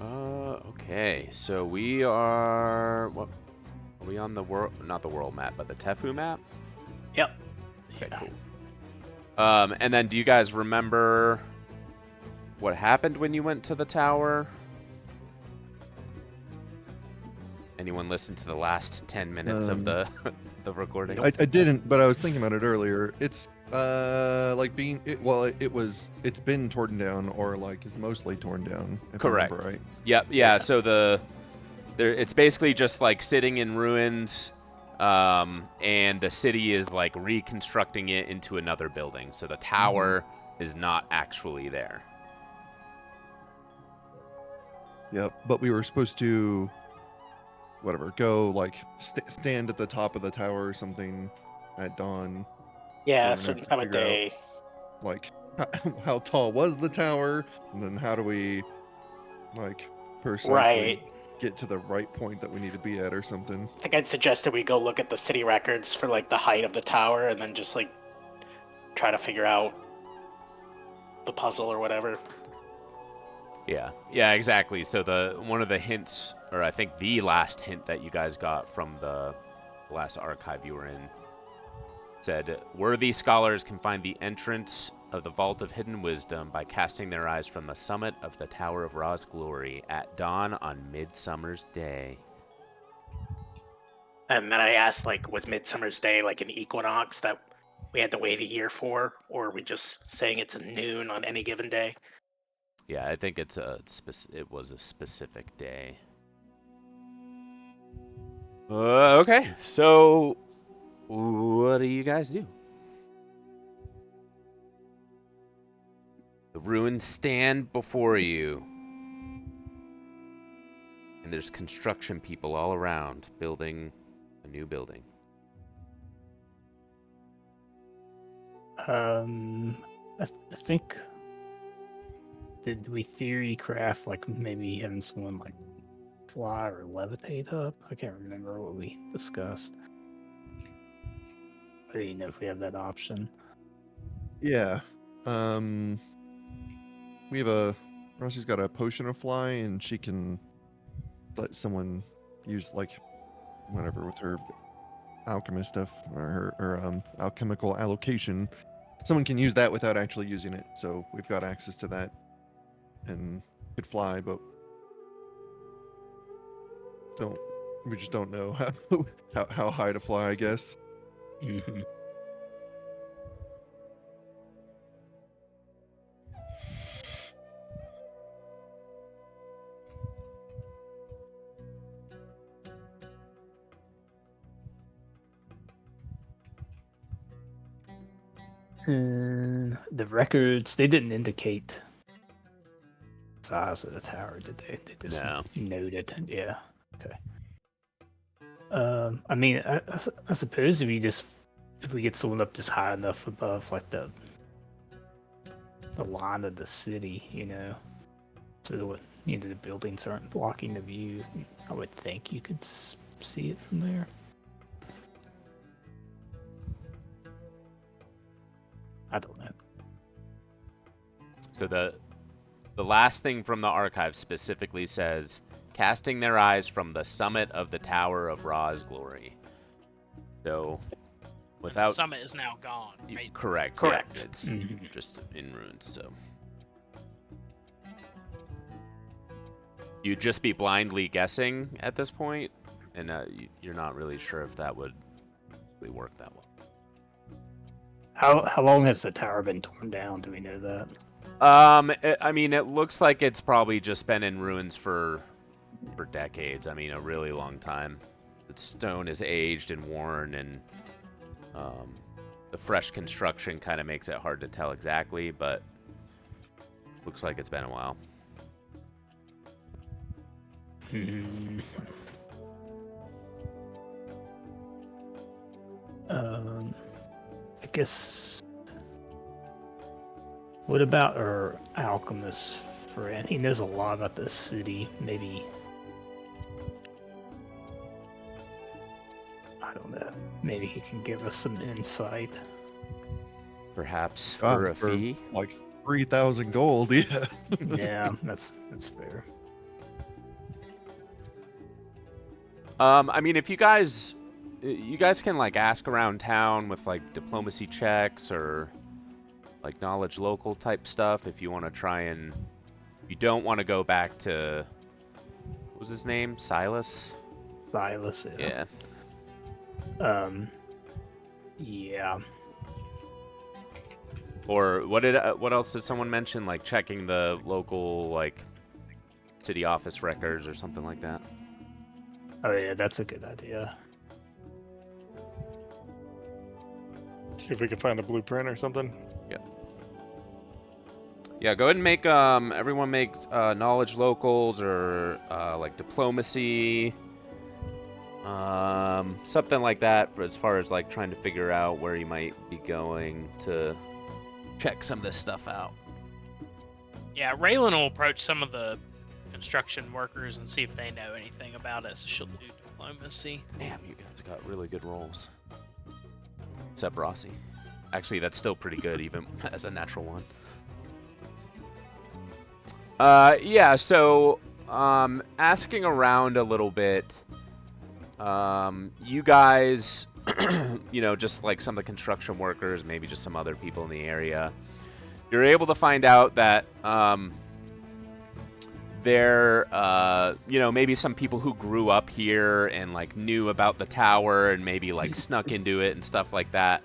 Okay. So we are what? Are we on the world? Not the world map, but the Tefu map. Yep. Okay, Yeah. cool. And then do you guys remember what happened when you went to the tower? Anyone listen to the last 10 minutes of the the recording? Nope. I didn't, but I was thinking about it earlier. It's like it's been torn down, or like it's mostly torn down, if I Correct. remember right. Yep. Yeah. So it's basically just like sitting in ruins, and the city is like reconstructing it into another building. So the tower is not actually there. Yep. But we were supposed to, go like stand at the top of the tower or something at dawn. Yeah, We're a gonna have certain to time of figure out day. like how tall was the tower, and then how do we like precisely Right. get to the right point that we need to be at or something. I think I'd suggested we go look at the city records for like the height of the tower and then just like try to figure out the puzzle or whatever. Yeah. Yeah. Exactly. So one of the hints, or I think the last hint that you guys got from the last archive you were in, said worthy scholars can find the entrance of the Vault of Hidden Wisdom by casting their eyes from the summit of the Tower of Ra's Glory at dawn on Midsummer's Day. And then I asked, like, was Midsummer's Day like an equinox that we had to wait a year for, or are we just saying it's a noon on any given day? Yeah, I think it was a specific day. Okay, so what do you guys do? The ruins stand before you, and there's construction people all around building a new building. I think, did we theory craft like maybe having someone like fly or levitate up? I can't remember what we discussed. I don't even know if we have that option. Yeah. We have Rossi's got a potion of fly, and she can let someone use like whatever with her alchemist stuff or her alchemical allocation. Someone can use that without actually using it, so we've got access to that and could fly, but we just don't know how high to fly, I guess. Mm-hmm. The records, they didn't indicate size of the tower, did they? They just No. noted. Yeah. Okay. I mean, I suppose if we get someone up just high enough above like the line of the city, so the buildings aren't blocking the view, I would think you could see it from there. I don't know. So the last thing from the archive specifically says, casting their eyes from the summit of the Tower of Ra's Glory. So, without... The summit is now gone, right? Correct. Correct. Yeah, it's just in ruins, so... You'd just be blindly guessing at this point, and you're not really sure if that would really work that well. How long has the tower been torn down? Do we know that? I mean, it looks like it's probably just been in ruins for decades. I mean, a really long time. The stone is aged and worn, and the fresh construction kind of makes it hard to tell exactly, but looks like it's been a while. I guess. What about our alchemist friend? He knows a lot about the city. Maybe. I don't know. Maybe he can give us some insight. Perhaps for a fee? Like 3,000 gold, yeah. Yeah, that's fair. I mean, if you guys can like ask around town with like diplomacy checks or like knowledge local type stuff if you want to try and you don't want to go back to what was his name? Silas? Silas. Yeah. Yeah. Or what else did someone mention? Like checking the local like city office records or something like that. Oh yeah, that's a good idea. See if we can find a blueprint or something. Yeah, go ahead and make everyone make knowledge locals or like diplomacy, something like that for as far as like trying to figure out where you might be going to check some of this stuff out. Yeah, Raylan will approach some of the construction workers and see if they know anything about it, so she'll do diplomacy. Damn, you guys got really good rolls. Except Rossi. Actually, that's still pretty good even as a natural one. Yeah, so, asking around a little bit, you guys, you know, just like some of the construction workers, maybe just some other people in the area, you're able to find out that, there, you know, maybe some people who grew up here and, like, knew about the tower and maybe, like, snuck into it and stuff like that,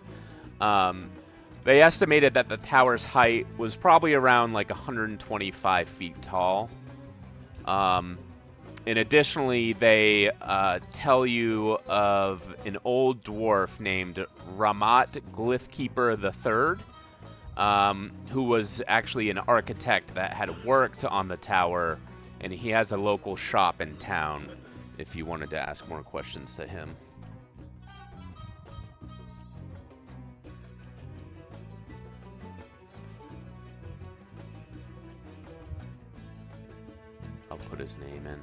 they estimated that the tower's height was probably around like 125 feet tall. And additionally, they tell you of an old dwarf named Ramat Glyphkeeper III, who was actually an architect that had worked on the tower, and he has a local shop in town if you wanted to ask more questions to him. I'll put his name in.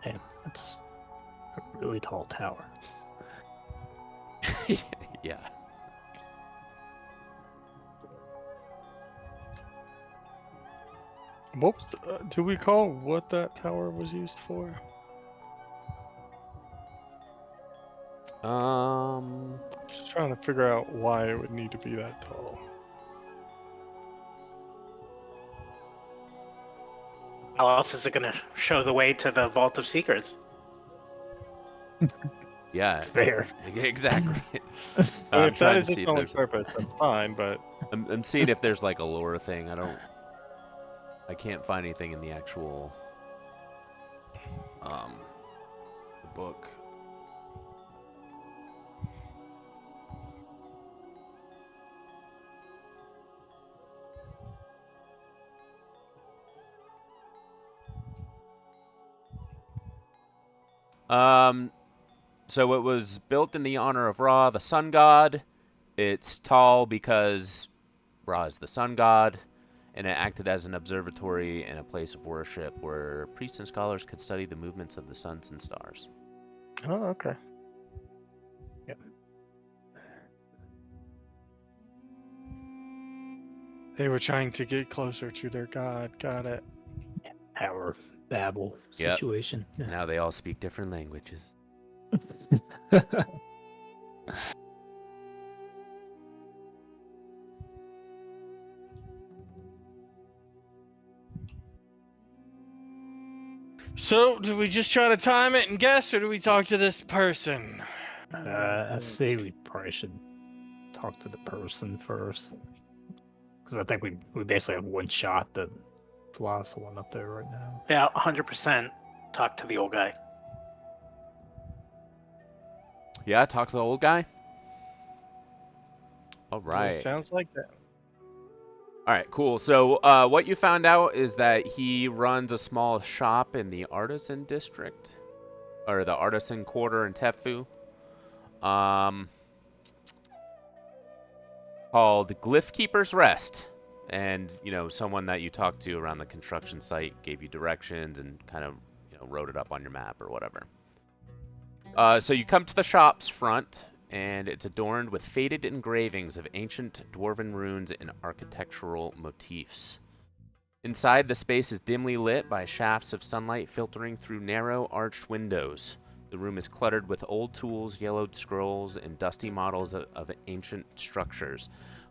Damn, that's a really tall tower. Yeah. Whoops. Do we call what that tower was used for? Just trying to figure out why it would need to be that tall. How else is it going to show the way to the Vault of Secrets? Yeah. Fair. Exactly. I mean, I'm if that trying is to see its if only there's. purpose, that's fine, but I'm seeing if there's like a lore thing. I can't find anything in the actual the book. So it was built in the honor of Ra, the sun god. It's tall because Ra is the sun god, and it acted as an observatory and a place of worship where priests and scholars could study the movements of the suns and stars. oh, okay. Yep. They were trying to get closer to their god. Got it. Tower of Babel Yep. situation. Yeah. Now they all speak different languages. So, do we just try to time it and guess, or do we talk to this person? I say we probably should talk to the person first, because I think we basically have one shot to fly someone up there right now. Yeah, 100% talk to the old guy. Yeah, talk to the old guy. All Yeah, right. sounds like that. All right, cool. So what you found out is that he runs a small shop in the artisan district, or the artisan quarter in Tefu. called Glyph Keeper's Rest. And, someone that you talked to around the construction site gave you directions and kind of, wrote it up on your map or whatever. So you come to the shop's front, and it's adorned with faded engravings of ancient dwarven runes and architectural motifs. Inside, the space is dimly lit by shafts of sunlight filtering through narrow, arched windows. The room is cluttered with old tools, yellowed scrolls, and dusty models of ancient structures,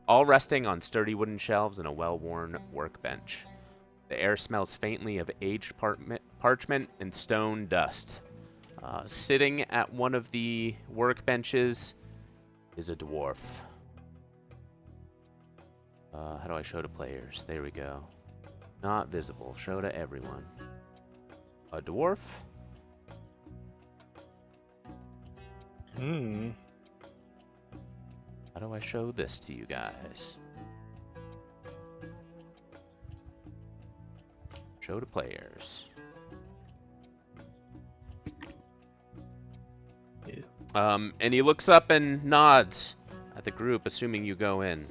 all resting on sturdy wooden shelves and a well-worn workbench. The air smells faintly of aged parchment and stone dust. Sitting at one of the workbenches is a dwarf. How do I show to players? There we go. Not visible. Show to everyone. A dwarf? How do I show this to you guys? Show to players. And he looks up and nods at the group, assuming you go in.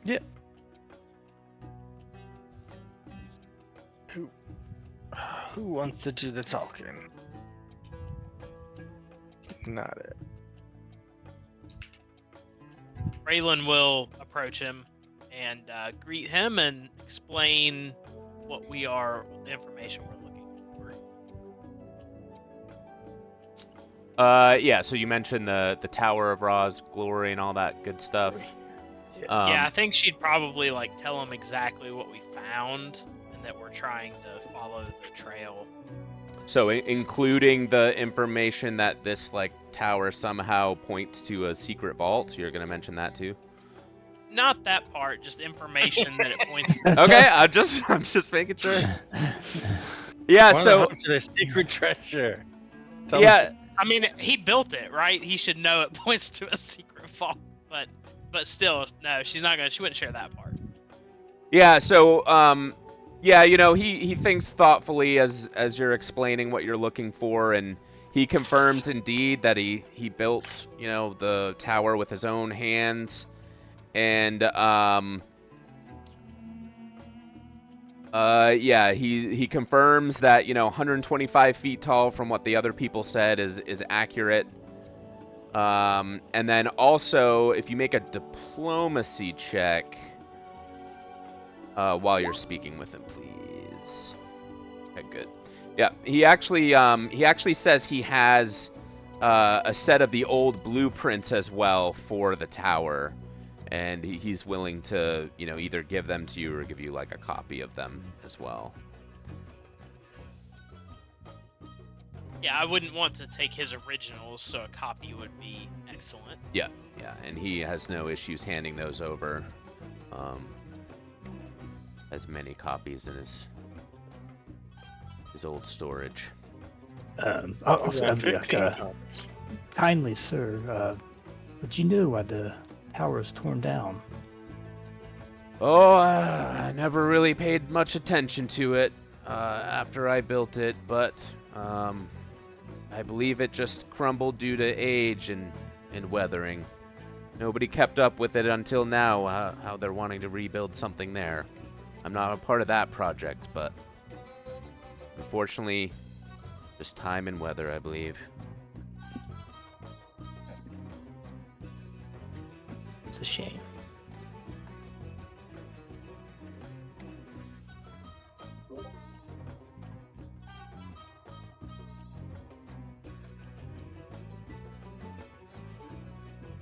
Yeah. Who wants to do the talking? Not it. Raylan will approach him and greet him and explain what the information we're looking for. Yeah, so you mentioned the Tower of Ra's glory and all that good stuff. Yeah, I think she'd probably tell him exactly what we found and that we're trying to follow the trail. So including the information that this tower somehow points to a secret vault, you're gonna mention that too? Not that part, just information that it points to. Okay, I'm just making sure. Yeah, so To the secret treasure. yeah, I mean, he built it, right? He should know it points to a secret vault. But still, no, she wouldn't share that part. yeah. So yeah, he thinks thoughtfully as you're explaining what you're looking for, and he confirms indeed that he built the tower with his own hands, and yeah, he confirms that 125 feet tall from what the other people said is accurate. And then also, if you make a diplomacy check while you're speaking with him, please. Okay, good. Yeah, he actually says he has a set of the old blueprints as well for the tower, and he's willing to either give them to you or give you a copy of them as well. Yeah, I wouldn't want to take his originals, so a copy would be excellent. Yeah, and he has no issues handing those over. Has many copies in his old storage. Kindly, sir, would you know why the tower is torn down? Oh, I never really paid much attention to it after I built it, but I believe it just crumbled due to age and weathering. Nobody kept up with it until now, how they're wanting to rebuild something there. I'm not a part of that project, but unfortunately, just time and weather, I believe. It's a shame.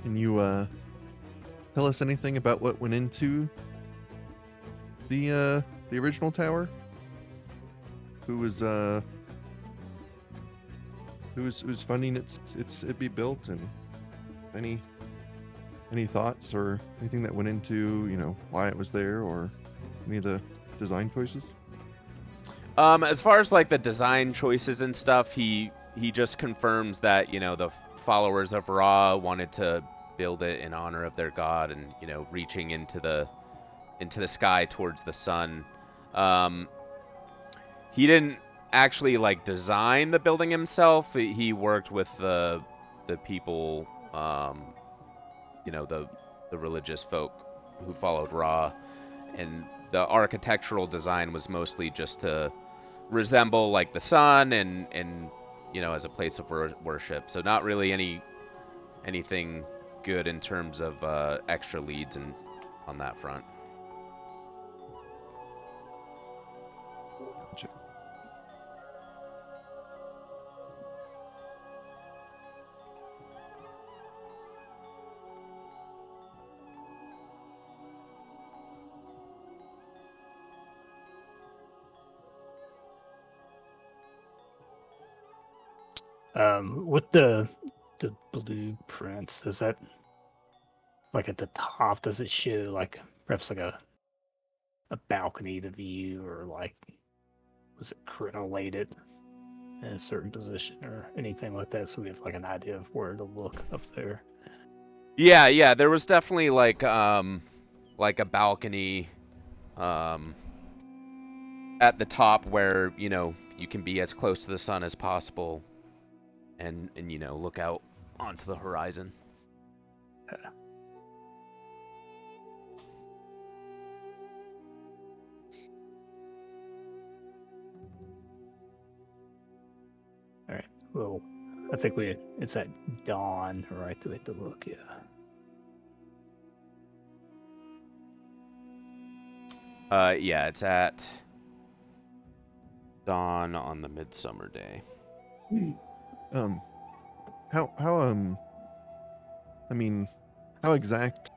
Can you tell us anything about what went into the original tower? Who was funding it be built, and any thoughts or anything that went into why it was there, or any of the design choices? As far as the design choices and stuff, he just confirms that the followers of Ra wanted to build it in honor of their god, and reaching into the sky towards the sun. He didn't actually design the building himself. He worked with the people, the the religious folk who followed Ra, and the architectural design was mostly just to resemble like the sun and as a place of worship. So not really anything good in terms of extra leads and on that front. Gotcha. With the blueprints, does that like at the top? Does it show like perhaps like a balcony to view, or like was it crenellated in a certain position or anything like that? So we have like an idea of where to look up there. Yeah, there was definitely like a balcony at the top where, you can be as close to the sun as possible and look out onto the horizon. All right. Well, I think it's at dawn, right? Do we have to look? Yeah. Yeah, it's at dawn on the midsummer day. How I mean, how exact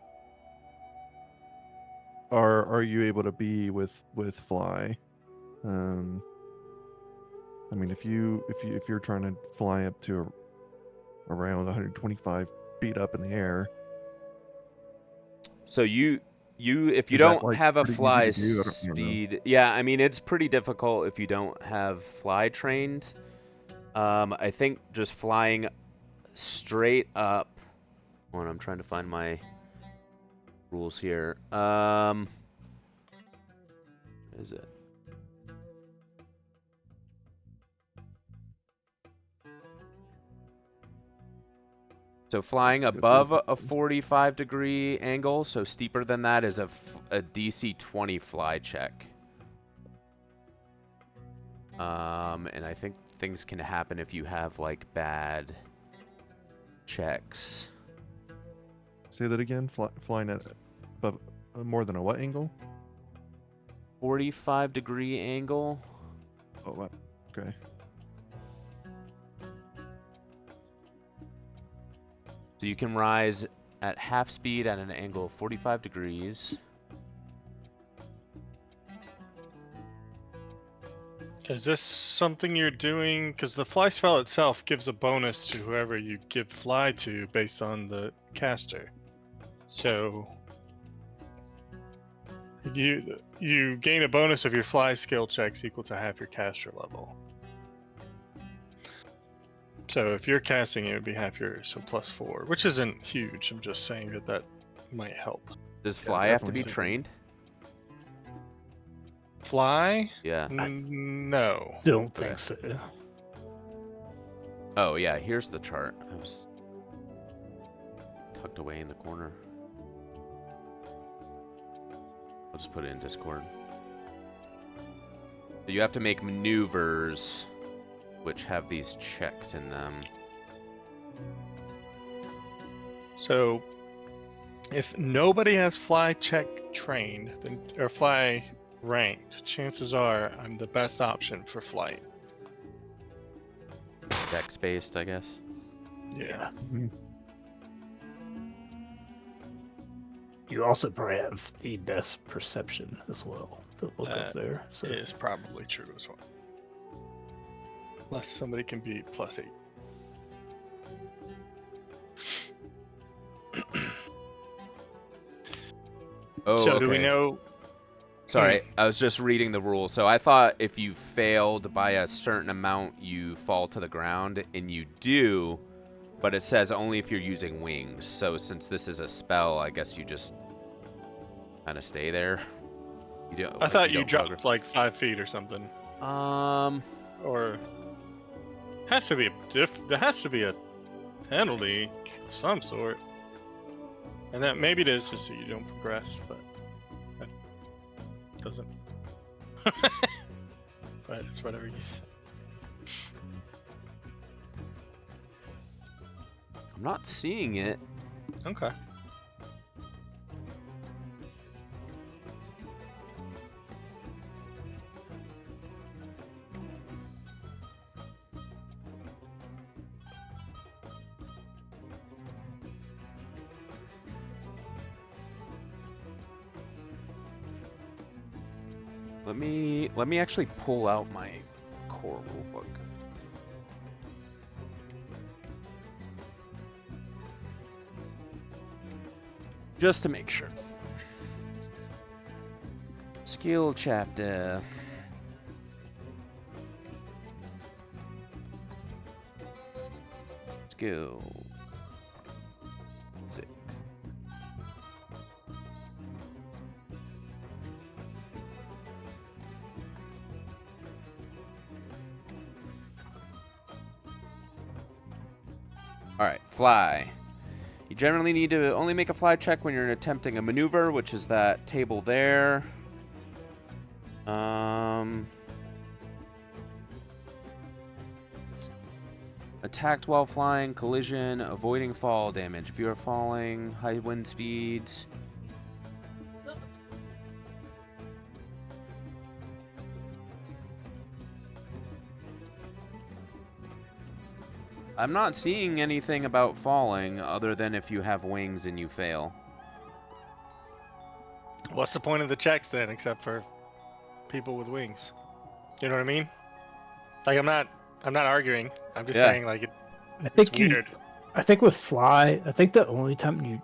are you able to be with fly? I mean, if you're trying to fly up to around 125 feet up in the air, So if you is that, don't like, have a pretty easy fly to do? I don't know. speed, yeah, I mean it's pretty difficult if you don't have fly trained. I think just flying straight up. Hold on, I'm trying to find my rules here. What is it? So flying above a 45-degree angle, so steeper than that, is a DC 20 fly check. And I think things can happen if you have like bad checks. Say that again. Flying at above more than a what angle? 45-degree angle. Oh, okay. So you can rise at half speed at an angle of 45 degrees. Is this something you're doing? Because the fly spell itself gives a bonus to whoever you give fly to based on the caster. So you gain a bonus of your fly skill checks equal to half your caster level. So if you're casting, it would be half yours, so +4, which isn't huge. I'm just saying that might help. Does Yeah, fly have to be definitely. trained? Fly? Yeah. No. Don't Okay. think so. Oh yeah, here's the chart. I was tucked away in the corner. I'll just put it in Discord. So you have to make maneuvers which have these checks in them. So if nobody has fly check trained, then or fly ranked, chances are I'm the best option for flight. Dex based, I guess. Yeah. You also probably have the best perception as well to look up there. So It is probably true as well. Unless somebody can be +8. Oh, So okay. do we know? Sorry, I was just reading the rule. So I thought if you failed by a certain amount, you fall to the ground, and you do, but it says only if you're using wings. So since this is a spell, I guess you just kind of stay there. You don't. I thought you don't dropped progress. like 5 feet or something. Or has to be there has to be a penalty of some sort. And that maybe it is just so you don't progress, but that doesn't. But it's whatever you say. I'm not seeing it. Okay. Let me actually pull out my core rulebook. Just to make sure. Skill chapter. Skill 6. Alright, fly. You generally need to only make a fly check when you're attempting a maneuver, which is that table there. Attacked while flying, collision, avoiding fall damage. If you are falling, high wind speeds. I'm not seeing anything about falling other than if you have wings and you fail. What's the point of the checks then, except for people with wings? You know what I mean? Like I'm not arguing. I'm just Yeah. saying like I think it's weird. I think with fly, I think the only time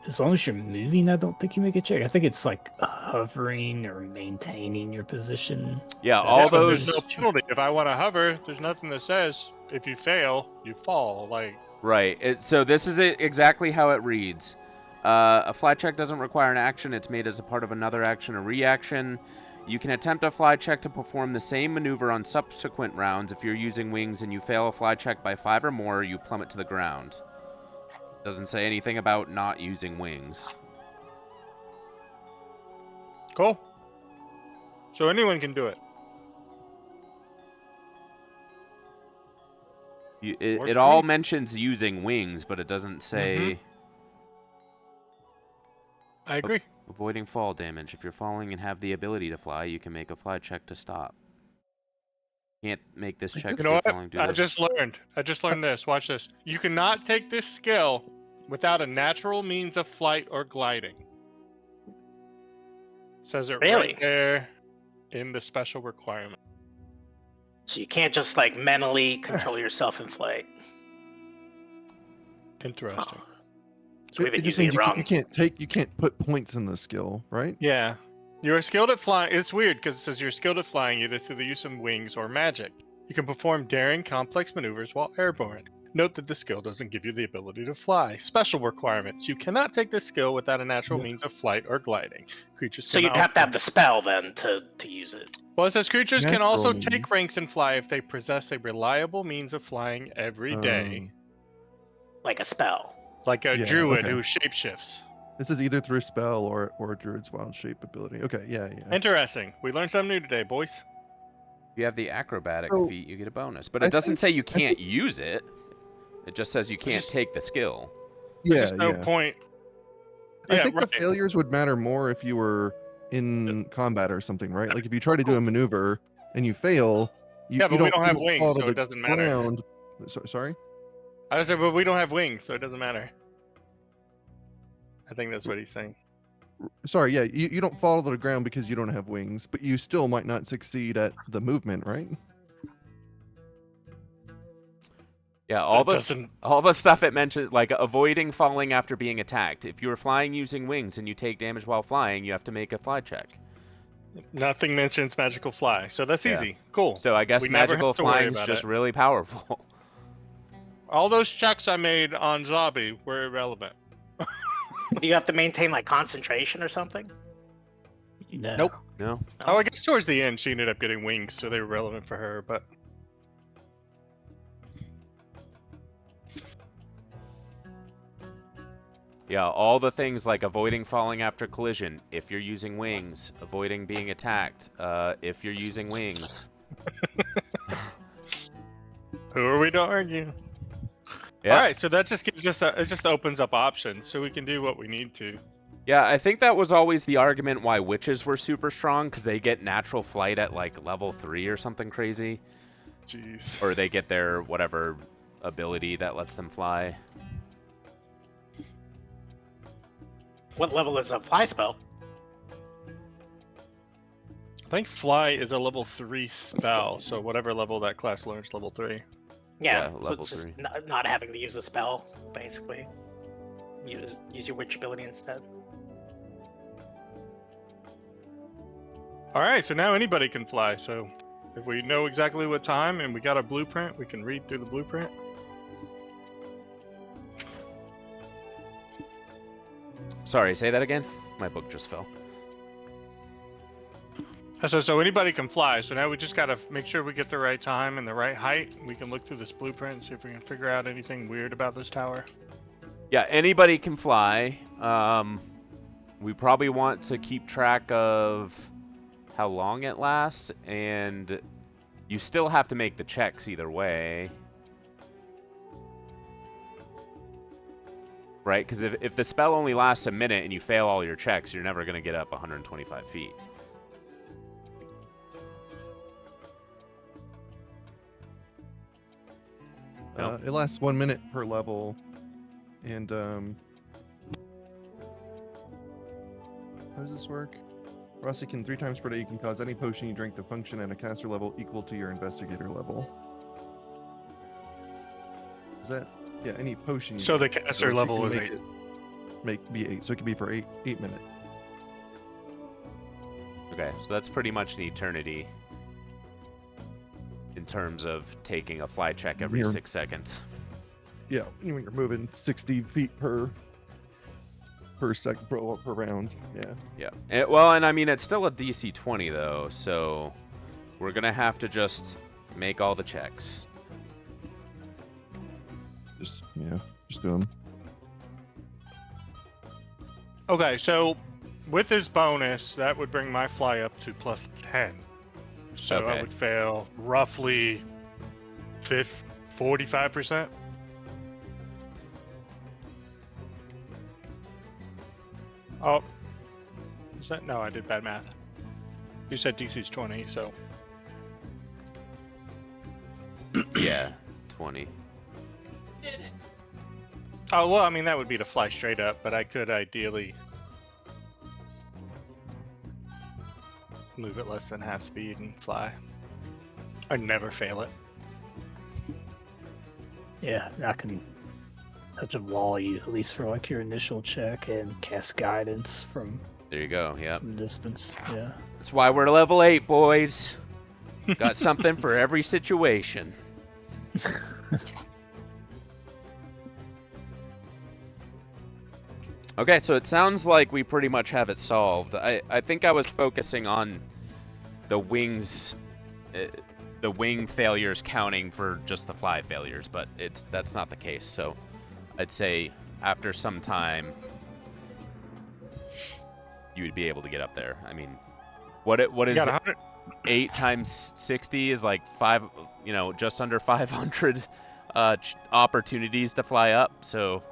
as long as you're moving, I don't think you make a check. I think it's like hovering or maintaining your position. Yeah, That's all Yeah, but when there's those. no penalty. If I want to hover, there's nothing that says if you fail, you fall. Like Right. So this is exactly how it reads. A fly check doesn't require an action. It's made as a part of another action or reaction. You can attempt a fly check to perform the same maneuver on subsequent rounds. If you're using wings and you fail a fly check by 5 or more, you plummet to the ground. Doesn't say anything about not using wings. cool. So anyone can do it. Works It for all me. mentions using wings, but it doesn't say I agree. avoiding fall damage. If you're falling and have the ability to fly, you can make a fly check to stop. Can't make this check You if know you're what? falling due I to... just learned this. Watch this. You cannot take this skill without a natural means of flight or gliding. Says it Really? right there in the special requirement. So you can't just like mentally control yourself in flight. Interesting. So we've It been just using means it wrong. you can't put points in the skill, right? Yeah. You're skilled at flying. It's weird because it says you're skilled at flying either through the use of wings or magic. You can perform daring, complex maneuvers while airborne. Note that the skill doesn't give you the ability to fly. Special requirements. You cannot take this skill without a natural means of flight or gliding. Creatures So can you'd have to also... have the spell then to use it. Well, it says creatures can Natural also means. take ranks and fly if they possess a reliable means of flying every day. Like a spell. Like a yeah, druid okay. who shapeshifts. This is either through spell or druid's wild shape ability. Okay, yeah. Interesting. We learned something new today, boys. If you have the acrobatic So, feat, you get a bonus. But I it doesn't think- say you I think- can't use it. It just says you can't just- take the skill. There's Yeah, just no yeah. point. I Yeah, think right. the failures would matter more if you were in combat or something, right? Like if you try to do a maneuver and you fail, you, Yeah, but you we don't, don't you have wings, fall to so the it doesn't matter. ground. Sorry? I said, but we don't have wings, so it doesn't matter. I think that's what he's saying. Sorry, yeah, you don't fall to the ground because you don't have wings, but you still might not succeed at the movement, right? Yeah, It doesn't. all the stuff it mentions, like avoiding falling after being attacked. If you're flying using wings and you take damage while flying, you have to make a fly check. Nothing mentions magical fly, so that's Yeah. easy. Cool. So I guess We never magical have to worry flying is about just it. really powerful. All those checks I made on Zabi were irrelevant. Do you have to maintain like concentration or something? No. Nope. No? Oh, I guess towards the end she ended up getting wings, so they were relevant for her, but... Yeah, all the things like avoiding falling after collision if you're using wings, avoiding being attacked if you're using wings. Who are we to argue? Yeah. All right, so that just gives us it just opens up options, so we can do what we need to. Yeah, I think that was always the argument why witches were super strong, because they get natural flight at like level 3 or something crazy. Jeez. Or they get their whatever ability that lets them fly. What level is a fly spell? I think fly is a level 3 spell, so whatever level that class learns, level 3. Yeah, Yeah, so level it's just 3. not having to use a spell, basically. Use your witch ability instead. All right, so now anybody can fly. So if we know exactly what time and we got a blueprint, we can read through the blueprint. Sorry, say that again? My book just fell. So anybody can fly. So now we just got to make sure we get the right time and the right height. We can look through this blueprint and see if we can figure out anything weird about this tower. Yeah, anybody can fly. We probably want to keep track of how long it lasts, and you still have to make the checks either way. Right? Because if the spell only lasts a minute and you fail all your checks, you're never going to get up 125 feet. No? It lasts 1 minute per level, and how does this work? Rossi can 3 times per day. You can cause any potion you drink to function at a caster level equal to your investigator level. Is that any potion? So the caster level is 8. Be 8, so it could be for 8 minutes. Okay, so that's pretty much an eternity in terms of taking a fly check every 6 seconds. Yeah, when you're moving 60 feet per second per round. Yeah. Yeah. Well, and I mean it's still a DC 20 though, so we're gonna have to just make all the checks. Just do them. Okay, so with this bonus, that would bring my fly up to plus 10. So Okay. I would fail roughly 45%. Oh, is that? No, I did bad math. You said DC's 20, so. Yeah, 20. Oh, well, I mean, that would be to fly straight up, but I could ideally move it less than half speed and fly. I'd never fail it. Yeah, I can touch a volley at least for like your initial check and cast guidance from There you go. Yeah. some distance. Yeah. That's why we're level 8, boys. Got something for every situation. Okay, so it sounds like we pretty much have it solved. I think I was focusing on the wings, the wing failures counting for just the fly failures, but that's not the case. So I'd say after some time, you would be able to get up there. I mean, what is got it? 100. 8 times 60 is like just under 500 opportunities to fly up. So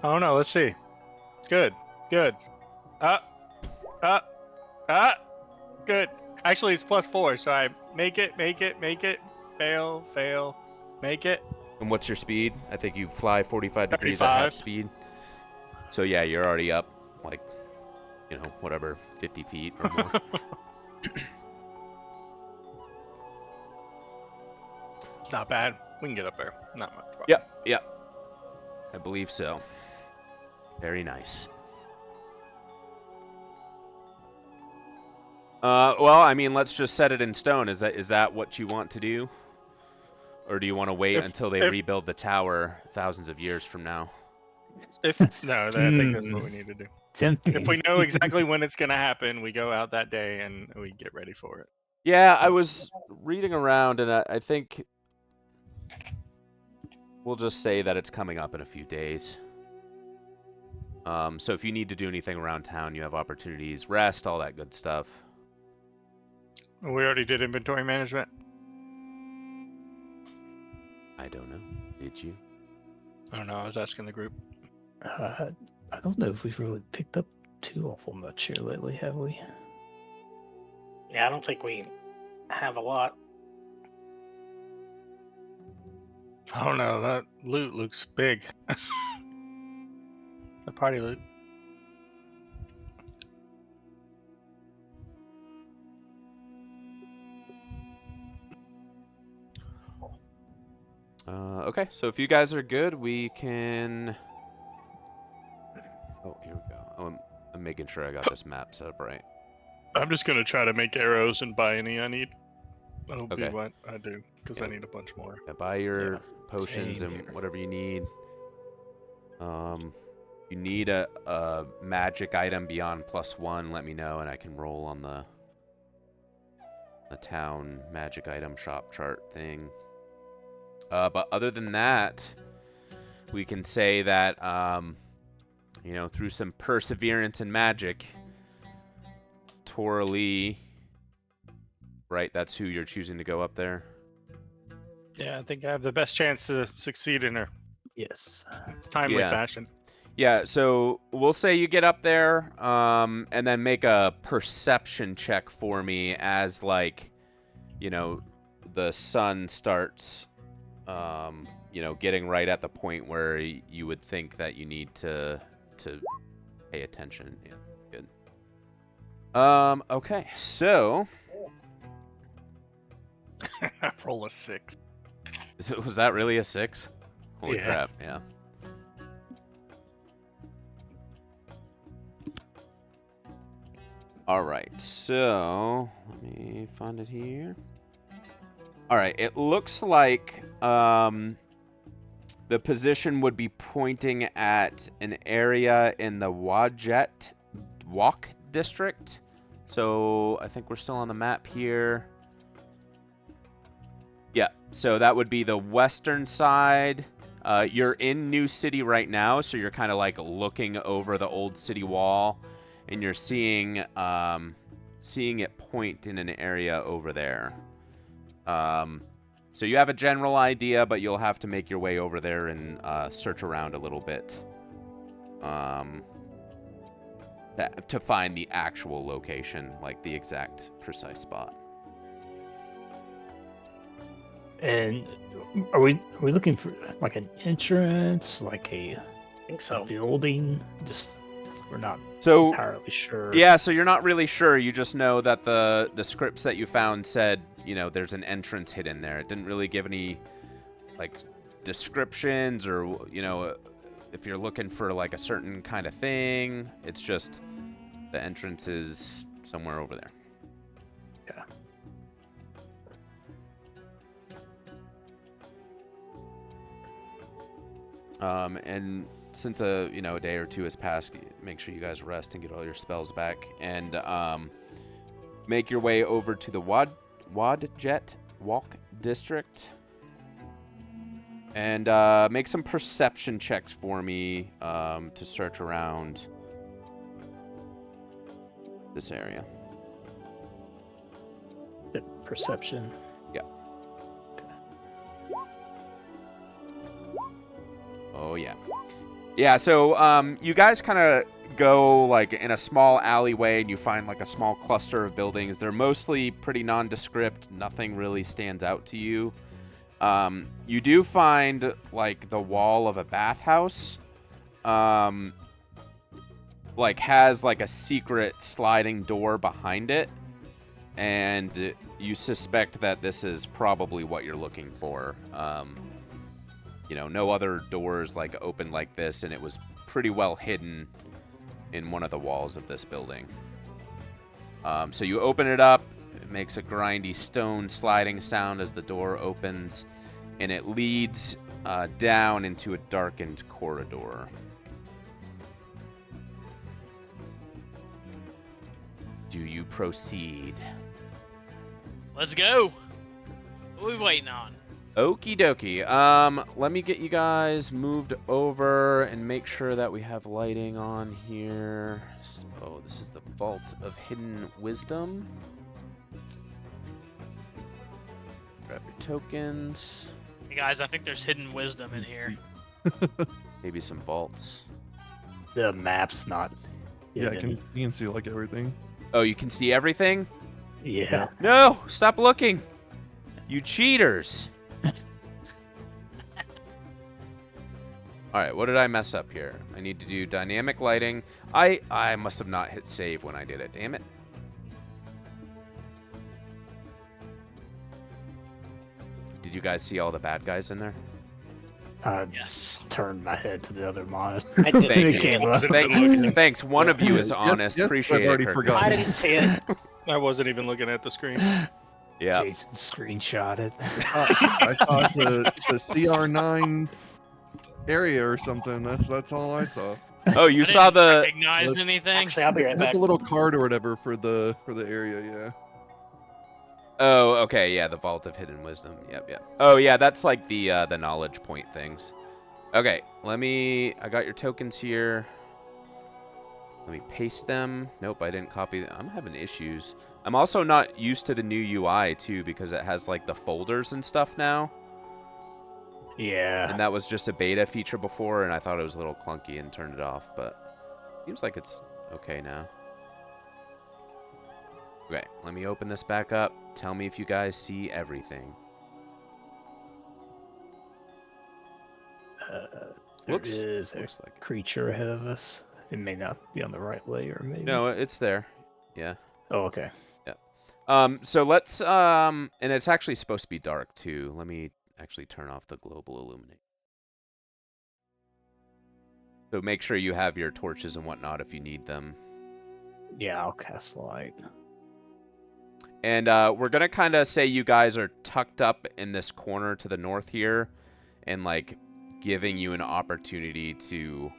Oh no, let's see. Good. Good. Good. Actually, it's plus 4, so I make it, fail, make it. and what's your speed? I think you fly 45 degrees at 35. half speed. So yeah, you're already up like, whatever, 50 feet or more. It's not bad. We can get up there. Not much problem. Yep. I believe so. Very nice. Well, I mean, let's just set it in stone. Is that what you want to do? Or do you want to wait until they rebuild the tower thousands of years from now? I think that's what we need to do. Tempting. If we know exactly when it's gonna happen, we go out that day and we get ready for it. Yeah, I was reading around, and I think We'll just say that it's coming up in a few days. So if you need to do anything around town, you have opportunities, rest, all that good stuff. We already did inventory management. I don't know. Did you? I don't know. I was asking the group. I don't know if we've really picked up too awful much here lately, have we? Yeah, I don't think we have a lot. I don't know. That loot looks big. The party loot. Okay, so if you guys are good, we can... Oh, here we go. I'm making sure I got this map set up right. I'm just gonna try to make arrows and buy any I need. That'll be Okay. what I do, because Yeah. I need a bunch more. Yeah, buy your Yeah, potions same and here. whatever you need. You need a magic item beyond +1, let me know, and I can roll on the town magic item shop chart thing. But other than that, we can say that, you know, through some perseverance and magic, Lee, right? That's who you're choosing to go up there. Yeah, I think I have the best chance to succeed in a Yes. timely Yeah. fashion. Yeah, so we'll say you get up there, and then make a perception check for me as, like, you know, the sun starts, you know, getting right at the point where you would think that you need to pay attention. Yeah, good. Okay, so Roll a 6. was that really a 6? Holy Yeah. crap! Yeah. All right, so let me find it here. All right, it looks like the position would be pointing at an area in the Wajet Walk district. So I think we're still on the map here. Yeah, so that would be the western side. You're in New City right now, so you're kind of like looking over the old city wall, and you're seeing it point in an area over there. So you have a general idea, but you'll have to make your way over there and search around a little bit to find the actual location, like the exact precise spot. And are we looking for like an entrance, like I think a so. building? Just we're not So entirely sure. yeah, so you're not really sure. You just know that the scripts that you found said, you know, there's an entrance hidden there. It didn't really give any like descriptions or, you know, if you're looking for like a certain kind of thing. It's just the entrance is somewhere over there. Yeah. And since a day or two has passed, make sure you guys rest and get all your spells back, and make your way over to the Wadjet Walk district, and make some perception checks for me to search around this area. The perception. Yeah. Oh yeah. Yeah, so you guys kind of go like in a small alleyway and you find like a small cluster of buildings. They're mostly pretty nondescript. Nothing really stands out to you. You do find like the wall of a bathhouse. Like has like a secret sliding door behind it. And you suspect that this is probably what you're looking for. You know, no other doors like open like this, and it was pretty well hidden in one of the walls of this building. So you open it up, it makes a grindy stone sliding sound as the door opens, and it leads down into a darkened corridor. Do you proceed? Let's go. What are we waiting on? Okie dokie. Let me get you guys moved over and make sure that we have lighting on here. So, this is the Vault of Hidden Wisdom. Grab your tokens. Hey guys, I think there's hidden wisdom in here. Maybe some vaults. The map's not. Yeah, hidden. you can see like everything. Oh, you can see everything? Yeah. No! Stop looking! You cheaters! Alright, what did I mess up here? I need to do dynamic lighting. I must have not hit save when I did it. Damn it. Did you guys see all the bad guys in there? I Yes. turned my head to the other monster. I did. Thank It you. came up. Thanks. One of you is honest. Yes, Appreciate I've already it, Kirk. forgotten. I didn't see it. I wasn't even looking at the screen. Yeah. Jason screenshot it. I saw it's the CR9 area or something. That's all I saw. Oh, you I saw didn't the... recognize anything. Actually, I'll be right It had back. the little card or whatever for the area. Yeah. Oh, okay, yeah, the Vault of Hidden Wisdom. Yep. Oh, yeah, that's like the knowledge point things. Okay, I got your tokens here. Let me paste them. Nope, I didn't copy them. I'm having issues. I'm also not used to the new UI, too, because it has, like, the folders and stuff now. Yeah. And that was just a beta feature before, and I thought it was a little clunky and turned it off, but seems like it's okay now. Okay, let me open this back up. Tell me if you guys see everything. There Looks is a like it. creature ahead of us. It may not be on the right layer, maybe. No, it's there. Yeah. Oh, okay. So let's and it's actually supposed to be dark too. Let me actually turn off the global illuminate. So make sure you have your torches and whatnot if you need them. Yeah, I'll cast light. And we're gonna kind of say you guys are tucked up in this corner to the north here, and like giving you an opportunity to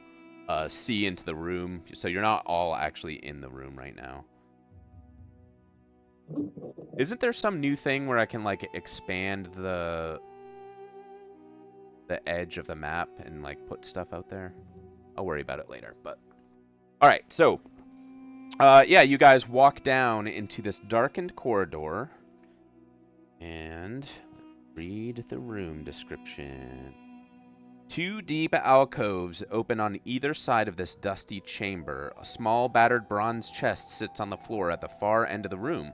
see into the room. So you're not all actually in the room right now. Isn't there some new thing where I can like expand the edge of the map and like put stuff out there? I'll worry about it later, but all right. So yeah, you guys walk down into this darkened corridor and read the room description. 2 deep alcoves open on either side of this dusty chamber. A small battered bronze chest sits on the floor at the far end of the room.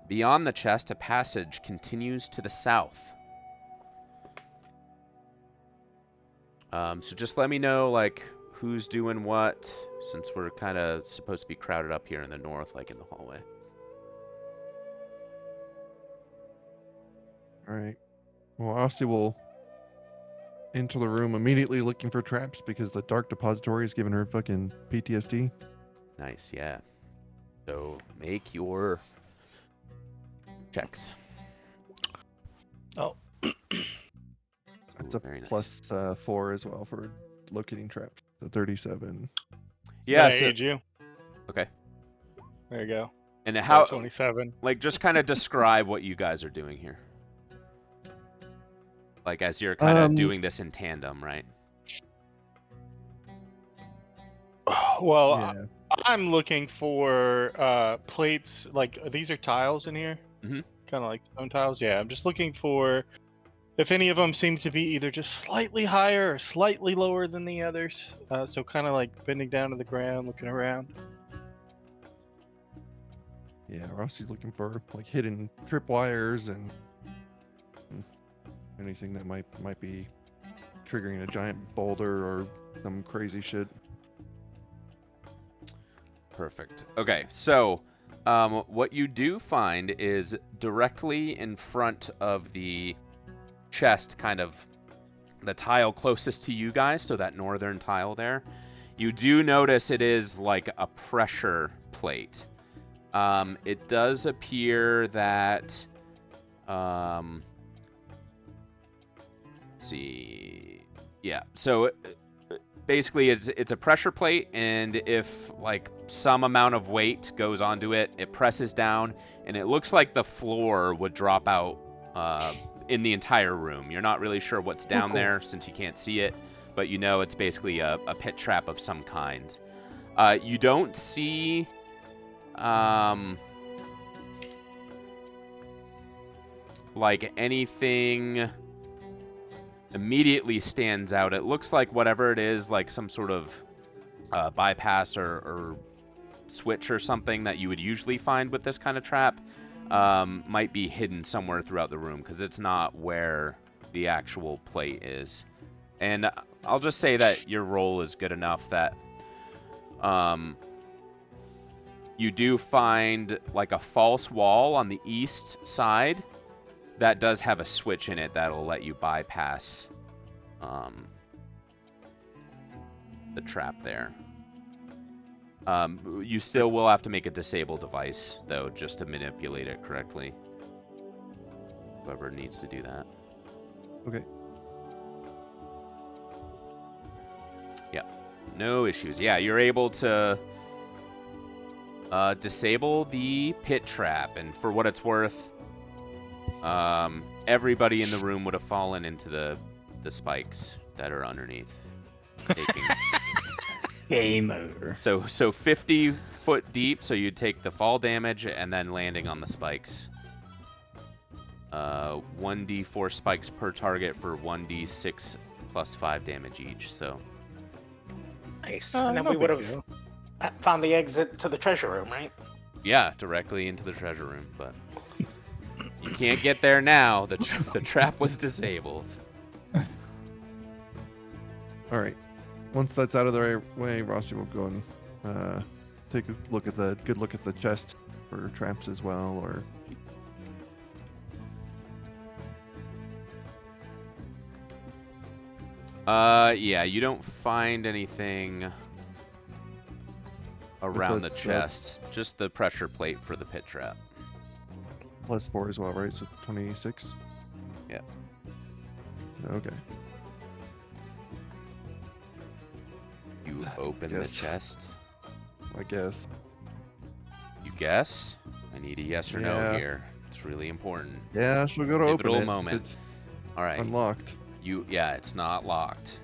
Beyond the chest, a passage continues to the south. So just let me know, like, who's doing what, since we're kind of supposed to be crowded up here in the north, like in the hallway. All right. Well, Aussie will enter the room immediately looking for traps because the dark depository is giving her fucking PTSD. Nice, yeah. So make your checks. Oh. That's Ooh, a very nice. plus 4 as well for locating traps. So 37. Yeah, I so, aid you. okay. There you go. And So how, 27. like, just kind of describe what you guys are doing here. Like, as you're kind of doing this in tandem, right? Well, Yeah. I'm looking for plates. Like, these are tiles in here. Mhm. Kind of like stone tiles. Yeah, I'm just looking for if any of them seem to be either just slightly higher or slightly lower than the others. So kind of like bending down to the ground, looking around. Yeah, Rossi's looking for like hidden tripwires and anything that might be triggering a giant boulder or some crazy shit. Perfect. Okay, so what you do find is directly in front of the chest, kind of the tile closest to you guys, so that northern tile there, you do notice it is like a pressure plate. It does appear that, let's see, yeah, so basically it's a pressure plate, and if like some amount of weight goes onto it, it presses down, and it looks like the floor would drop out in the entire room. You're not really sure what's down cool. there since you can't see it, but you know it's basically a pit trap of some kind. You don't see like anything immediately stands out. It looks like whatever it is, like some sort of bypass or switch or something that you would usually find with this kind of trap, might be hidden somewhere throughout the room because it's not where the actual plate is. And I'll just say that your roll is good enough that you do find like a false wall on the east side that does have a switch in it that'll let you bypass the trap there. You still will have to make a disable device, though, just to manipulate it correctly. Whoever needs to do that. Okay. Yeah, no issues. Yeah, you're able to disable the pit trap, and for what it's worth, everybody in the room would have fallen into the spikes that are underneath. Taking... Game over. So 50 foot deep, so you'd take the fall damage and then landing on the spikes. 1d4 spikes per target for 1d6 plus 5 damage each, so... Nice. And then no we would big have deal. found the exit to the treasure room, right? Yeah, directly into the treasure room, but... You can't get there now. The trap was disabled. All right. Once that's out of the way, Rossi will go and take a good look at the chest for traps as well, or yeah, you don't find anything around the chest. Just the pressure plate for the pit trap. +4 as well, right? So 26. Yeah. Okay. You open the Guess. chest. I guess. You guess? I need a yes or no Yeah. here. It's really important. Yeah, she'll go to open Pivotal it. moment. It's All right. unlocked. Yeah, it's not locked.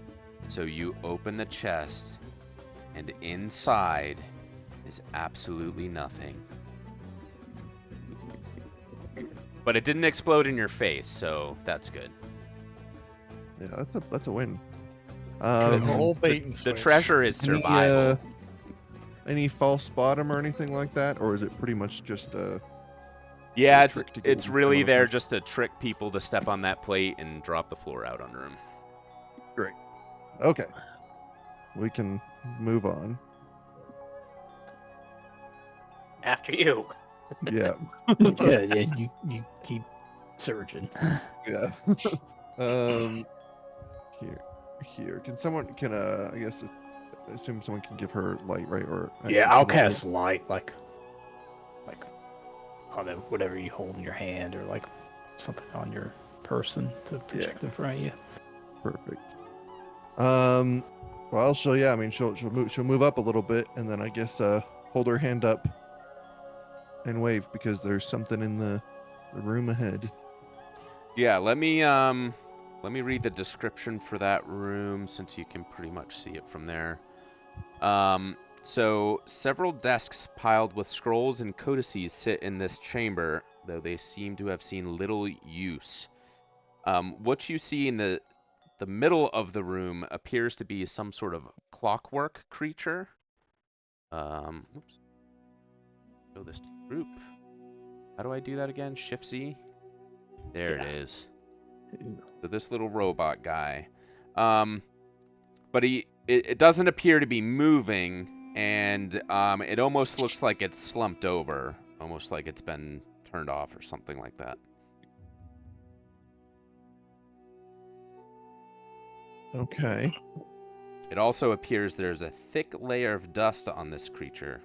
So you open the chest, and inside is absolutely nothing. But it didn't explode in your face, so that's good. Yeah, that's a win. The whole bait and The switch. treasure is survival. Any false bottom or anything like that, or is it pretty much just Yeah, a it's trick to get them really to there look? just to trick people to step on that plate and drop the floor out under them. Great. Okay. We can move on. After you. Yeah. yeah, you keep searching. Yeah. Here. Can I guess assume someone can give her light, right? Or Yeah, access I'll to that cast light, like I don't know, whatever you hold in your hand, or like something on your person to project in front of you. light? Perfect. Well, she'll move up a little bit, and then I guess hold her hand up and wave because there's something in the room ahead. Yeah, let me read the description for that room since you can pretty much see it from there. So several desks piled with scrolls and codices sit in this chamber, though they seem to have seen little use. What you see in the middle of the room appears to be some sort of clockwork creature. Oops. Show this to the group. How do I do that again? Shift Z? There it is. So this little robot guy. But it doesn't appear to be moving, and it almost looks like it's slumped over, almost like it's been turned off or something like that. Okay. It also appears there's a thick layer of dust on this creature.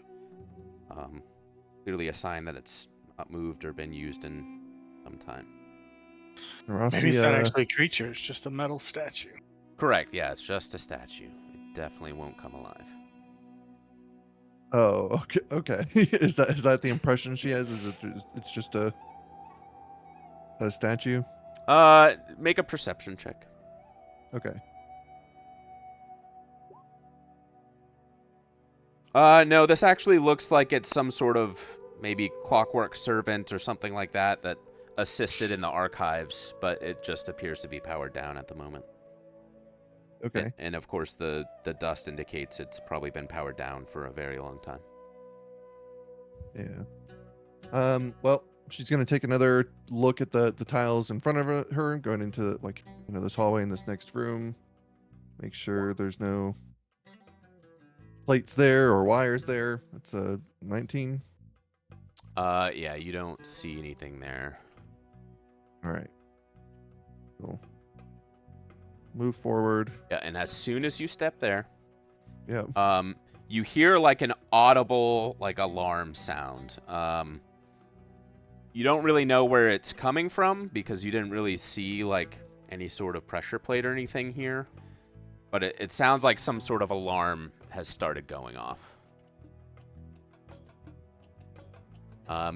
Clearly a sign that it's not moved or been used in some time. Rossi, Maybe it's not actually a creature, it's just a metal statue. Correct, yeah, it's just a statue. It definitely won't come alive. Oh, okay. Is that the impression she has? It's just a statue? Make a perception check. Okay. No, this actually looks like it's some sort of maybe clockwork servant or something like that that assisted in the archives, but it just appears to be powered down at the moment. Okay. And of course, the dust indicates it's probably been powered down for a very long time. Yeah. Well, she's gonna take another look at the tiles in front of her, going into like this hallway in this next room. Make sure there's no plates there or wires there. That's a 19. Yeah, you don't see anything there. All right. Cool. Move forward. Yeah, and as soon as you step there, Yeah. you hear like an audible like alarm sound. You don't really know where it's coming from because you didn't really see like any sort of pressure plate or anything here, but it sounds like some sort of alarm has started going off.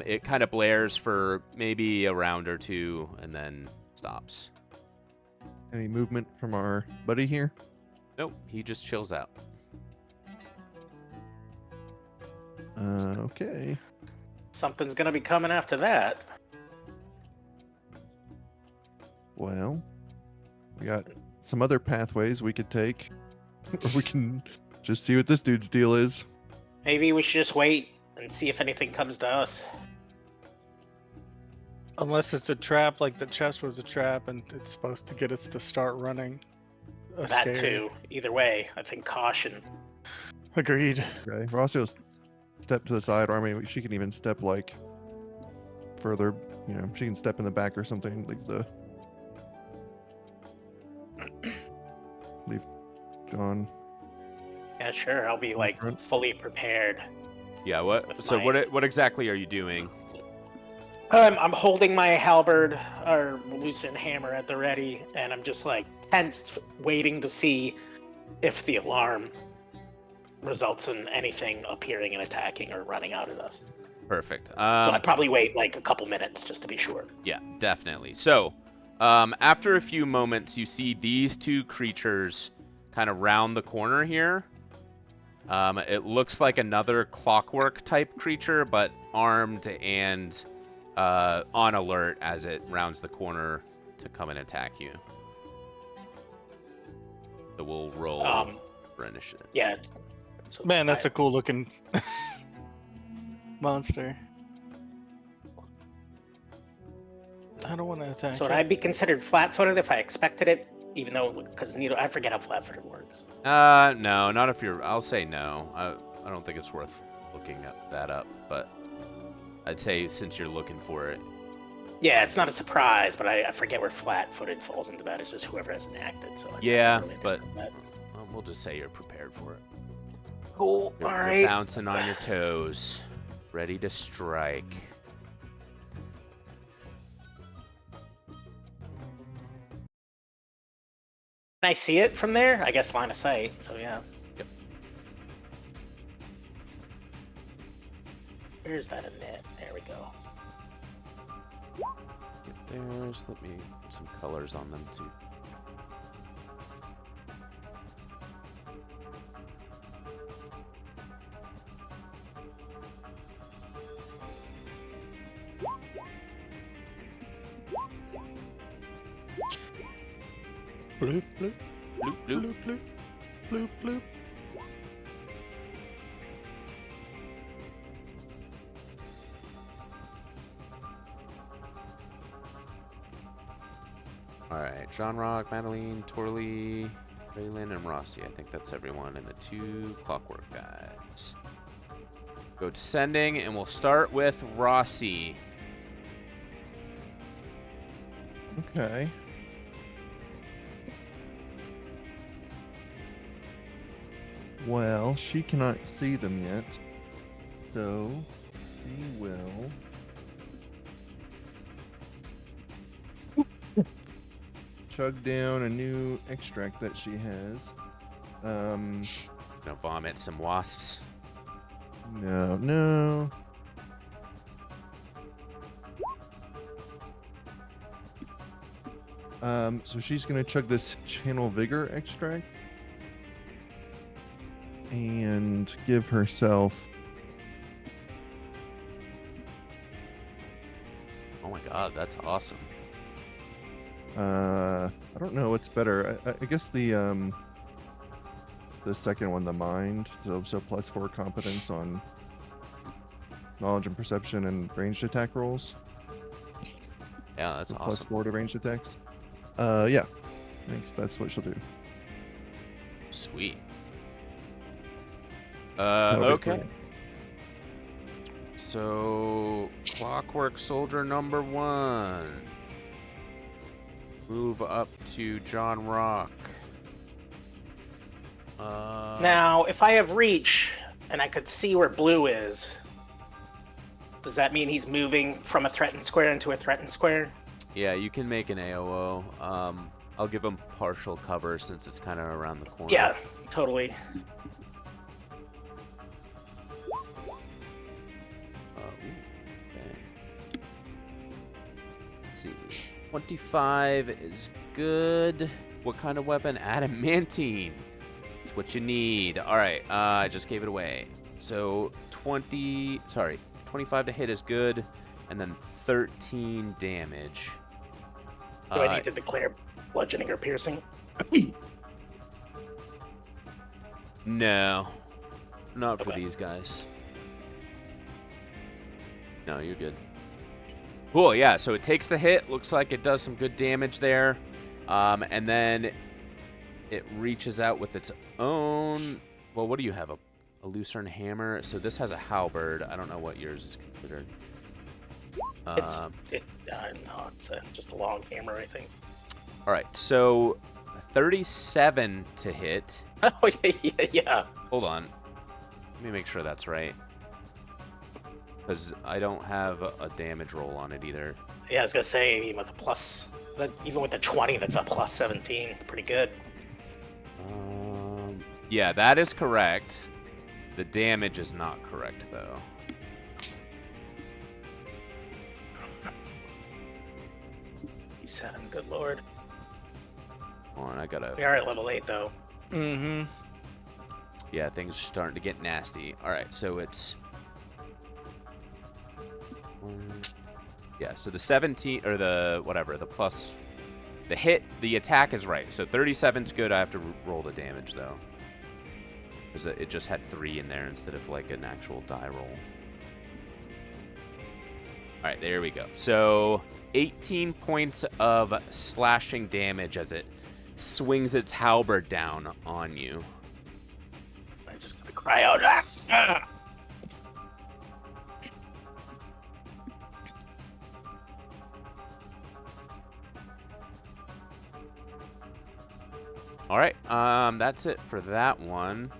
It kind of blares for maybe a round or two and then stops. Any movement from our buddy here? Nope, he just chills out. Okay. Something's gonna be coming after that. Well, we got some other pathways we could take, or we can just see what this dude's deal is. Maybe we should just wait and see if anything comes to us. Unless it's a trap, like the chest was a trap, and it's supposed to get us to start running. That Scared. too. Either way, I think caution. Agreed. Okay. Rossio step to the side, or I mean, she can even step like further. She can step in the back or something. Leave John. Yeah, sure. I'll be like front. fully prepared. Yeah, what? With So my- what exactly are you doing? I'm holding my halberd or loosened hammer at the ready, and I'm just like tensed, waiting to see if the alarm results in anything appearing and attacking or running out at us. Perfect. So I'd probably wait like a couple minutes just to be sure. Yeah, definitely. So, after a few moments, you see these two creatures kind of round the corner here. It looks like another clockwork type creature, but armed and on alert as it rounds the corner to come and attack you. So we'll roll for initiative. Yeah. So Man, that's a cool looking monster. I don't want to attack. So would it. I be considered flat-footed if I expected it? Even though, because I forget how flat-footed works. No, not if you're. I'll say no. I don't think it's worth looking that up, but I'd say since you're looking for it. Yeah, it's not a surprise, but I forget where flat-footed falls into that. It's just whoever hasn't acted. So I Yeah, really but understand that. we'll just say you're prepared for it. Cool. You're, All you're right. bouncing on your toes, ready to strike. Can I see it from there? I guess line of sight. So yeah. Yep. Where's that in it? There we go. Get theirs. Let me put some colors on them too. Bloop, bloop, Bloop, bloop. bloop, bloop, bloop, bloop. Alright, John Rock, Madeline, Torley, Raylan, and Rossi. I think that's everyone, and the two clockwork guys. Go descending, and we'll start with Rossi. Okay. Well, she cannot see them yet, so she will chug down a new extract that she has. Gonna vomit some wasps. No. So she's gonna chug this Channel Vigor extract and give herself. Oh my god, that's awesome. I don't know what's better. I guess the second one, the mind. So +4 competence on knowledge and perception and ranged attack rolls. Yeah, that's So awesome. +4 to ranged attacks. Yeah. I think that's what she'll do. Sweet. That'll be Okay. great. So, Clockwork Soldier number 1. Move up to John Rock. Now, if I have reach and I could see where blue is, does that mean he's moving from a threatened square into a threatened square? Yeah, you can make an AOO. I'll give him partial cover since it's kind of around the corner. Yeah, totally. Okay. Let's see. 25 is good. What kind of weapon? Adamantine. It's what you need. All right. I just gave it away. So 25 to hit is good, and then 13 damage. Do I need to declare bludgeoning or piercing? No, not for Okay. these guys. No, you're good. Cool, yeah, so it takes the hit. Looks like it does some good damage there. And then it reaches out with its own... Well, what do you have? A Lucerne hammer? So this has a halberd. I don't know what yours is considered. No, it's just a long hammer, I think. All right, so 37 to hit. Oh, yeah. Hold on. Let me make sure that's right. Because I don't have a damage roll on it either. Yeah, I was gonna say, even with the 20, that's a plus 17. Pretty good. Yeah, that is correct. The damage is not correct, though. 7, good lord. Hold on, I gotta... We are at level 8, though. Mm-hmm. Yeah, things are starting to get nasty. Alright, so it's... Yeah, so the 17, or the, whatever, the plus... The hit, the attack is right. So 37's good, I have to roll the damage, though. Because it just had 3 in there instead of, like, an actual die roll. Alright, there we go. So, 18 points of slashing damage as it swings its halberd down on you. I'm just gonna cry out. "Ah! Ah!" Alright, that's it for that one.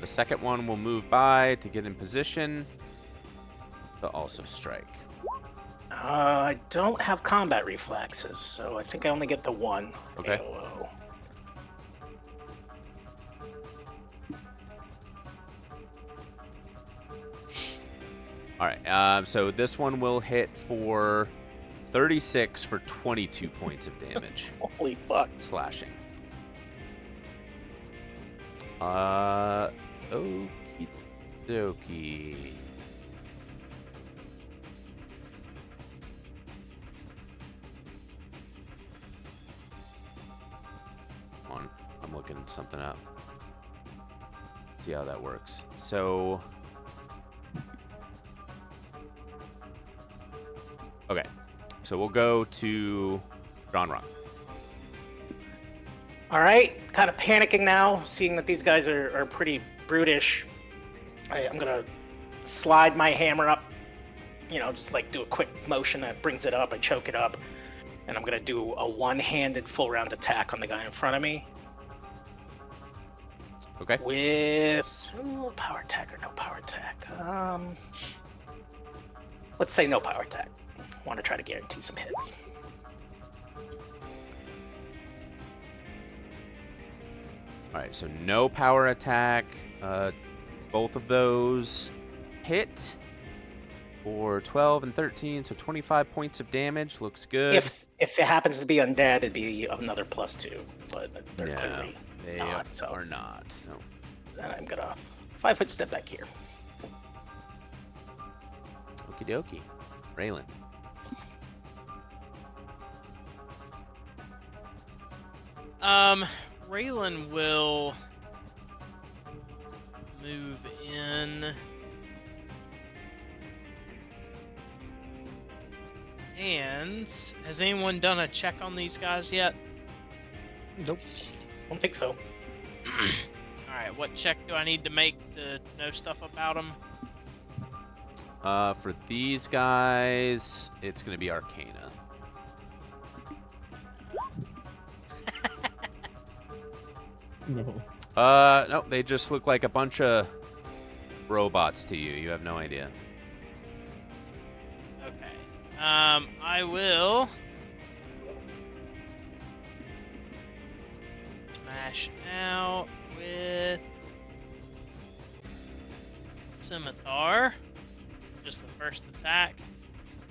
The second one will move by to get in position to also strike. I don't have combat reflexes, so I think I only get the one. Okay. AOO. Alright, so this one will hit for 36 for 22 points of damage. Holy fuck. Slashing. Okie dokie. Hold on, I'm looking something up. See how that works. So, okay, so we'll go to John Rock. All right, kind of panicking now, seeing that these guys are pretty brutish. I'm gonna slide my hammer up, just like do a quick motion that brings it up. I choke it up, and I'm gonna do a one-handed full round attack on the guy in front of me. Okay. With power attack or no power attack. Let's say no power attack. Want to try to guarantee some hits. All right, so no power attack. Both of those hit for 12 and 13, so 25 points of damage. Looks good. If it happens to be undead, it'd be another +2, but they're No, clearly they not. So are not. No. then I'm gonna 5-foot step back here. Okie dokie. Raylan. Raylan will move in. And has anyone done a check on these guys yet? Nope. Don't think so. Alright, what check do I need to make to know stuff about them? For these guys, it's going to be Arcana. No. No, they just look like a bunch of robots to you. You have no idea. Okay. I will smash out with Scimitar. Just the first attack.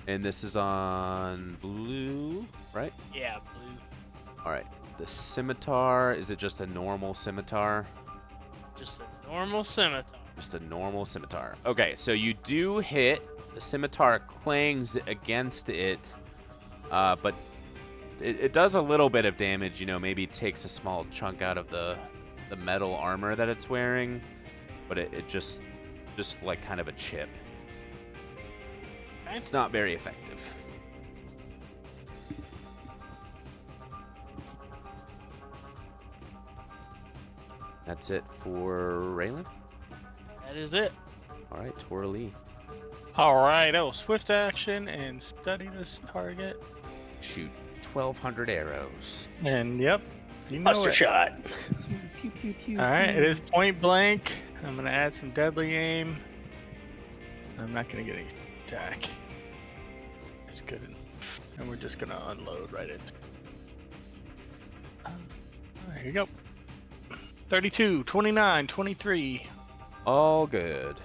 And this is on blue, right? Yeah, blue. All right. The scimitar, is it just a normal scimitar? Just a normal scimitar. Just a normal scimitar. Okay, so you do hit. The scimitar clangs against it, but it does a little bit of damage. You know, maybe takes a small chunk out of the metal armor that it's wearing, but it just like kind of a chip. Okay. It's not very effective. That's it for Raylan. That is it. All right, Twirly. Alright, I will swift action and study this target. Shoot 1,200 arrows. And yep, you know Buster it. shot. Alright, it is point blank. I'm gonna add some deadly aim. I'm not gonna get any attack. It's good enough. And we're just gonna unload right into. Alright, here you go. 32, 29, 23. All good.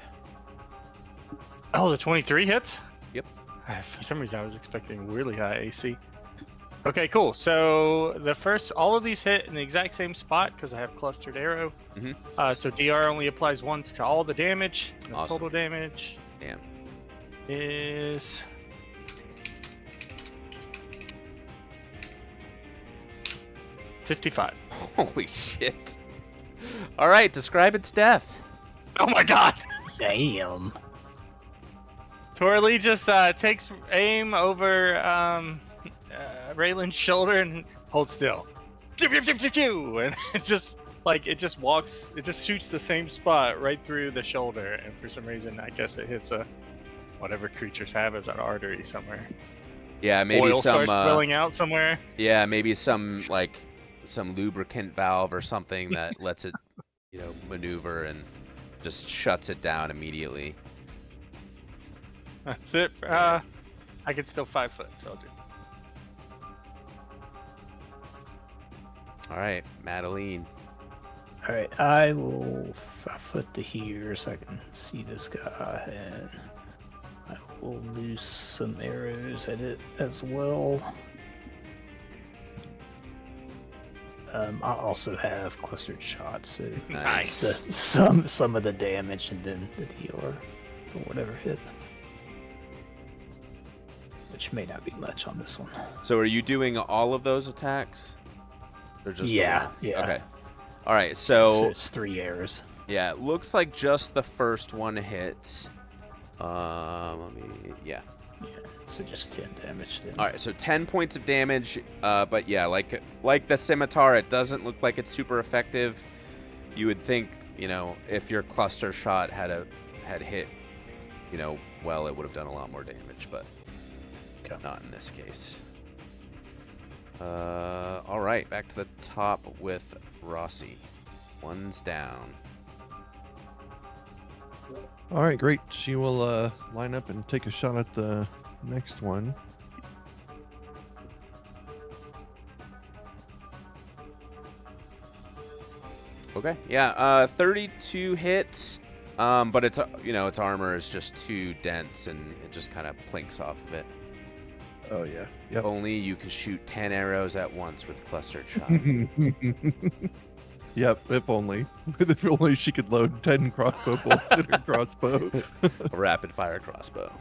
Oh, the 23 hits? Yep. For some reason, I was expecting really high AC. Okay, cool. So all of these hit in the exact same spot because I have clustered arrow. Mhm. So DR only applies once to all the damage. The Awesome. total damage Damn. is 55. Holy shit. All right, describe its death. Oh my god! Damn. Torley just takes aim over Raylan's shoulder and holds still. And it just walks, it just shoots the same spot right through the shoulder, and for some reason, I guess it hits whatever creatures have as an artery somewhere. Yeah, maybe Oil some starts spilling out somewhere. yeah, maybe some lubricant valve or something that lets it, maneuver and just shuts it down immediately. That's it. Yeah. I can still 5 foot, so I'll do. All right, Madeline. All right, I will 5-foot to here so I can see this guy, and I will loose some arrows at it as well. I also have clustered shots, so Nice. some of the damage and then the DR or whatever hit, which may not be much on this one. So are you doing all of those attacks? Or just the Yeah, one? yeah. Okay. All right, so It's 3 arrows. yeah, it looks like just the first one hits. Yeah. So just 10 damage then. All right, so 10 points of damage. But yeah, like the scimitar, it doesn't look like it's super effective. You would think, if your cluster shot had hit, well, it would have done a lot more damage, but Okay. not in this case. All right, back to the top with Rossi. One's down. All right, great. She will line up and take a shot at the next one. Okay, yeah, 32 hits, but its its armor is just too dense and it just kind of plinks off of it. Oh yeah. Yep. Only you can shoot 10 arrows at once with clustered shot. Yep. If only. If only she could load 10 crossbow bolts in her crossbow. A rapid fire crossbow.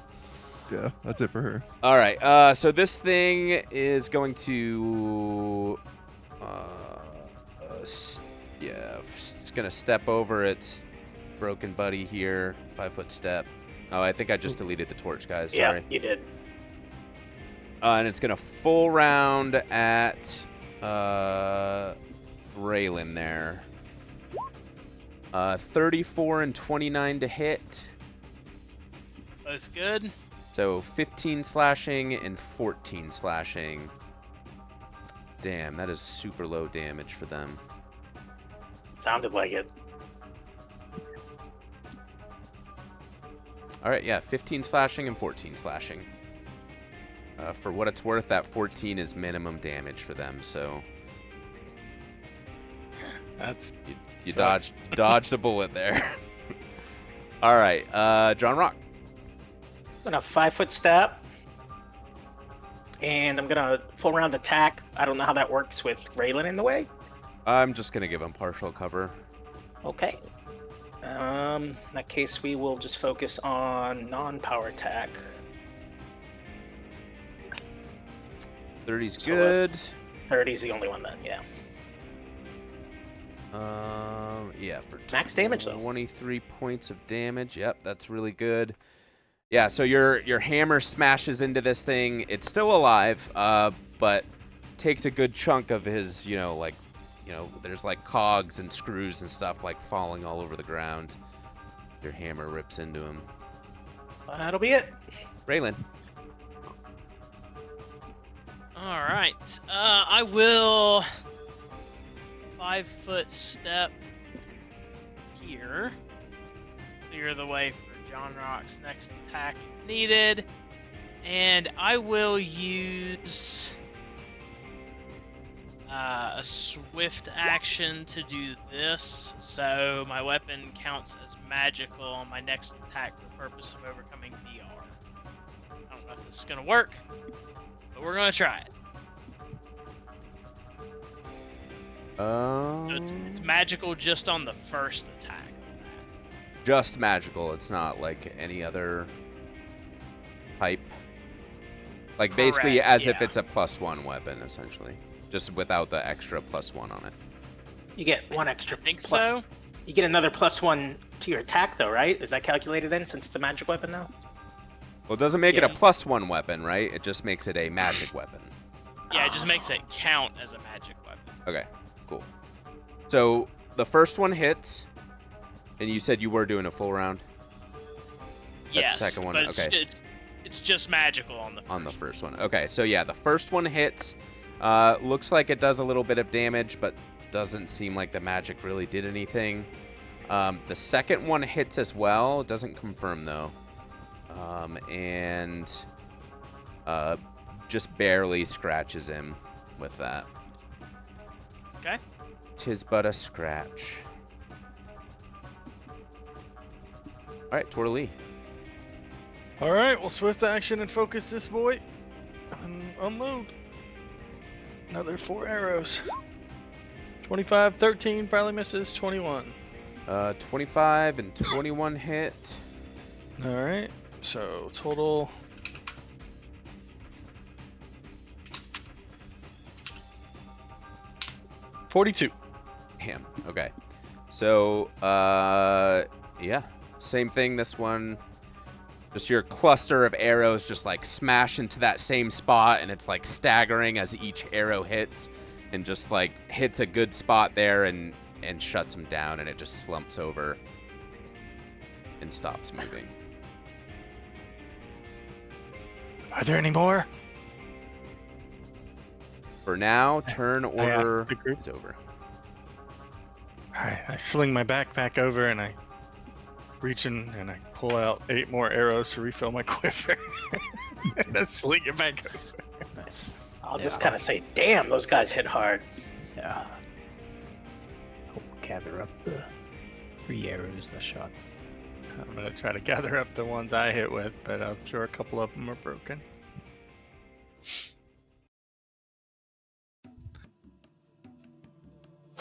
Yeah, that's it for her. All right, so this thing is going to, it's gonna step over its broken buddy here, 5-foot step. Oh, I think I just deleted the torch, guys. Sorry. Yeah, you did. And it's gonna full round at Raylan there. 34 and 29 to hit. Both good. So 15 slashing and 14 slashing. Damn, that is super low damage for them. Sounded like it. All right, yeah, 15 slashing and 14 slashing. For what it's worth, that 14 is minimum damage for them. So That's you sucks. dodged a bullet there. All right, John Rock. I'm gonna 5-foot step, and I'm gonna full round attack. I don't know how that works with Raylan in the way. I'm just gonna give him partial cover. Okay. In that case, we will just focus on non-power attack. 30's So, good. 30 is the only one then, yeah. Yeah, for Max damage, though. 23 points of damage. Yep, that's really good. Yeah, so your hammer smashes into this thing. It's still alive, but takes a good chunk of his, there's like cogs and screws and stuff like falling all over the ground. Your hammer rips into him. That'll be it. Raylan. All right. I will 5-foot step here. Clear the way for John Rock's next attack if needed. And I will use a swift action to do this. So my weapon counts as magical on my next attack for the purpose of overcoming DR. I don't know if this is going to work, but we're going to try it. So it's magical just on the first attack. Just magical. It's not like any other type. Like basically Correct, as if yeah. it's a +1 weapon, essentially. Just without the extra +1 on it. You get one extra I think plus. so. You get another +1 to your attack, though, right? Is that calculated then, since it's a magic weapon now? Well, it doesn't make it a Yeah. +1 weapon, right? It just makes it a magic weapon. Yeah, it just makes it count as a magic weapon. Okay, cool. So the first one hits, and you said you were doing a full round Yes, second one, but it's, okay. it's just magical on the on the first one. Okay, so yeah, the first one hits. Looks like it does a little bit of damage, but doesn't seem like the magic really did anything. The second one hits as well. It doesn't confirm though. And just barely scratches him with that. Okay. 'Tis but a scratch. Alright, Tortoli. All right. We'll swift action and focus this boy. And unload. Another 4 arrows. 25, 13, probably misses. 21. 25 and 21 hit. All right. So total. $42. Damn. Okay. So, yeah. Same thing, this one. Just your cluster of arrows just like smash into that same spot, and it's like staggering as each arrow hits, and just like hits a good spot there and shuts him down, and it just slumps over and stops moving. Are there any more? For now, turn asked order the group. is over. All right. I sling my backpack over and I reach in and I pull out 8 more arrows to refill my quiver. And then sling it back over. Nice. I'll just kind of say, damn, those guys hit hard. Yeah. gather up the 3 arrows I shot. I'm gonna try to gather up the ones I hit with, but I'm sure a couple of them are broken.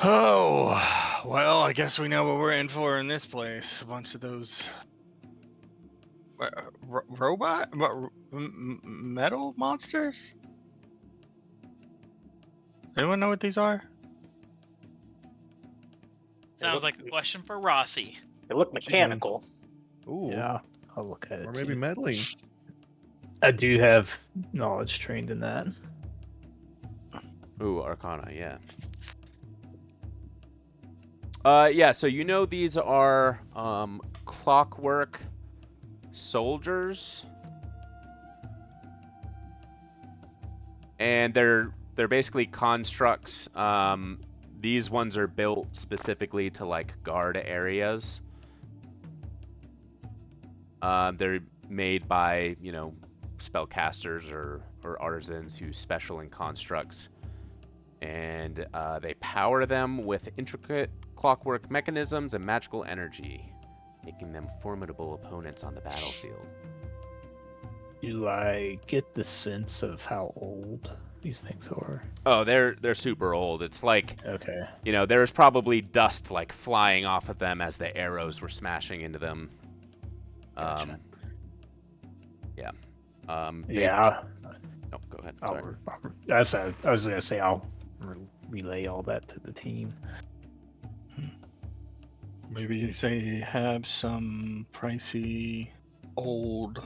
Oh, well, I guess we know what we're in for in this place. A bunch of those metal monsters? Anyone know what these are? Sounds like a question for Rossi. They look mechanical. Ooh. Yeah, I'll look at it. Or maybe too. meddling. I do have knowledge trained in that. Ooh, Arcana, yeah. Yeah, so you know these are clockwork soldiers. And they're basically constructs. These ones are built specifically to like guard areas. They're made by, you know, spellcasters or artisans who special in constructs. And they power them with intricate clockwork mechanisms and magical energy, making them formidable opponents on the battlefield. Do I get the sense of how old these things are? Oh, they're super old. It's like, Okay. you know, there was probably dust like flying off of them as the arrows were smashing into them. Gotcha. Yeah. Yeah. No, go ahead. I Sorry. was gonna say I'll relay all that to the team. Maybe they have some pricey old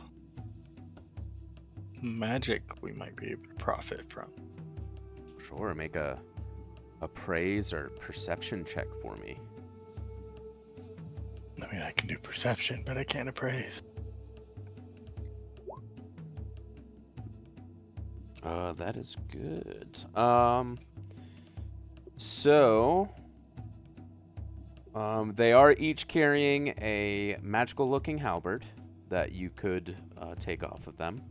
magic we might be able to profit from. Sure, make a appraise or perception check for me. I mean, I can do perception, but I can't appraise. That is good. So they are each carrying a magical-looking halberd that you could take off of them.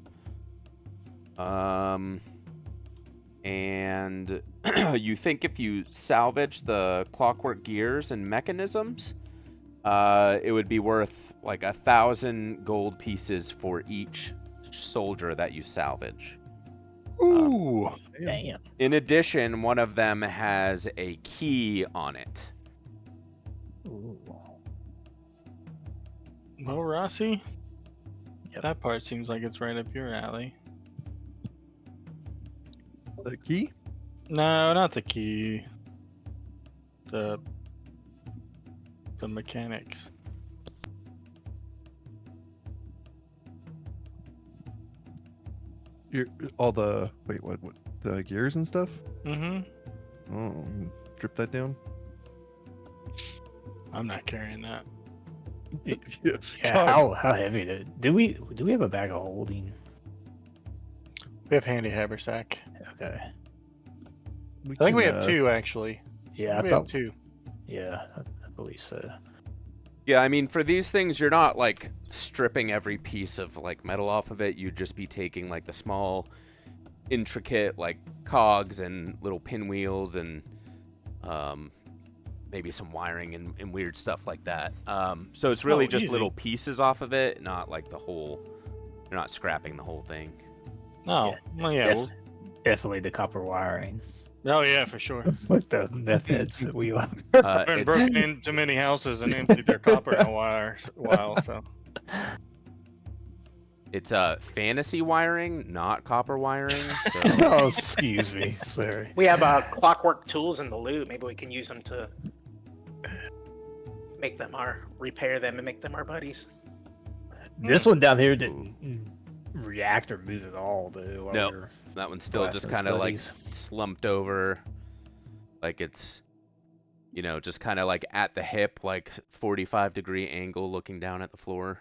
And you think if you salvage the clockwork gears and mechanisms, it would be worth like 1,000 gold pieces for each soldier that you salvage. Ooh. Damn. In addition, one of them has a key on it. Ooh. Well, Rossi, Yep. that part seems like it's right up your alley. The key? No, not the key. The mechanics. All the what the gears and stuff? Mm-hmm. Oh, drip that down. I'm not carrying that. Yeah. Yeah, God. how heavy do we have a bag of holding? We have handy haversack. Okay. I think we have two actually. Yeah, I We have thought two. Yeah, I believe so. Yeah, I mean, for these things, you're not like stripping every piece of like metal off of it. You'd just be taking like the small, intricate like cogs and little pinwheels and maybe some wiring and weird stuff like that. So it's really just easy. little pieces off of it, not like the whole. You're not scrapping the whole thing. Oh, Yeah. well, yeah. Definitely the copper wiring. Oh, yeah, for sure. With the methods that we I've been It's- broken into many houses and emptied their copper in a while, so. It's fantasy wiring, not copper wiring. So Oh, excuse me. Sorry. We have clockwork tools in the loot. Maybe we can use them to make them repair them and make them our buddies. This one down here didn't react or move at all, though. while No. we were that one's still just blasting kind of like buddies. slumped over, like it's, you know, just kind of like at the hip, like 45-degree angle, looking down at the floor.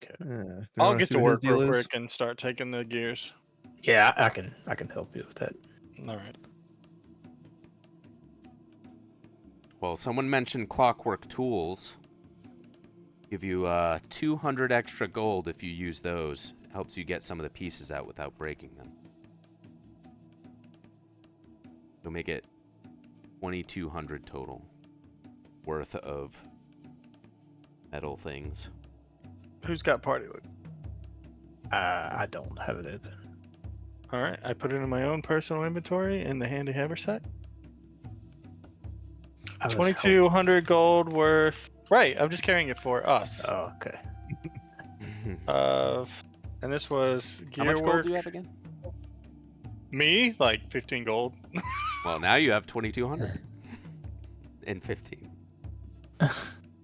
Yeah. Do you I'll wanna get see to what his work real deal is? quick and start taking the gears. Yeah, I can help you with that. All right. Well, someone mentioned clockwork tools. Give you 200 extra gold if you use those. Helps you get some of the pieces out without breaking them. You'll make it 2,200 total. worth of metal things. Who's got party loot? I don't have it open. All right, I put it in my own personal inventory in the handy haversack. I was 2,200 gold worth. Right, I'm just carrying it for us. Oh, okay. And this was How gear much gold work. do you have again? Me, like 15 gold. Well, now you have 2,200 and 15.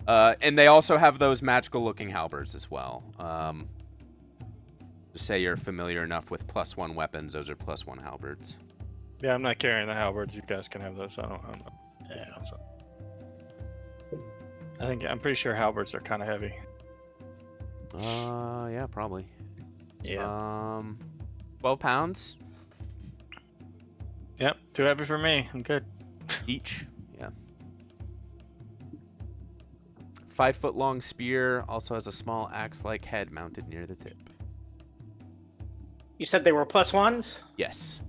And they also have those magical-looking halberds as well. Just say you're familiar enough with +1 weapons; those are +1 halberds. Yeah, I'm not carrying the halberds. You guys can have those. I'm not. Yeah. So. I'm pretty sure halberds are kind of heavy. Yeah, probably. Yeah. 12 pounds Yep, too heavy for me. I'm good. each. Yeah. 5-foot-long spear also has a small axe-like head mounted near the tip. You said they were +1s? Yes.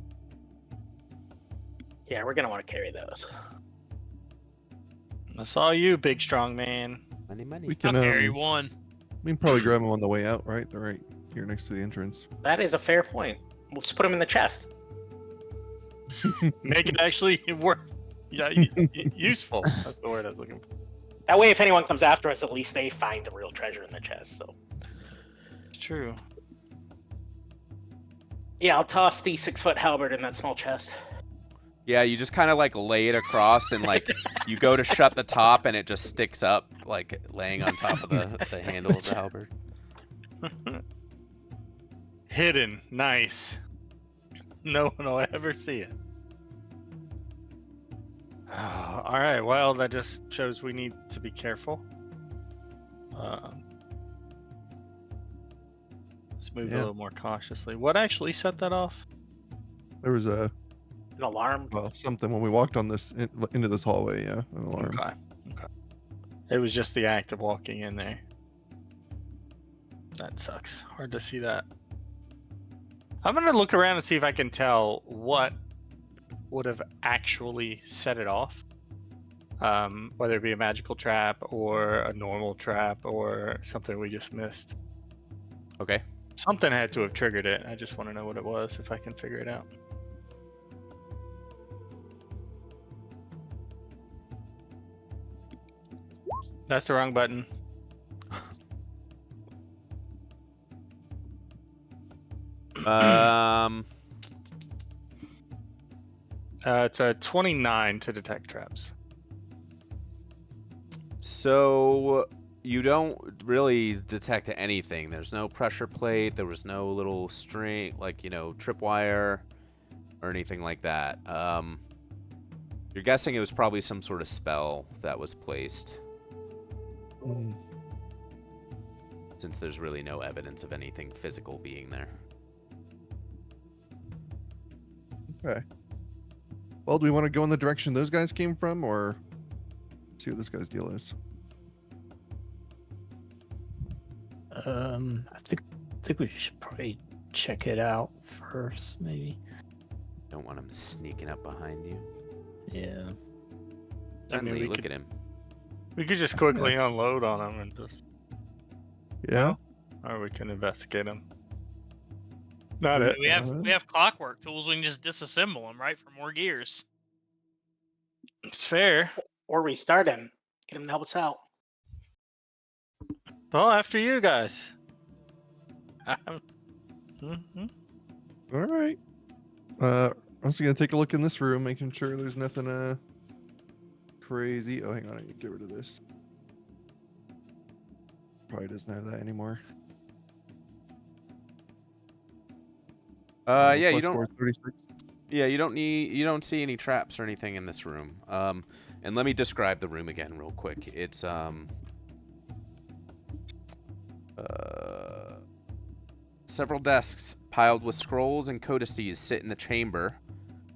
Yeah, we're gonna want to carry those. That's all you, big strong man. Money, money. We I'll can carry one. we can probably grab them on the way out, right? They're right here next to the entrance. That is a fair point. We'll just put them in the chest. Make it actually worth. Yeah, useful. That's the word I was looking for. That way, if anyone comes after us, at least they find the real treasure in the chest. So, It's true. yeah, I'll toss the 6-foot halberd in that small chest. Yeah, you just kind of like lay it across and like you go to shut the top and it just sticks up, like laying on top of the handle of the halberd. Hidden. Nice. No one will ever see it. All right. Well, that just shows we need to be careful. Let's move a Yeah. little more cautiously. What actually set that off? There was An alarm. something when we walked on this into this hallway. Yeah, an alarm. Okay. Okay. It was just the act of walking in there. That sucks. Hard to see that. I'm gonna look around and see if I can tell what would have actually set it off. Whether it be a magical trap or a normal trap or something we just missed. Okay. Something had to have triggered it. I just want to know what it was if I can figure it out. That's the wrong button. It's a 29 to detect traps. So you don't really detect anything. There's no pressure plate. There was no little string, like, tripwire or anything like that. You're guessing it was probably some sort of spell that was placed, Mm. since there's really no evidence of anything physical being there. Okay. Well, do we want to go in the direction those guys came from, or see what this guy's deal is? I think we should probably check it out first, maybe. Don't want him sneaking up behind you. Yeah. Suddenly, we look could, at him. we could just quickly unload on him and just, Yeah. or we can investigate him. Not it. We have clockwork tools. We can just disassemble them, right, for more gears. It's fair. Or restart him. Get him to help us out. Well, after you guys. Mhm. All right. I'm also gonna take a look in this room, making sure there's nothing crazy. Oh, hang on, I need to get rid of this. Probably doesn't have that anymore. Yeah, you plus don't. 436. Yeah, you don't see any traps or anything in this room. And let me describe the room again real quick. It's several desks piled with scrolls and codices sit in the chamber,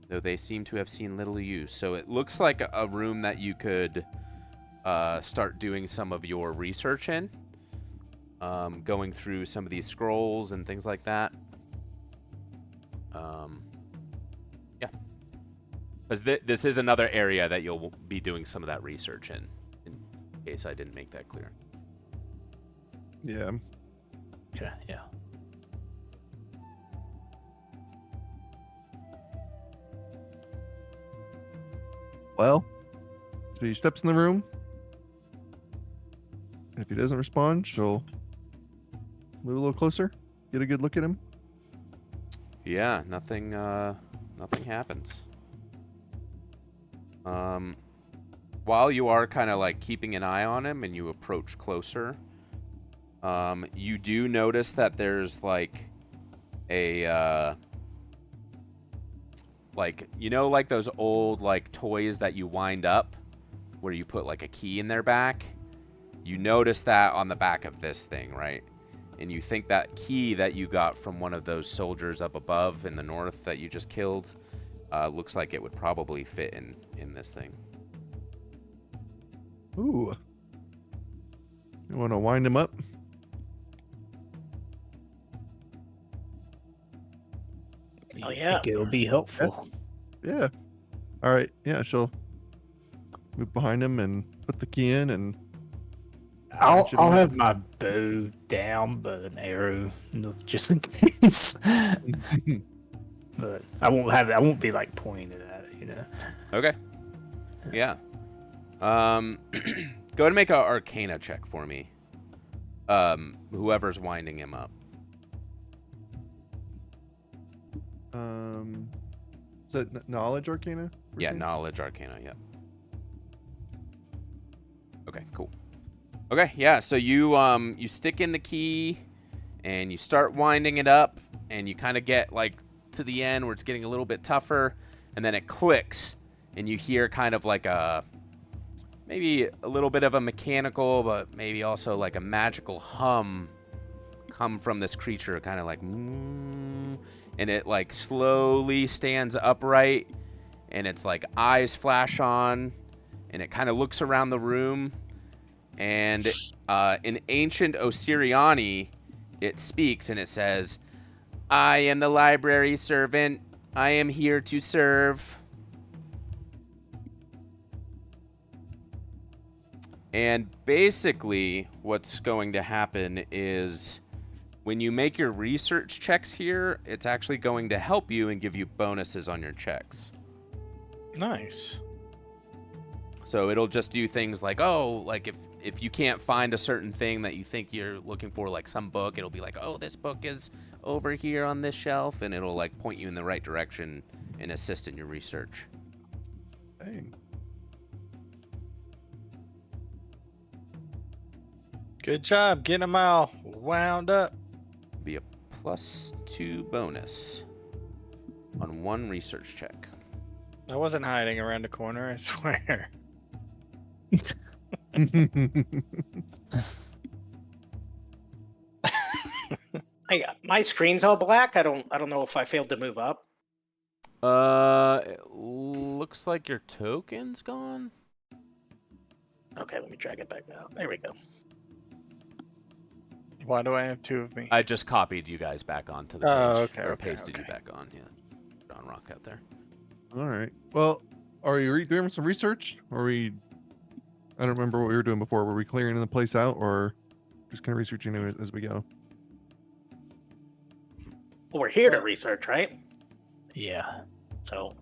though they seem to have seen little use. So it looks like a room that you could start doing some of your research in, going through some of these scrolls and things like that. Yeah, because this is another area that you'll be doing some of that research in In case I didn't make that clear. Yeah. Okay, yeah. Well, so he steps in the room. And if he doesn't respond, she'll move a little closer, get a good look at him. Yeah, nothing happens. While you are kind of like keeping an eye on him and you approach closer, you do notice that there's like a like, you know, like those old like toys that you wind up where you put like a key in their back. You notice that on the back of this thing, right? And you think that key that you got from one of those soldiers up above in the north that you just killed looks like it would probably fit in this thing. Ooh. You want to wind him up? You Oh, think yeah. it'll be helpful? Yeah. All right. Yeah, she'll move behind him and put the key in and I'll Match it up. have my bow down, but an arrow, just in case. But I won't be like pointing it at it, you know. Okay. Yeah. Go ahead and make an Arcana check for me. Whoever's winding him up. Is that knowledge arcana? we're Yeah, saying? knowledge Arcana. Yeah. Okay, cool. Okay, yeah. So you stick in the key, and you start winding it up, and you kind of get like to the end where it's getting a little bit tougher, and then it clicks, and you hear kind of like maybe a little bit of a mechanical, but maybe also like a magical hum come from this creature, kind of like, and it like slowly stands upright, and its like eyes flash on, and it kind of looks around the room, and in ancient Osiriani, it speaks and it says, "I am the library servant. I am here to serve." And basically, what's going to happen is when you make your research checks here, it's actually going to help you and give you bonuses on your checks. Nice. So it'll just do things like, oh, like if you can't find a certain thing that you think you're looking for, like some book, it'll be like, oh, this book is over here on this shelf, and it'll like point you in the right direction and assist in your research. Dang. Good job getting them all wound up. Be a +2 bonus on one research check. I wasn't hiding around the corner, I swear. Hey, my screen's all black. I don't know if I failed to move up. It looks like your token's gone. Okay, let me drag it back out. There we go. Why do I have two of me? I just copied you guys back onto the page. Oh, okay, Or okay, pasted you okay. back on, yeah. John Rock out there. All right. Well, are you doing some research? Or are we? I don't remember what we were doing before. Were we clearing the place out, or just kind of researching it as we go? Well, we're here to research, right? Yeah. So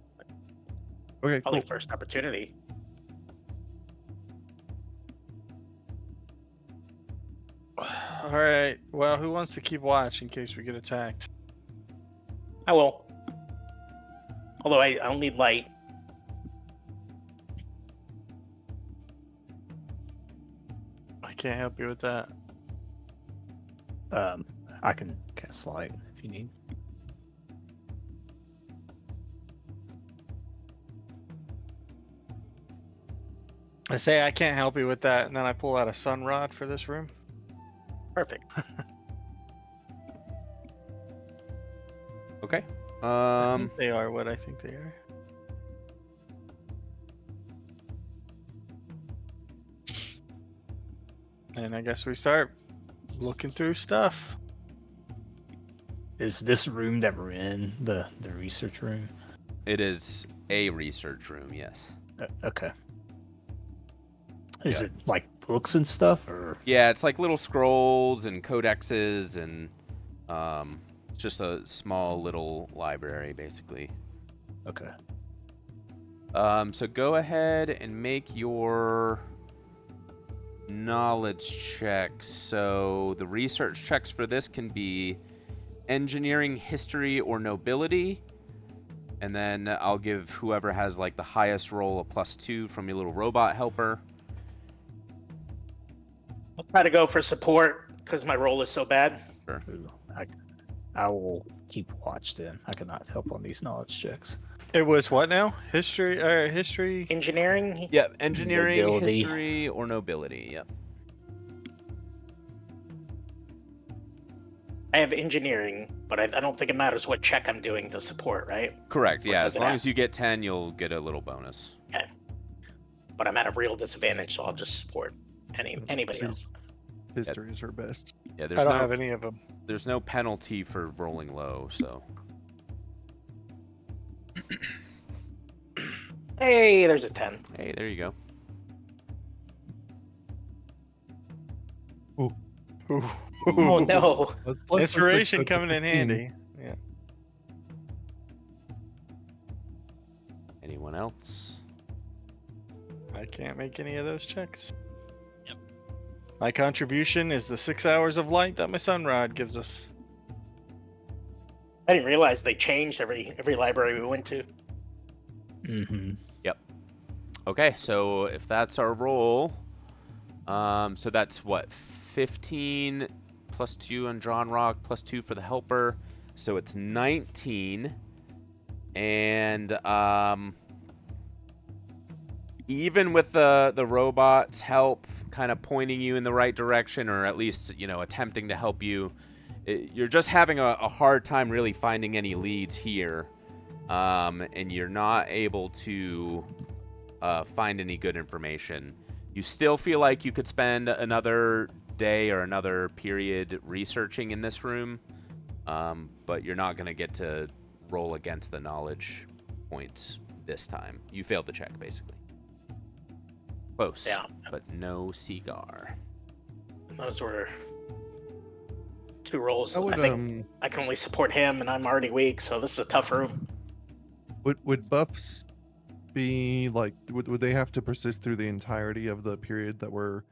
Okay. probably Cool. first opportunity. All right. Well, who wants to keep watch in case we get attacked? I will. Although I'll need light. I can't help you with that. I can cast light if you need. I say I can't help you with that, and then I pull out a sun rod for this room. Perfect. Okay. I think they are what I think they are. And I guess we start looking through stuff. Is this room that we're in the research room? It is a research room, yes. Okay. Is Yeah. it like books and stuff, or Yeah, it's like little scrolls and codexes and it's just a small little library basically. okay. So go ahead and make your knowledge checks. So the research checks for this can be engineering, history, or nobility. And then I'll give whoever has like the highest roll a +2 from your little robot helper. I'll try to go for support because my roll is so bad. Sure. Ooh, I will keep watch then. I cannot help on these knowledge checks. It was what now? History. Engineering? Yep, engineering, Nobility. history, or nobility. Yep. I have engineering, but I don't think it matters what check I'm doing to support, right? Correct. What Yeah, does as it long have? as you get 10, you'll get a little bonus. But I'm at a real disadvantage, so I'll just support anybody She's- else. History is her best. Yeah, I there's don't no have any of them. there's no penalty for rolling low, so Hey, there's a 10. hey, there you go. Ooh. Oh no. Plus the six, Inspiration that's a coming in 15. handy. Yeah. Anyone else? I can't make any of those checks. Yep. My contribution is the 6 hours of light that my sun rod gives us. I didn't realize they changed every library we went to. Mm-hmm. Okay, so if that's our roll, so that's what 15 +2 on John Rock +2 for the helper, so it's 19, and even with the robot's help, kind of pointing you in the right direction, or at least attempting to help you, you're just having a hard time really finding any leads here, and you're not able to find any good information. You still feel like you could spend another day or another period researching in this room, but you're not going to get to roll against the knowledge points this time. You failed the check, basically. Close, Yeah. but no cigar. Those were 2 rolls. How I would think I can only support him, and I'm already weak, so this is a tough room. would buffs be like would they have to persist through the entirety of the period that we're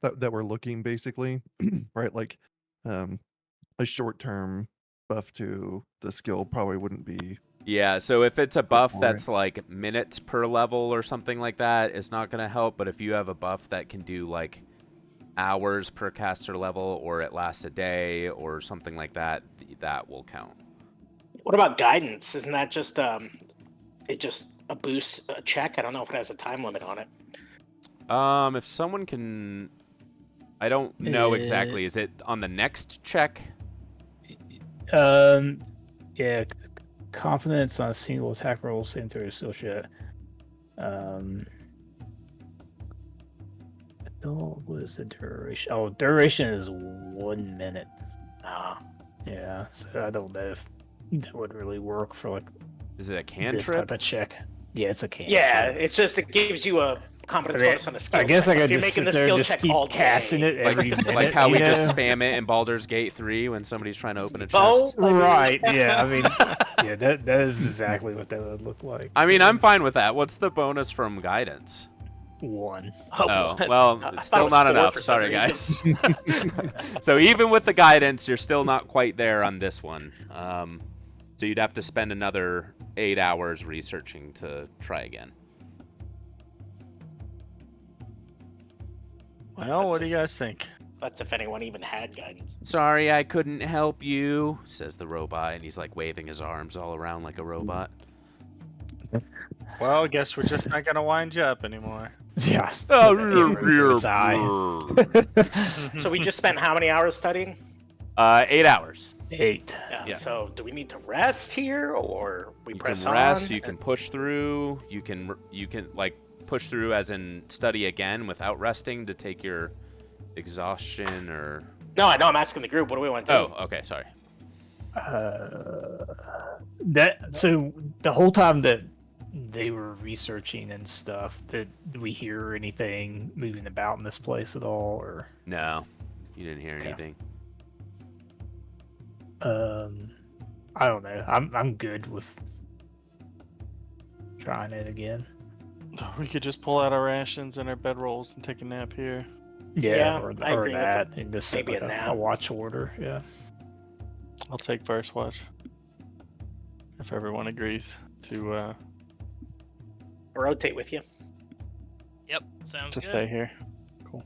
that we're looking basically right, like a short-term buff to the skill probably wouldn't be Yeah, so if it's a buff for that's like minutes per level or something like that, it's not going to help. But if you have a buff that can do like hours per caster level, or it lasts a day or something like that, that will count. What about guidance? Isn't that just it just a boost a check? I don't know if it has a time limit on it. If someone can, I don't know exactly. Is it on the next check? Yeah, confidence on a single attack roll, same through skill shit. What is the duration? Oh, duration is 1 minute. Yeah, so I don't know if that would really work for like Is it a this cantrip? type of check. Yeah, it's a cantrip. Yeah, it's just it gives you a competence bonus on a skill. I guess check. I If could you're just making sit the there skill and just check keep all casting day. it every minute. Like how we you just know? spam it in Baldur's Gate 3 when somebody's trying to open a chest. Oh, Right, yeah, I mean, yeah, that is exactly what that would look like. I mean, so, I'm fine with that. What's the bonus from guidance? 1. Oh, well, I it's thought still it was not 4 enough. for some Sorry, reason. guys. So even with the guidance, you're still not quite there on this one. So you'd have to spend another 8 hours researching to try again. Well, what do you guys think? That's if anyone even had guidance. Sorry, I couldn't help you, says the robot, and he's like waving his arms all around like a robot. Well, I guess we're just not gonna wind you up anymore. Yeah. Oh, Its eye. So we just spent how many hours studying? 8 hours. 8. Yeah. So do we need to rest here, or we You press can rest. on? You can push through. You can like push through as in study again without resting to take your exhaustion or. No, I know. I'm asking the group. What do we want to do? Oh, okay, sorry. So the whole time that they were researching and stuff, did we hear anything moving about in this place at all, or? No, you didn't hear Okay. anything. I don't know. I'm good with trying it again. We could just pull out our rations and our bedrolls and take a nap here. Yeah, or, I or agree with that, and just set maybe like a a nap. watch order. Yeah. I'll take first watch. If everyone agrees to rotate with you. Yep, sounds good. stay here. Cool.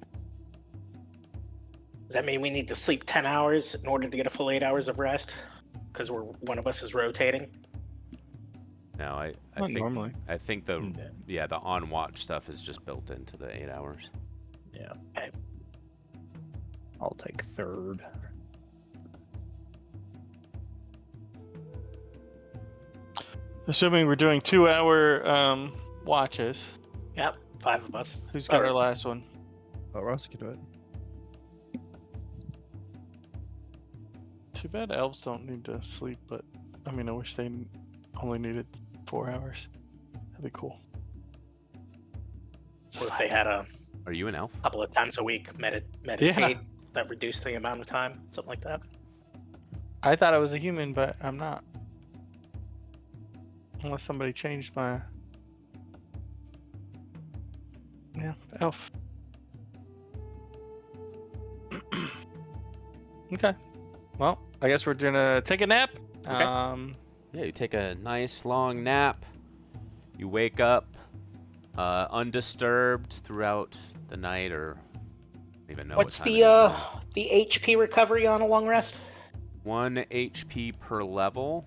Does that mean we need to sleep 10 hours in order to get a full 8 hours of rest? Because one of us is rotating. No, I Not think normally. I think the Yeah. the on watch stuff is just built into the 8 hours. Yeah. Okay. I'll take third. Assuming we're doing 2-hour watches. Yep, 5 of us. Who's got Or- our last one? Oh, Ross can do it. Too bad elves don't need to sleep, but I mean, I wish they only needed 4 hours. That'd be cool. Or if they had a Are you an elf? couple of times a week meditate, that reduced the amount of time, something like that. I thought I was a human, but I'm not. Unless somebody changed my... Yeah, elf. Okay. Well, I guess we're gonna take a nap. Okay. Yeah, you take a nice long nap. You wake up undisturbed throughout the night, or I don't even know What's what time the HP recovery on a long rest? 1 HP per level.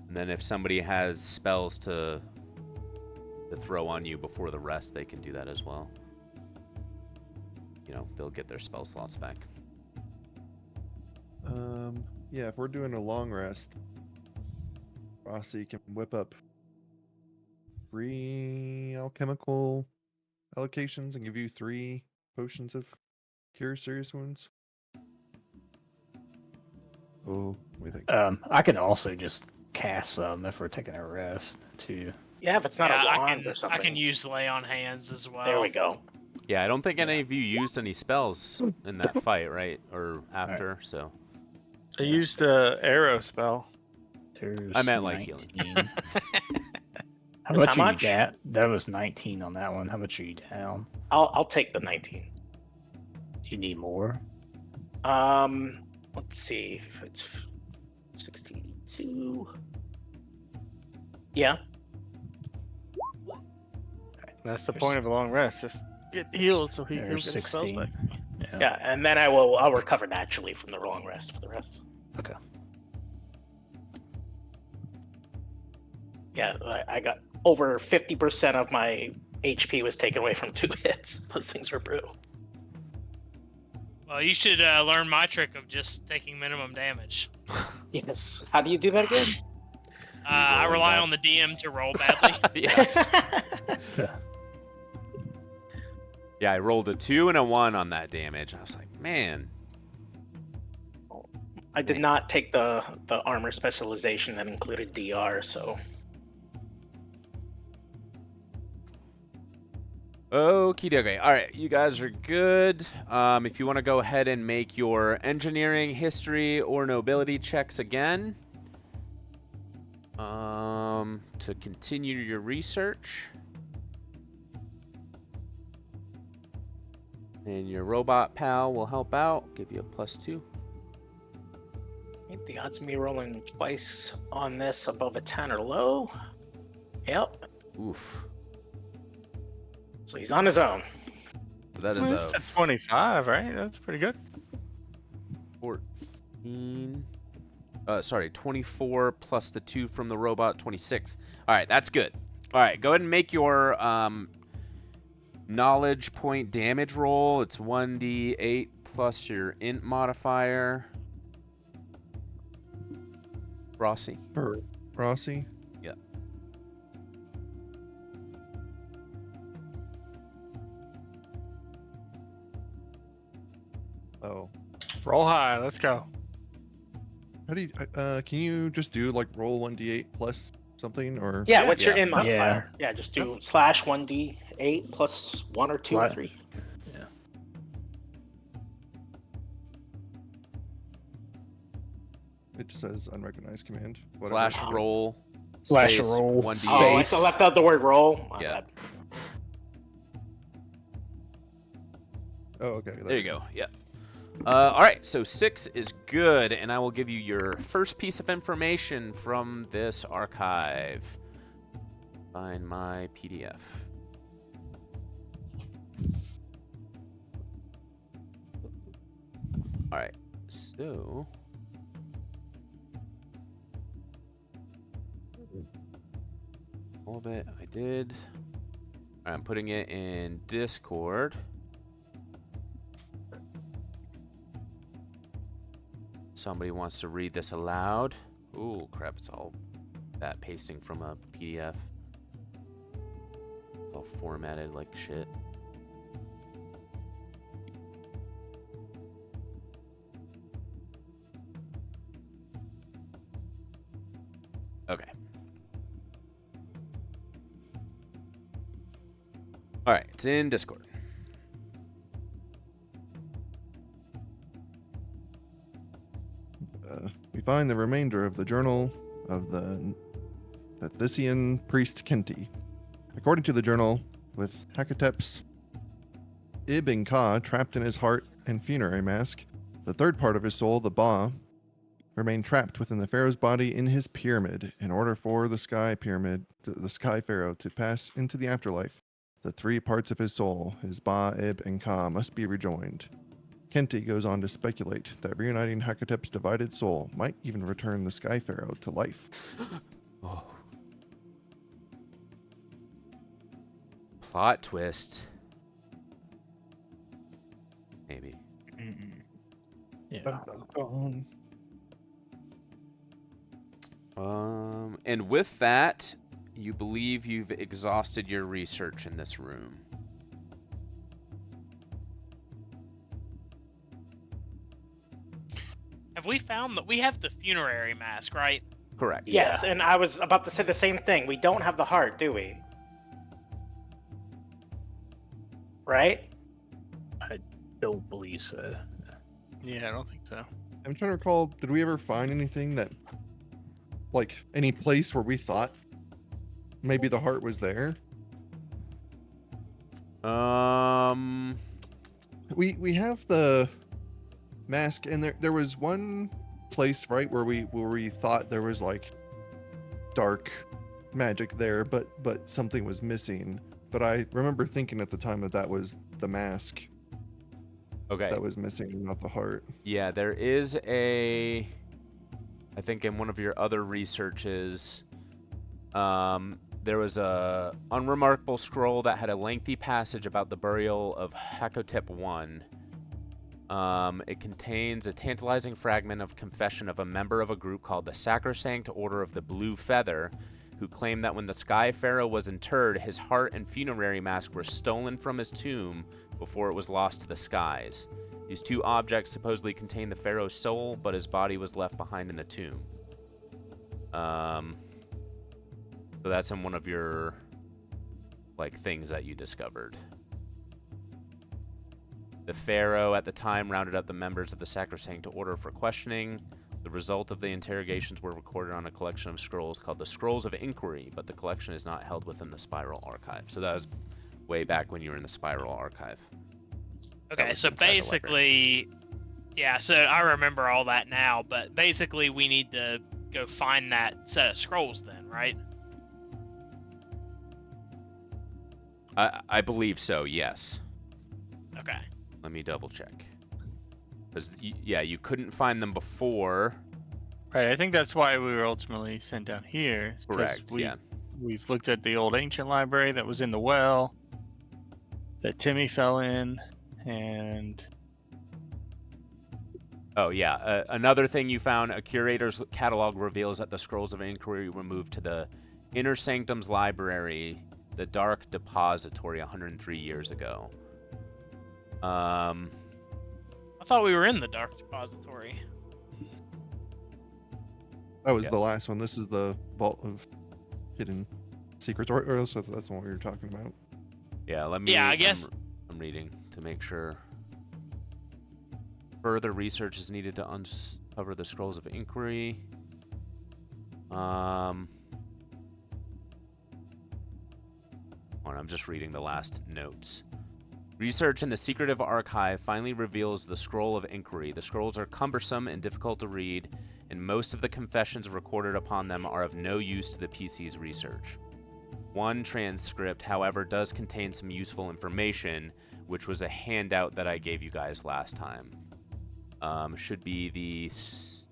And then if somebody has spells to throw on you before the rest, they can do that as well. You know, they'll get their spell slots back. Yeah, if we're doing a long rest, Rossi can whip up 3 alchemical allocations and give you 3 potions of cure serious wounds. Oh, what do you think? I can also just cast some if we're taking a rest too. Yeah, if it's not a I wand can or something. I can use lay on hands as well. There we go. Yeah, I don't think any of you used any spells in that fight, right? Or after, so. I used the arrow spell. There's I meant like 19. healing. How That's much how are you much? down? That was 19 on that one. How much are you down? I'll take the 19. Do you need more? Let's see if it's 62. Yeah. That's the point of a long rest. Just get healed so he'll get There's his spells 16. back. Yeah, and then I'll recover naturally from the long rest for the rest. Okay. Yeah, I got over 50% of my HP was taken away from 2 hits. Those things were brutal. Well, you should learn my trick of just taking minimum damage. Yes. How do you do that again? I rolling rely bad? on the DM to roll badly. Yeah. Yeah, I rolled a 2 and a 1 on that damage. I was like, man. I did not take the armor specialization that included DR, so Okie dokie. Alright, you guys are good. If you want to go ahead and make your engineering, history, or nobility checks again. To continue your research. And your robot pal will help out, give you a +2. the odds of me rolling twice on this above a 10 or low. Yep. Oof. So he's on his own. So that is Well, a that's at 25, right? That's pretty good. 14. Sorry, 24 plus the 2 from the robot, 26. Alright, that's good. Alright, go ahead and make your knowledge point damage roll. It's 1d8 plus your int modifier. Rossi. Rossi? Yeah. Oh. Roll high. Let's go. How do you, can you just do like roll 1d8 plus something, or Yeah, what's your Yeah. in modifier? Yeah, just do /1d8 plus 1 or 2 or Sli- 3. it just says unrecognized command? Slash roll. Slash Space roll, 1d8. space. Oh, I still left out the word roll. My Yeah. bad. Oh, okay. There you go. Yeah. All right. So 6 is good, and I will give you your first piece of information from this archive. Find my PDF. All right. So. All of it I did. All right, I'm putting it in Discord. Somebody wants to read this aloud. Ooh, crap, it's all that pasting from a PDF. All formatted like shit. Okay. Alright, it's in Discord. We find the remainder of the journal of the Thessian priest Kenti. According to the journal, with Hakatep's Ib and Ka trapped in his heart and funerary mask, the third part of his soul, the Ba, remained trapped within the pharaoh's body in his pyramid. In order for the sky pharaoh, to pass into the afterlife, the three parts of his soul, his Ba, Ib, and Ka, must be rejoined. Kenti goes on to speculate that reuniting Hakatep's divided soul might even return the Sky Pharaoh to life. Oh. Plot twist. Maybe. Yeah. And with that, you believe you've exhausted your research in this room. Have we found that we have the funerary mask, right? Correct. Yes, and I was about to say the same thing. We don't have the heart, do we? Right? Don't believe so. Yeah, I don't think so. I'm trying to recall, did we ever find anything that, like, any place where we thought maybe the heart was there? We have the mask, and there was one place, right, where we thought there was like dark magic there, but something was missing. But I remember thinking at the time that was the mask Okay. that was missing, not the heart. Yeah, there is I think in one of your other researches, there was a unremarkable scroll that had a lengthy passage about the burial of Hakotep I. It contains a tantalizing fragment of confession of a member of a group called the Sacrosanct Order of the Blue Feather, who claimed that when the Sky Pharaoh was interred, his heart and funerary mask were stolen from his tomb before it was lost to the skies. These two objects supposedly contained the Pharaoh's soul, but his body was left behind in the tomb. So that's in one of your, like, things that you discovered. The Pharaoh at the time rounded up the members of the Sacrosanct Order for questioning. The result of the interrogations were recorded on a collection of scrolls called the Scrolls of Inquiry, but the collection is not held within the Spiral Archive. So that was way back when you were in the Spiral Archive. Okay, was so inside the basically, yeah, so I remember all that now, but basically we need to go find that set of scrolls then, right? I believe so, yes. Okay. Let me double check. Because, yeah, you couldn't find them before. Right, I think that's why we were ultimately sent down here. 'Cause Correct, yeah. We've looked at the old ancient library that was in the well, that Timmy fell in, and... Oh, yeah. Another thing you found, a curator's catalog reveals that the Scrolls of Inquiry were moved to the Inner Sanctum's library, the Dark Depository, 103 years ago. I thought we were in the Dark Depository. That was Yeah. the last one. This is the Vault of hidden secrets, or else that's the one we were talking about. Yeah, let me. Yeah, I guess. I'm reading to make sure. Further research is needed to uncover the scrolls of inquiry. Hold on, I'm just reading the last notes. Research in the secretive archive finally reveals the scroll of inquiry. The scrolls are cumbersome and difficult to read, and most of the confessions recorded upon them are of no use to the PC's research. One transcript, however, does contain some useful information, which was a handout that I gave you guys last time. Should be the... Is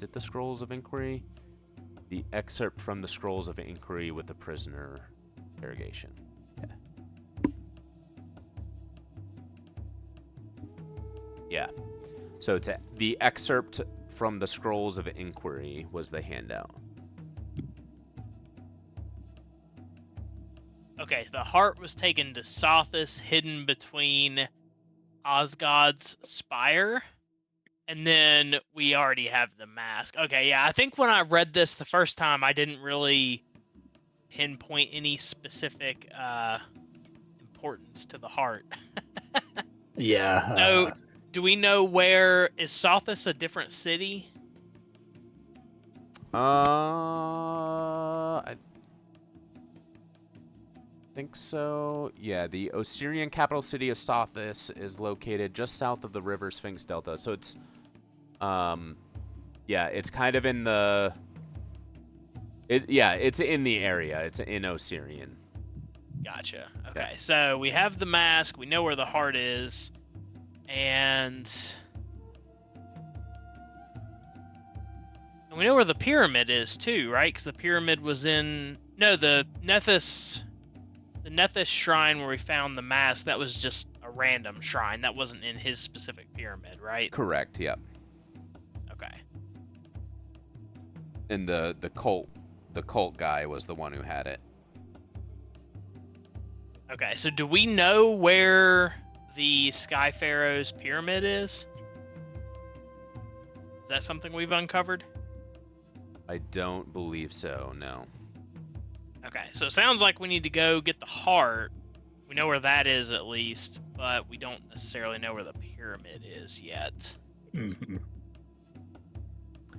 it the Scrolls of Inquiry? The excerpt from the Scrolls of Inquiry with the prisoner interrogation. Yeah. So it's the excerpt from the Scrolls of Inquiry was the handout. Okay, the heart was taken to Sothis, hidden between Osgod's spire, and then we already have the mask. Okay, yeah, I think when I read this the first time, I didn't really pinpoint any specific importance to the heart. Yeah. So, do we know where is Sothis a different city? I think so. Yeah, the Osirian capital city of Sothis is located just south of the river Sphinx Delta. So it's, yeah, it's kind of in the, it's in the area. It's in Osirian. Gotcha. Okay, so we have the mask. We know where the heart is, and we know where the pyramid is too, right? Because the pyramid was in the Nethys shrine where we found the mask. That was just a random shrine. That wasn't in his specific pyramid, right? Correct. Yep. Okay. And the cult guy was the one who had it. Okay. So do we know where the Sky Pharaoh's pyramid is? Is that something we've uncovered? I don't believe so. No. Okay, so it sounds like we need to go get the heart. We know where that is at least, but we don't necessarily know where the pyramid is yet. Mhm.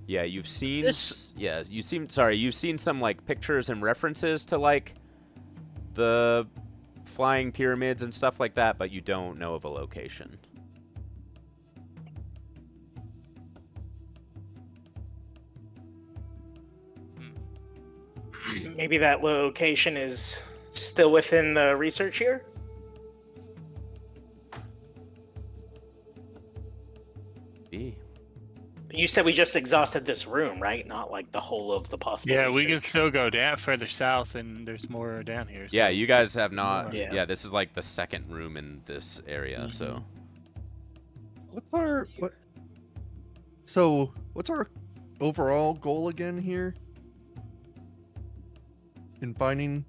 Yeah, you've seen. This- you've seen some like pictures and references to like the flying pyramids and stuff like that, but you don't know of a location. Maybe that location is still within the research here? B. You said we just exhausted this room, right? Not like the whole of the possible Yeah, we can research. still go down further south, and there's more down here. Yeah, so- you guys have not. Yeah. Yeah, this is like the second room in this area. So What's our overall goal again here? In finding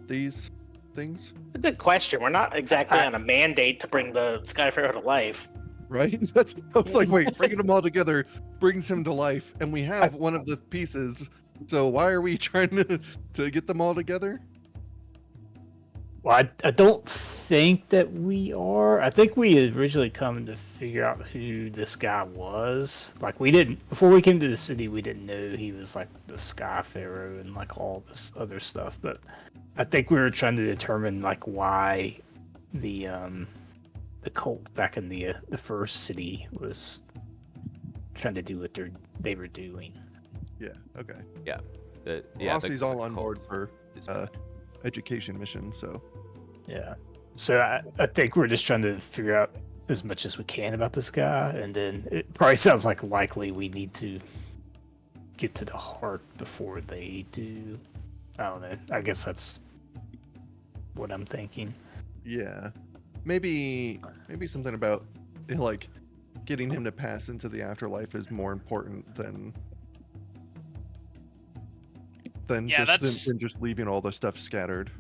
these things, It's a good question. We're not exactly on a mandate to bring the Skyfarer to life. right? I was like, wait, bringing them all together brings him to life, and we have one of the pieces. So why are we trying to get them all together? Well, I don't think that we are. I think we had originally come to figure out who this guy was. Like, we didn't, before we came to the city, we didn't know he was like the Sky Pharaoh and like all this other stuff. But I think we were trying to determine like why the cult back in the first city was trying to do what they were doing. Yeah. Okay. Rossi's all on board cult for is uh, education mission. So Yeah. So I think we're just trying to figure out as much as we can about this guy, and then it probably sounds like likely we need to get to the heart before they do. I don't know. I guess that's what I'm thinking. yeah, maybe something about like getting him to pass into the afterlife is more important than Yeah, than just leaving all the stuff scattered.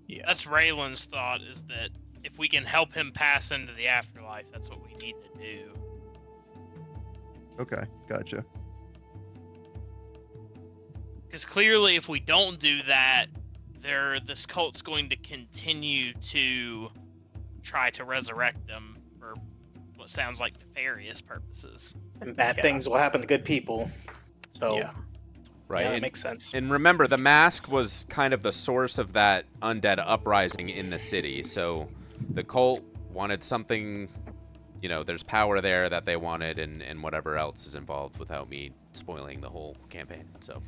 Yeah. That's Raylan's thought, is that if we can help him pass into the afterlife, that's what we need to do. Okay, gotcha. Because clearly, if we don't do that, this cult's going to continue to try to resurrect them for what sounds like nefarious purposes. And bad Yeah. things will happen to good people. So Yeah. Right. yeah, that and, makes sense. and remember, the mask was kind of the source of that undead uprising in the city. So the cult wanted something, there's power there that they wanted, and whatever else is involved without me spoiling the whole campaign. So.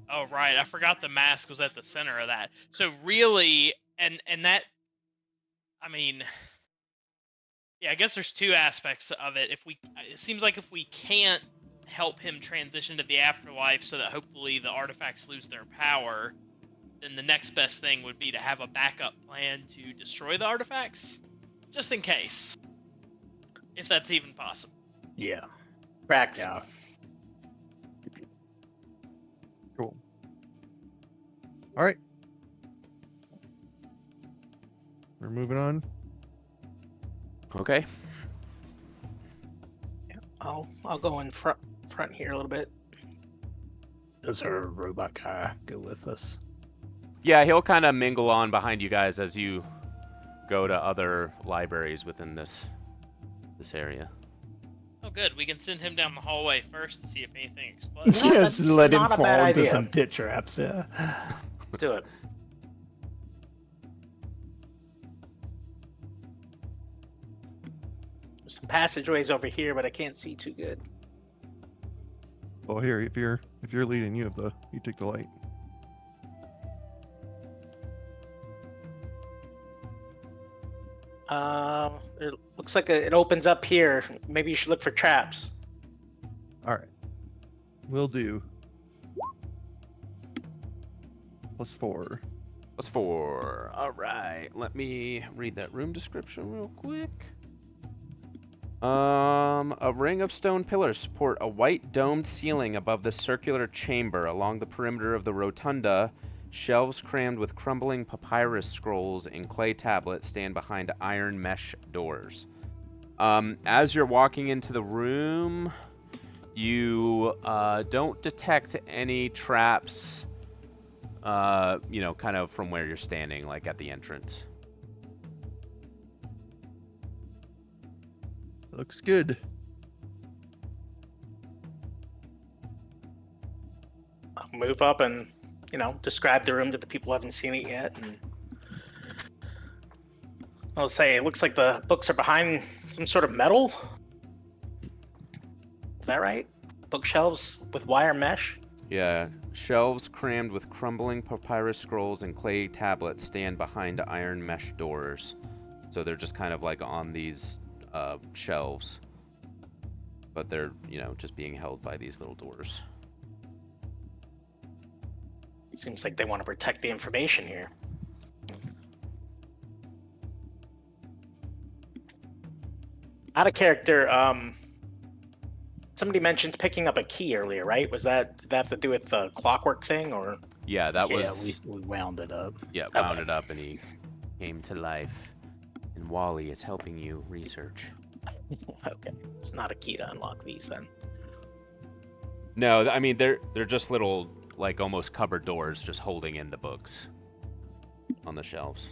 Oh right, I forgot the mask was at the center of that. So really, and that, I mean, yeah, I guess there's two aspects of it. It seems like if we can't help him transition to the afterlife so that hopefully the artifacts lose their power, then the next best thing would be to have a backup plan to destroy the artifacts, just in case, if that's even possible. Yeah. Cracks. Yeah. Cool. All right. We're moving on. Okay. I'll go in front here a little bit. Does her robot guy go with us? Yeah, he'll kind of mingle on behind you guys as you go to other libraries within this area. Oh good, we can send him down the hallway first to see if anything explodes. Yeah, Yes, that's let him not a fall bad into idea. some pit traps. Yeah. Let's do it. There's some passageways over here, but I can't see too good. Well, here, if you're leading, you take the light. It looks like it opens up here. Maybe you should look for traps. All right. Will do. +4. +4. All right. Let me read that room description real quick. A ring of stone pillars support a white domed ceiling above the circular chamber. Along the perimeter of the rotunda, shelves crammed with crumbling papyrus scrolls and clay tablets stand behind iron mesh doors. As you're walking into the room, you don't detect any traps, kind of from where you're standing, like at the entrance. Looks good. I'll move up and, describe the room to the people who haven't seen it yet. And I'll say it looks like the books are behind some sort of metal. Is that right? Bookshelves with wire mesh? Yeah, shelves crammed with crumbling papyrus scrolls and clay tablets stand behind iron mesh doors. So they're just kind of like on these shelves, but they're, just being held by these little doors. Seems like they want to protect the information here. Out of character, somebody mentioned picking up a key earlier, right? Did that have to do with the clockwork thing, or? Yeah, that Yeah, was. we wound it up. Yeah, wound it up and he came to life. And Wally is helping you research. Okay, it's not a key to unlock these then. No, I mean they're just little, like, almost cupboard doors just holding in the books on the shelves.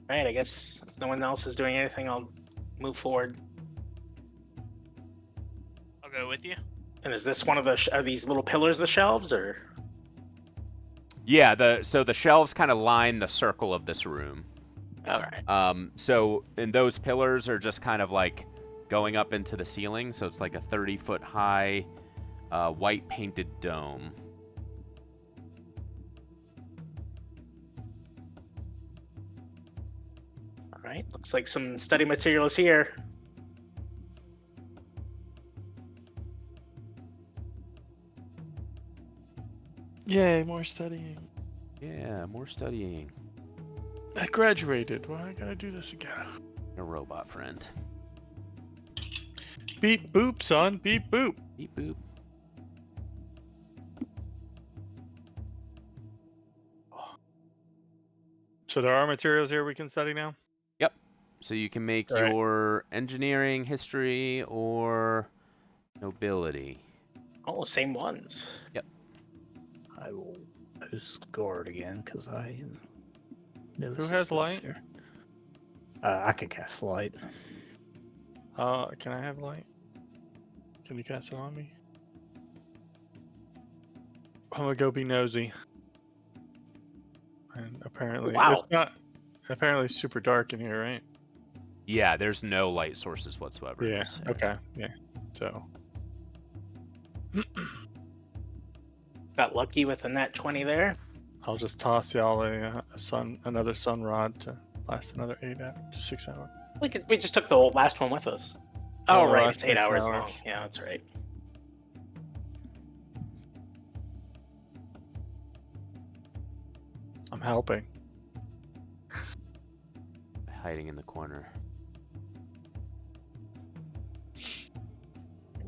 Right, I guess if no one else is doing anything, I'll move forward. I'll go with you. And is this one of the are these little pillars the shelves, or? Yeah, so the shelves kind of line the circle of this room. All right. And those pillars are just kind of like going up into the ceiling, so it's like a 30-foot high white painted dome. All right. Looks like some study materials here. Yay, more studying. Yeah, more studying. I graduated. Why I gotta do this again? A robot friend. Beep boop, son. Beep boop. Beep boop. So there are materials here we can study now? Yep. So you can make All right. your engineering, history, or nobility. All the same ones. I will post guard again because I am no Who has assistance light? here. I can cast light. Can I have light? Can you cast it on me? I'm gonna go be nosy. And apparently, Wow. it's not. Apparently, it's super dark in here, right? Yeah, there's no light sources whatsoever in Yeah. this area. Okay. Yeah. So. Got lucky with a nat 20 there. I'll just toss y'all another sun rod to last another 6 hours. We just took the last one with us. Oh, Only right. lasts It's 8 6 hours hours. long. Yeah, that's right. I'm helping. Hiding in the corner.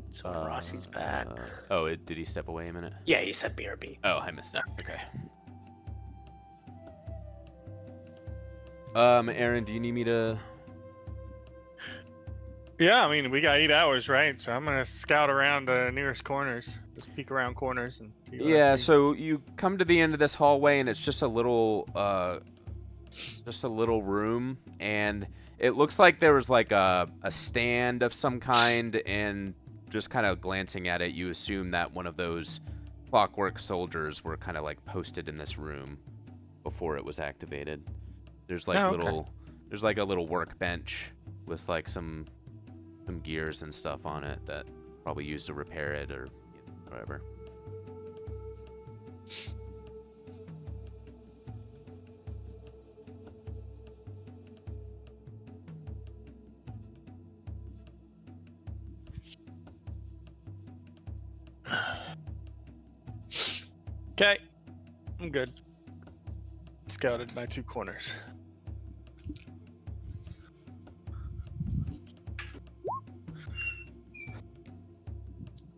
So Rossi's back. Oh, did he step away a minute? Yeah, you said BRB. Oh, I missed it. Okay. Aaron, do you need me to? Yeah, I mean, we got 8 hours, right? So I'm gonna scout around the nearest corners. Just peek around corners and see what I Yeah. see. So you come to the end of this hallway, and it's just a little room, and it looks like there was like a stand of some kind, and just kind of glancing at it, you assume that one of those clockwork soldiers were kind of like posted in this room before it was activated. There's like Oh, okay. there's like a little workbench with like some gears and stuff on it that probably used to repair it or whatever. Okay, I'm good. Scouted my 2 corners.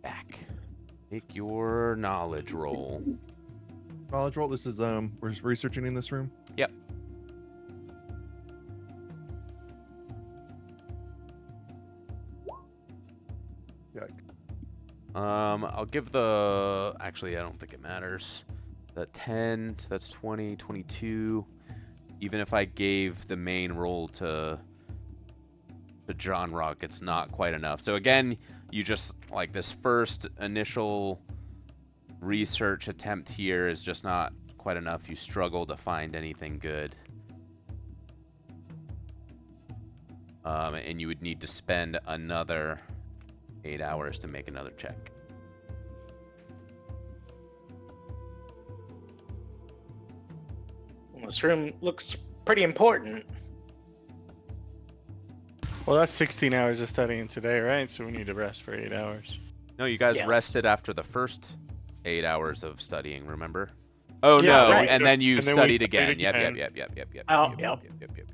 Back. Make your knowledge roll. Knowledge roll. This is we're just researching in this room. Yep. Yeah. I'll give the. Actually, I don't think it matters. The 10, so that's 20, 22. Even if I gave the main roll to John Rock, it's not quite enough. So again, you just like this first initial research attempt here is just not quite enough. You struggle to find anything good. And you would need to spend another 8 hours to make another check. Well, this room looks pretty important. Well, that's 16 hours of studying today, right? So we need to rest for 8 hours. No, you guys Yes. rested after the first 8 hours of studying, remember? Oh Yeah, no, right. and then you And then we studied studied again. Yep. Oh, Yep. yep. Yep. Yep.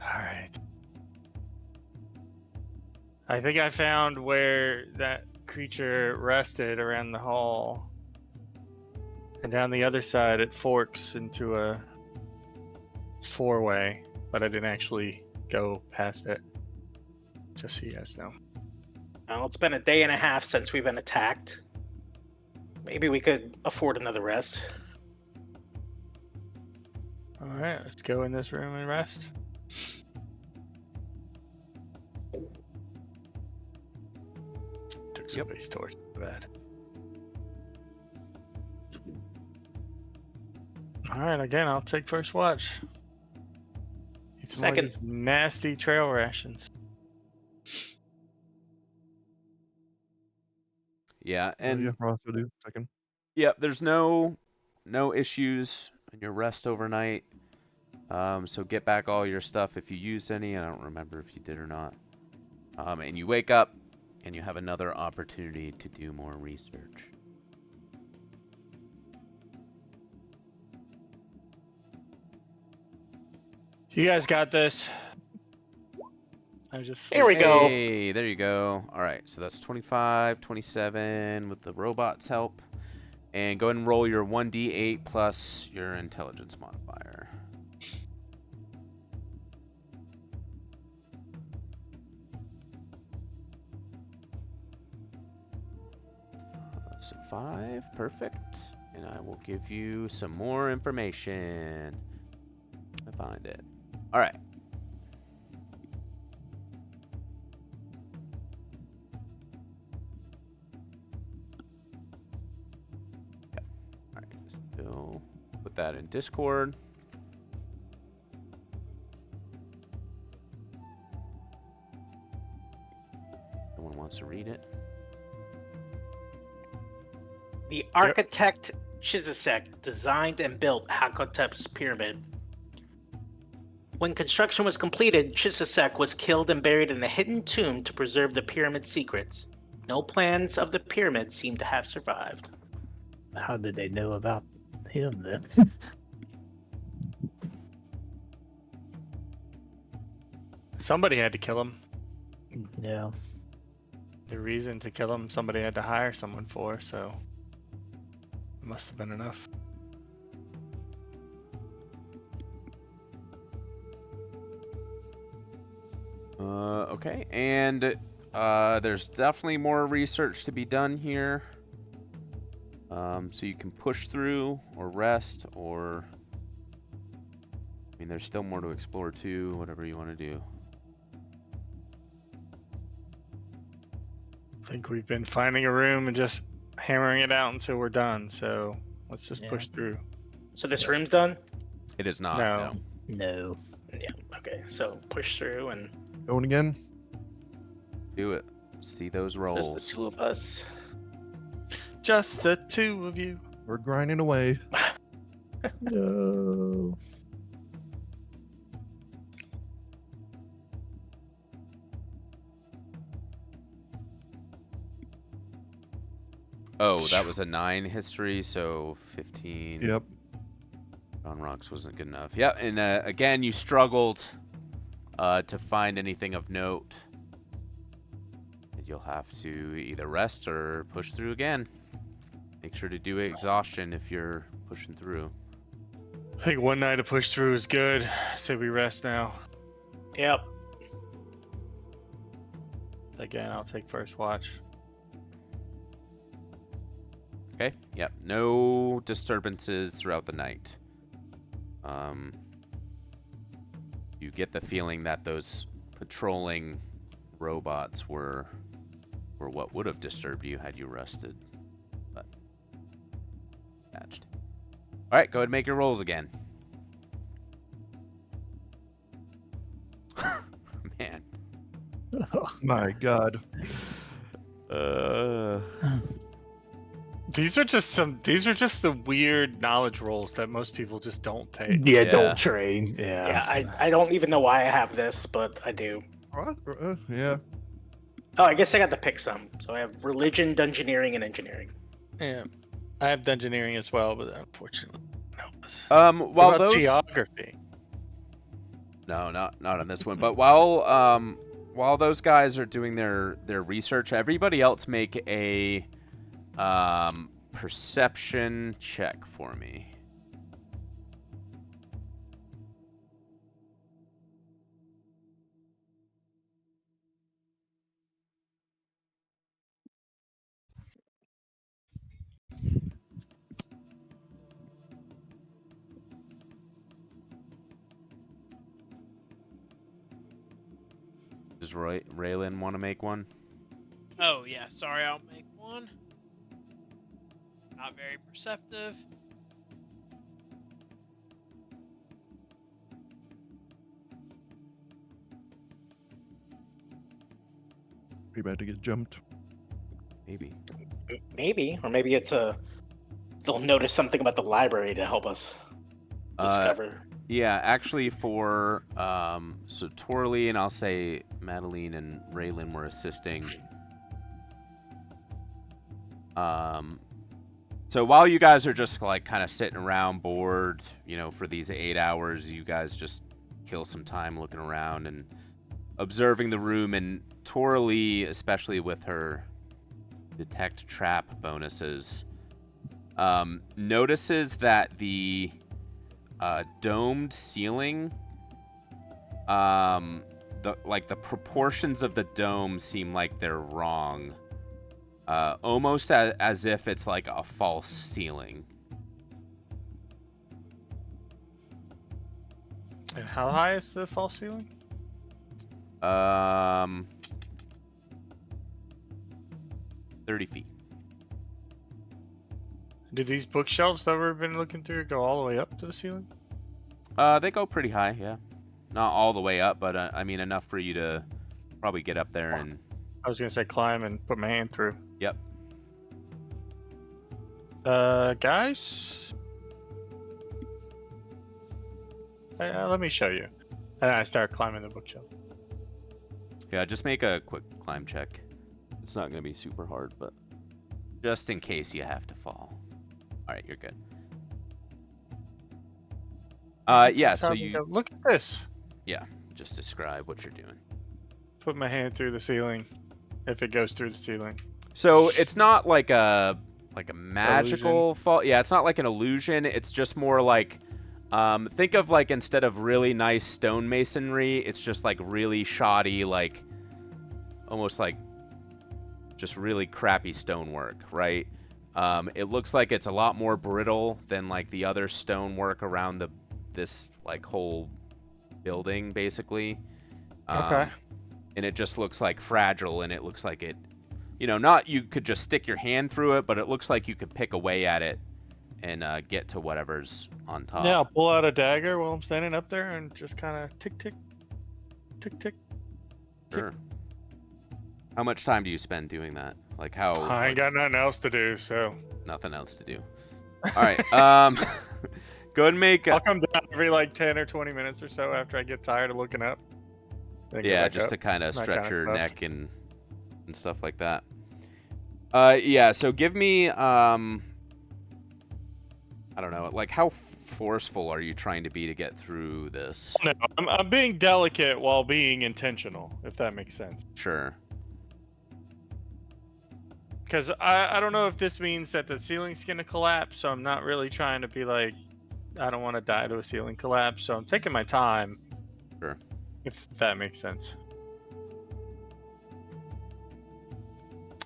All right. I think I found where that creature rested around the hall. And down the other side, it forks into a 4-way, but I didn't actually go past it. Just so you guys know. Well, it's been a day and a half since we've been attacked. Maybe we could afford another rest. All right, let's go in this room and rest. Took somebody's torch. Bad. All right, again, I'll take first watch. Eat some more of Second. these nasty trail rations. Yeah, and yeah, Ross will do. Second. yep, there's no issues in your rest overnight. So get back all your stuff if you used any. I don't remember if you did or not. And you wake up and you have another opportunity to do more research. You guys got this. I just Here we go. Hey, there you go. All right, so that's 25, 27 with the robot's help. And go ahead and roll your 1d8 plus your intelligence modifier. So 5, perfect. And I will give you some more information. I find it. All right. Yep. All right. Still put that in Discord. No one wants to read it. The architect Chisisek designed and built Hakotep's pyramid. When construction was completed, Chisisek was killed and buried in a hidden tomb to preserve the pyramid's secrets. No plans of the pyramid seem to have survived. How did they know about him then? Somebody had to kill him. Yeah. The reason to kill him, somebody had to hire someone for, so it must have been enough. Okay, and there's definitely more research to be done here. So you can push through or rest, or I mean, there's still more to explore too. Whatever you want to do. I think we've been finding a room and just hammering it out until we're done, so let's just push through. So this room's done? It is not. No. No. Yeah, okay. So push through and Going again? Do it. See those just rolls. the two of us. Just the two of you. We're grinding away. No. Oh, that was a 9 history, so 15. Yep. On rocks wasn't good enough. Yep, and again, you struggled to find anything of note. And you'll have to either rest or push through again. Make sure to do exhaustion if you're pushing through. I think one night to push through is good. Say we rest now. Yep. Again, I'll take first watch. Okay, yep, no disturbances throughout the night. You get the feeling that those patrolling robots were what would have disturbed you had you rested. But patched. Alright, go ahead and make your rolls again. Man. My God. These are just the weird knowledge rolls that most people just don't take. Yeah, Yeah. don't train. Yeah. Yeah, I don't even know why I have this, but I do. What? Yeah. Oh, I guess I got to pick some. So I have religion, dungeoneering, and engineering. Yeah. I have dungeoneering as well, but unfortunately, no. While What about those geography? No, not on this one. But while those guys are doing their research, everybody else make a perception check for me. Does Raylan want to make one? Oh yeah, sorry, I'll make one. Not very perceptive. Pretty bad to get jumped. Maybe. Maybe, or maybe it's they'll notice something about the library to help us discover. Yeah, actually for so Torley and I'll say Madeline and Raylan were assisting. So while you guys are just like kind of sitting around bored, for these 8 hours, you guys just kill some time looking around and observing the room. And Torley, especially with her detect trap bonuses, notices that the domed ceiling, the proportions of the dome seem like they're wrong. Almost as if it's like a false ceiling. And how high is the false ceiling? 30 feet. Do these bookshelves that we've been looking through go all the way up to the ceiling? They go pretty high, yeah. Not all the way up, but I mean enough for you to probably get up there and... I was gonna say climb and put my hand through. Yep. Guys? Let me show you. And I start climbing the bookshelf. Yeah, just make a quick climb check. It's not going to be super hard, but just in case you have to fall. Alright, you're good. Yeah, so you... Look at this. Yeah, just describe what you're doing. Put my hand through the ceiling. If it goes through the ceiling. So it's not like a magical fall. Yeah, it's not like an illusion. It's just more like... think of like instead of really nice stonemasonry, it's just like really shoddy, like almost like just really crappy stonework, right? It looks like it's a lot more brittle than like the other stonework around this like whole building, basically. Okay. And it just looks like fragile, and it looks like it, not you could just stick your hand through it, but it looks like you could pick away at it and get to whatever's on top. Yeah, I'll pull out a dagger while I'm standing up there and just kind of tick, tick, tick, tick. Sure. How much time do you spend doing that? Like how? I ain't got nothing else to do, so. Nothing else to do. All right. Go ahead and make. I'll come down every like 10 or 20 minutes or so after I get tired of looking up. Then go Yeah, back just up, to kind of that stretch kinda your stuff. neck and stuff like that. Yeah. So give me I don't know, like how forceful are you trying to be to get through this? No, I'm being delicate while being intentional, if that makes sense. Sure. Because I don't know if this means that the ceiling's gonna collapse, so I'm not really trying to be like, I don't want to die to a ceiling collapse, so I'm taking my time. Sure. If that makes sense.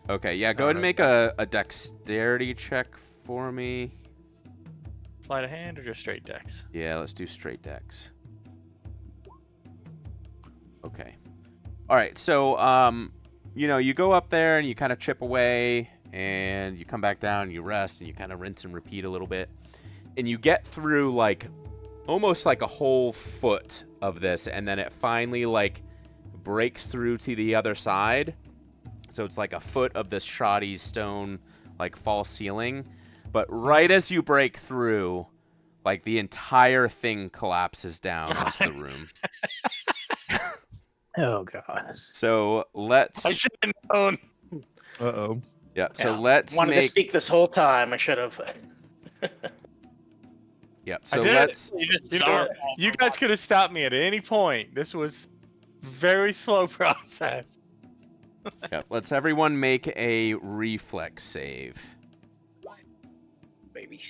Okay, yeah, go ahead and make a dexterity check for me. Sleight of hand or just straight dex? Yeah, let's do straight dex. Okay. Alright, so, you go up there and you kind of chip away, and you come back down and you rest, and you kind of rinse and repeat a little bit. And you get through, like, almost like a whole foot of this, and then it finally, like, breaks through to the other side. So it's like a foot of this shoddy stone, like, false ceiling. But right as you break through, like, the entire thing collapses down into the room. Oh god. So let's... I should have known. Uh-oh. Yeah, so Yeah. let's Wanted to make... speak this whole time. I should have. Yep, so I did. let's... You know what? You guys could have stopped me at any point. This was very slow process. Yep, let's everyone make a reflex save. Baby.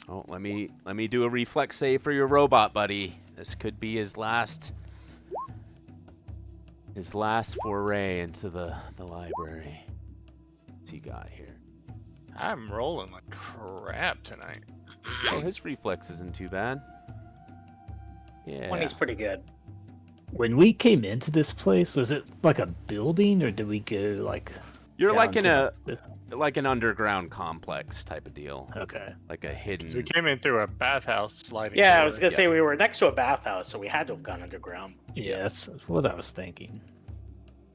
Oh, let me do a reflex save for your robot buddy. This could be his last foray into the library. What's he got here? I'm rolling like crap tonight. Oh, his reflex isn't too bad. Yeah. 20's pretty good. When we came into this place, was it like a building, or did we go like? You're down like in to like an underground complex type of deal. Okay. Like a 'Cause hidden... we came in through a bathhouse sliding. Yeah, I door. was gonna say we were next to a bathhouse, so we had to have gone underground. Yeah, that's what I was thinking.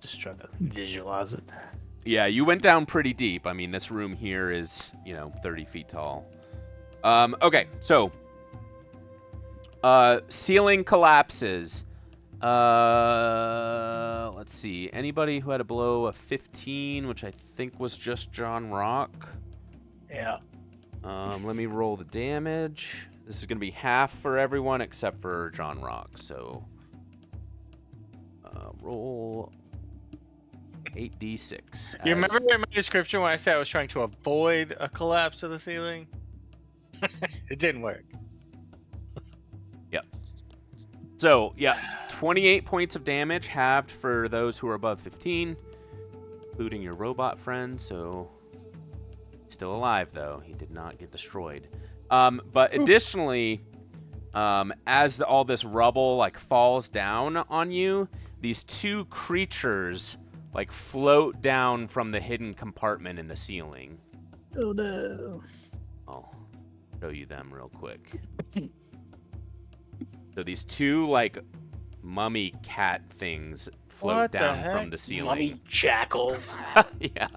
Just trying to visualize it. Yeah, you went down pretty deep. I mean, this room here is, 30 feet tall. Okay, so ceiling collapses. Let's see. Anybody who had a below a 15, which I think was just John Rock. Yeah. Let me roll the damage. This is gonna be half for everyone except for John Rock. So roll 8d6. You as- remember in my description when I said I was trying to avoid a collapse of the ceiling? It didn't work. So, yeah, 28 points of damage halved for those who are above 15, including your robot friend. So, still alive though. He did not get destroyed. But additionally, as all this rubble like falls down on you, these two creatures like float down from the hidden compartment in the ceiling. Oh no. I'll show you them real quick. So these two like mummy cat things float What the down heck? from the ceiling. Mummy jackals. Yeah.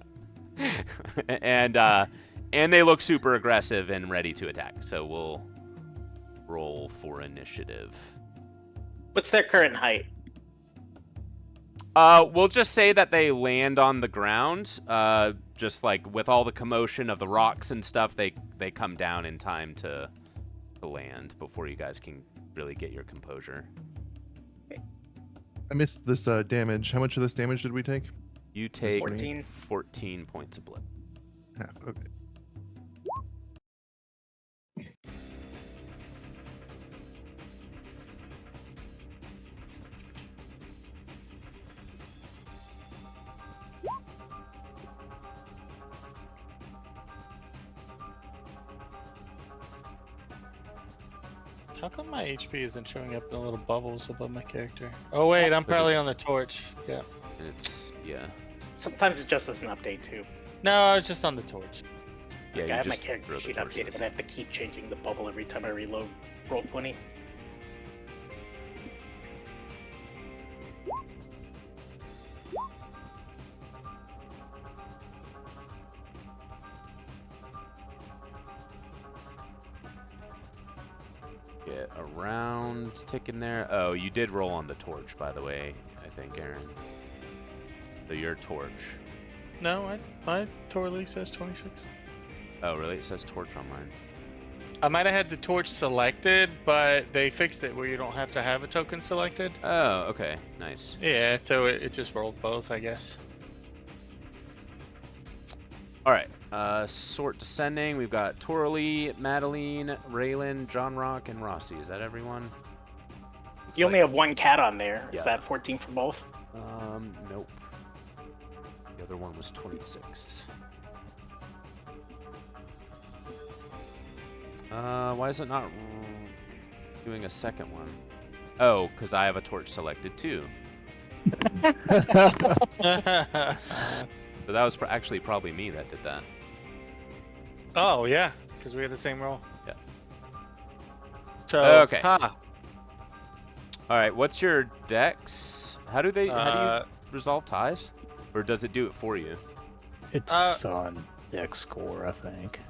And they look super aggressive and ready to attack. So we'll roll for initiative. What's their current height? We'll just say that they land on the ground. Just like with all the commotion of the rocks and stuff, they come down in time to land before you guys can really get your composure. I missed this damage. How much of this damage did we take? You take 14. 14 points of blood. Half. Okay. How come my HP isn't showing up in the little bubbles above my character? Oh wait, I'm probably on the torch. Yeah. And it's, yeah. Sometimes it just doesn't update too. No, I was just on the torch. Yeah, Like, you I have my just character throw the sheet torch updated, this. but I have to keep changing the bubble every time I reload roll 20. Get around ticking there. Oh, you did roll on the torch, by the way, I think, Aaron. So your torch. No, my Torley says 26. Oh, really? It says torch on mine. I might have had the torch selected, but they fixed it where you don't have to have a token selected. Oh, okay. Nice. Yeah, so it just rolled both, I guess. Alright. Sort descending. We've got Torley, Madeline, Raylan, John Rock, and Rossi. Is that everyone? Looks You only like- have one cat on there. Yeah. Is that 14 for both? Nope. The other one was 26. Why is it not doing a second one? Oh, because I have a torch selected too. So that was actually probably me that did that. Oh yeah, because we had the same roll. Yeah. So Okay. Ha. All right, what's your dex? How do you Uh, resolve ties? Or does it do it for you? It's on dex score, I think.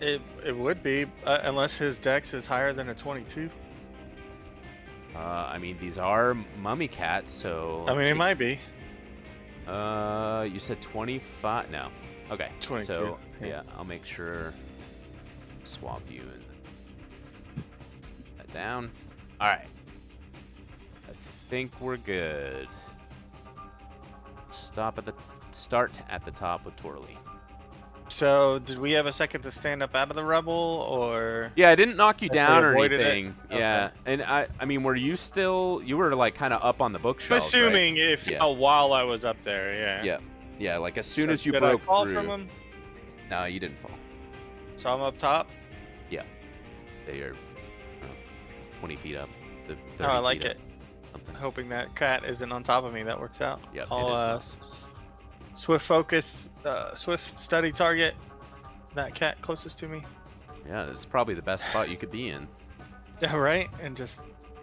it would be unless his dex is higher than a 22. I mean, these are mummy cats, so... I mean, let's it see. might be. You said 25? No. Okay. 22, So, yeah. yeah, I'll make sure... Swap you and... that down. Alright. I think we're good. Start at the top with Torley. So did we have a second to stand up out of the rubble, or? Yeah, I didn't knock you If we down or avoided it? anything. Yeah, and I mean, were you still? You were like kind of up on the I'm bookshelf. assuming if Yeah. while I was up there, yeah. Yeah, yeah. Like as soon So as you did broke I fall through. from him? No, you didn't fall. So I'm up top. They are 20 feet up. Oh, 30 I like feet it. up, something. Hoping that cat isn't on top of me. That works out. Yep, it I'll is swift focus, swift study target that cat closest to me. Yeah, it's probably the best spot you could be in. Yeah, right. And just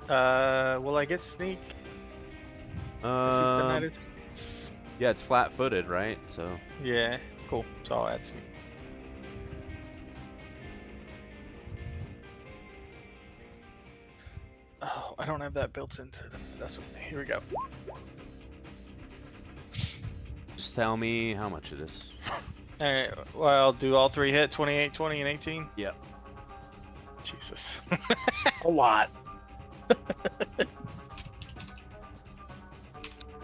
will I get sneak? If he's denied it? Yeah, it's flat-footed, right? So Yeah, cool. So I'll add sneak. Oh, I don't have that built into them. That's okay. Here we go. just tell me how much it is. Alright, well, do all three hit 28, 20, and 18? Yep. Jesus. A lot.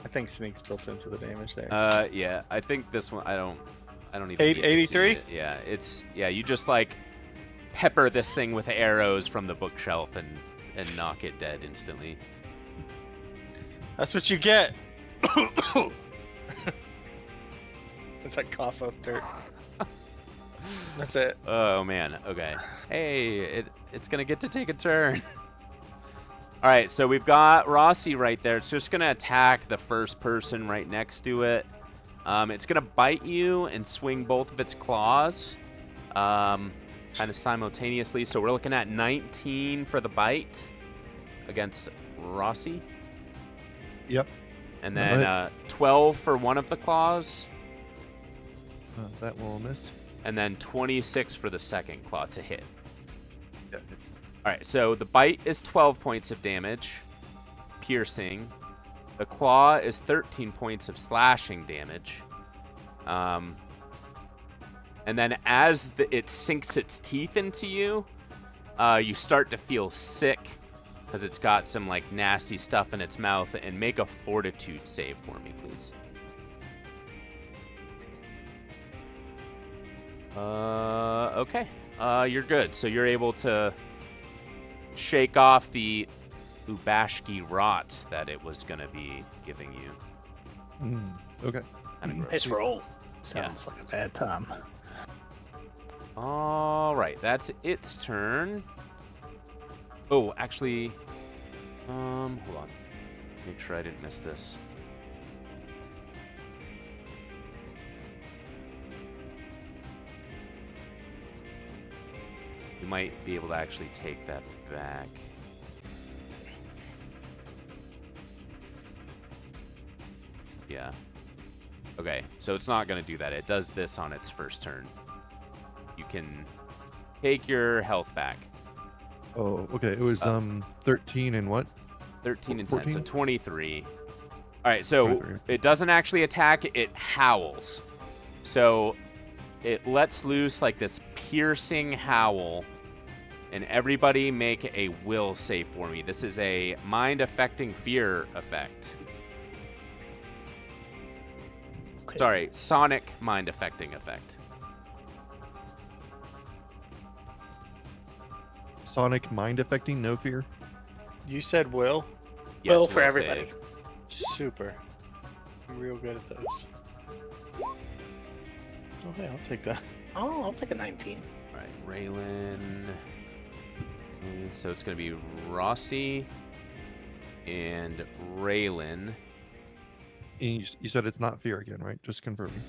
I think sneak's built into the damage there. Yeah, I think this one I don't even need to see 83? it. Yeah, you just like pepper this thing with arrows from the bookshelf and knock it dead instantly. That's what you get. It's like cough up dirt. That's it. Oh man. Okay. Hey, it's gonna get to take a turn. All right, so we've got Rossi right there. It's just gonna attack the first person right next to it. It's gonna bite you and swing both of its claws, kind of simultaneously. So we're looking at 19 for the bite against Rossi. Yep. And then 12 for one of the claws. That will miss. And then 26 for the second claw to hit. Yeah. Alright, so the bite is 12 points of damage, piercing. The claw is 13 points of slashing damage. And then as it sinks its teeth into you, you start to feel sick because it's got some like nasty stuff in its mouth. And make a fortitude save for me, please. Okay. You're good. So you're able to shake off the Ubashki rot that it was going to be giving you. Okay. Kinda gross. Nice roll. Sounds like a bad time. All right, that's its turn. Oh, actually, hold on. Make sure I didn't miss this. You might be able to actually take that back. Yeah. Okay, so it's not going to do that. It does this on its first turn. You can take your health back. Oh, okay. It was 13 and what? 13 and 14? 10, so 23. All right, so 23. it doesn't actually attack, it howls. So it lets loose like this piercing howl, and everybody make a will save for me. This is a mind-affecting fear effect. Okay. Sorry, sonic mind-affecting effect. Sonic mind affecting, no fear. You said will? Yes, Will for will everybody. save. Super. I'm real good at those. Oh, hey, I'll take that. Oh, I'll take a 19. All right, Raylan. So it's going to be Rossi and Raylan. And you said it's not fear again, right? Just confirming.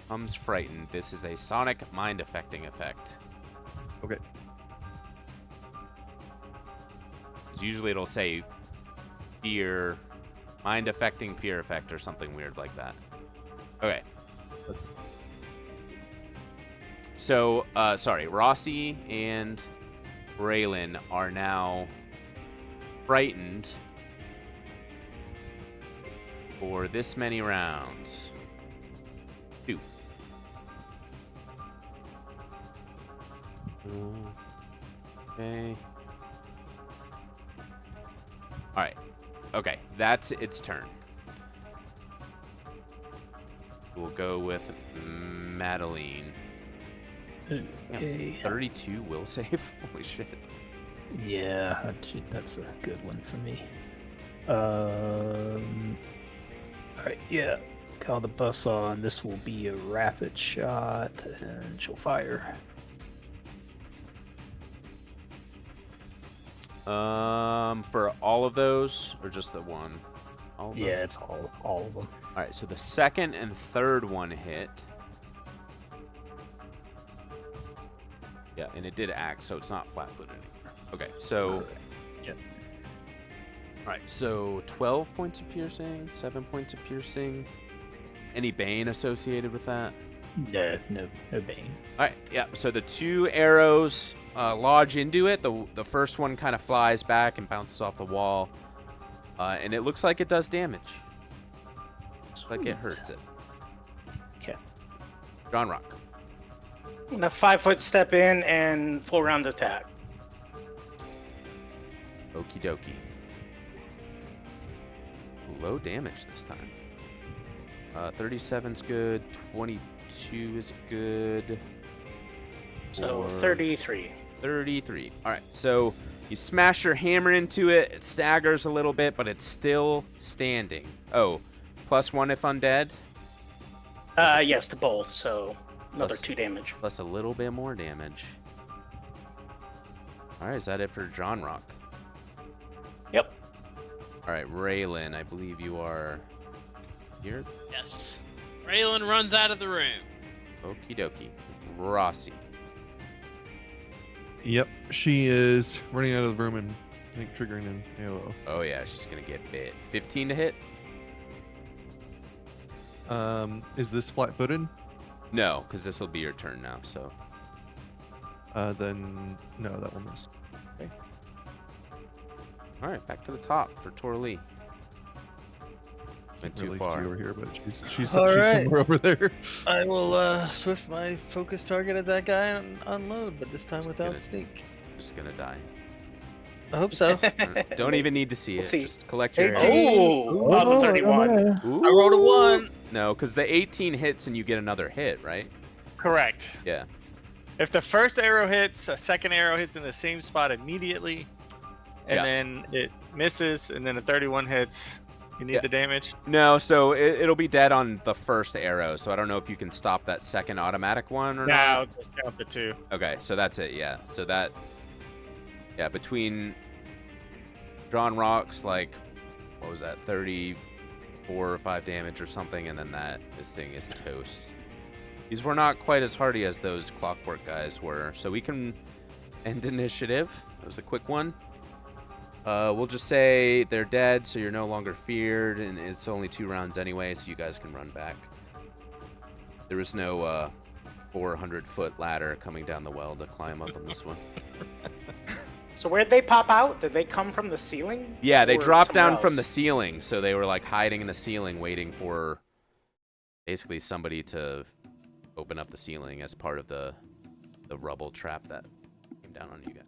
Comes frightened. This is a sonic mind affecting effect. Okay. 'Cause usually it'll say fear, mind affecting fear effect or something weird like that. Okay. So, sorry, Rossi and Raylan are now frightened for this many rounds. 2. Okay. Alright. Okay, that's its turn. We'll go with Madeline. Okay. 32 will save? Holy shit. Yeah, that's a good one for me. Alright, yeah. Call the bus on. This will be a rapid shot, and she'll fire. For all of those, or just the one? All of them? Yeah, it's all of them. Alright, so the second and third one hit. Yeah, and it did act, so it's not flat-footed anymore. Okay, so... Yep. Alright, so 12 points of piercing, 7 points of piercing. Any bane associated with that? No bane. Alright, yeah, so the 2 arrows lodge into it. The first one kind of flies back and bounces off the wall. And it looks like it does damage. Looks like it hurts it. Okay. John Rock. I'm gonna 5-foot step in and full round attack. dokie. Low damage this time. 37's good. 22 is good. So Or 33. 33. All right. So you smash your hammer into it. It staggers a little bit, but it's still standing. Oh, +1 if undead. Yes, to both. So another Plus- 2 damage. Plus a little bit more damage. All right. Is that it for John Rock? Yep. All right, Raylan. I believe you are here. Yes. Raylan runs out of the room. Okie dokie. Rossi. Yep, she is running out of the room and I think triggering an AOO. Oh yeah, she's gonna get bit. 15 to hit? Is this flat-footed? No, because this will be your turn now. So Then no, that will miss. all right, back to the top for Torlee. Went Can't too really far. see over here, but she's All right. somewhere over there. I will swift my focus target at that guy and unload, but this time without gonna- sneak. Just gonna die. I hope so. Don't even need to see We'll it. see. Just collect your 18. arrows. Oh, on the 31. Ooh. I rolled a 1. No, because the 18 hits and you get another hit, right? Correct. Yeah. If the first arrow hits, a second arrow hits in the same spot immediately, and Yeah. then it misses, and then a 31 hits. You need Yeah. the damage. No, so it'll be dead on the first arrow. So I don't know if you can stop that second automatic one or Now not. just count the 2. Okay, so that's it. Yeah. So that. Yeah, between John Rock's like, what was that, 34 or 5 damage or something, and then this thing is toast. These were not quite as hardy as those clockwork guys were, so we can end initiative. That was a quick one. We'll just say they're dead, so you're no longer feared, and it's only 2 rounds anyway, so you guys can run back. There was no 400-foot ladder coming down the well to climb up on this one. So where'd they pop out? Did they come from the ceiling? Yeah, they Or dropped somewhere down from the else? ceiling, so they were like hiding in the ceiling, waiting for basically somebody to open up the ceiling as part of the rubble trap that came down on you guys.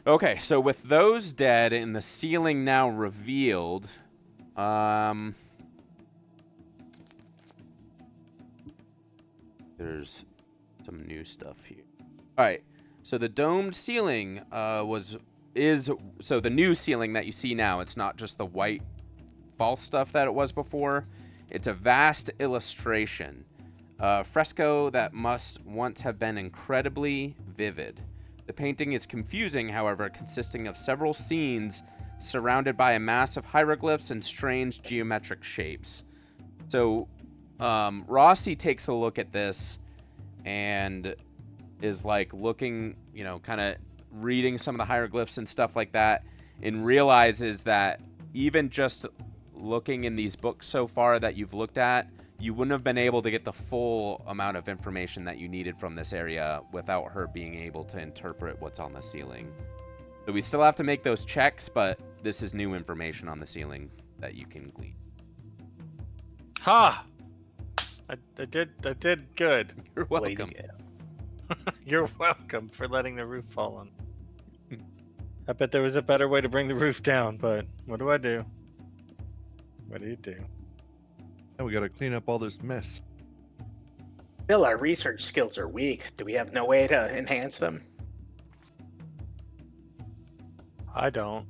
Okay, so with those dead and the ceiling now revealed, there's some new stuff here. All right, so the domed ceiling so the new ceiling that you see now, it's not just the white false stuff that it was before. It's a vast illustration, a fresco that must once have been incredibly vivid. The painting is confusing, however, consisting of several scenes surrounded by a mass of hieroglyphs and strange geometric shapes. So Rossi takes a look at this and is like looking, kind of reading some of the hieroglyphs and stuff like that, and realizes that even just looking in these books so far that you've looked at, you wouldn't have been able to get the full amount of information that you needed from this area without her being able to interpret what's on the ceiling. So we still have to make those checks, but this is new information on the ceiling that you can glean. Ha! I did good. You're Way to welcome. go. You're welcome for letting the roof fall on. I bet there was a better way to bring the roof down, but what do I do? What do you do? Now we gotta clean up all this mess. Bill, our research skills are weak. Do we have no way to enhance them? I don't.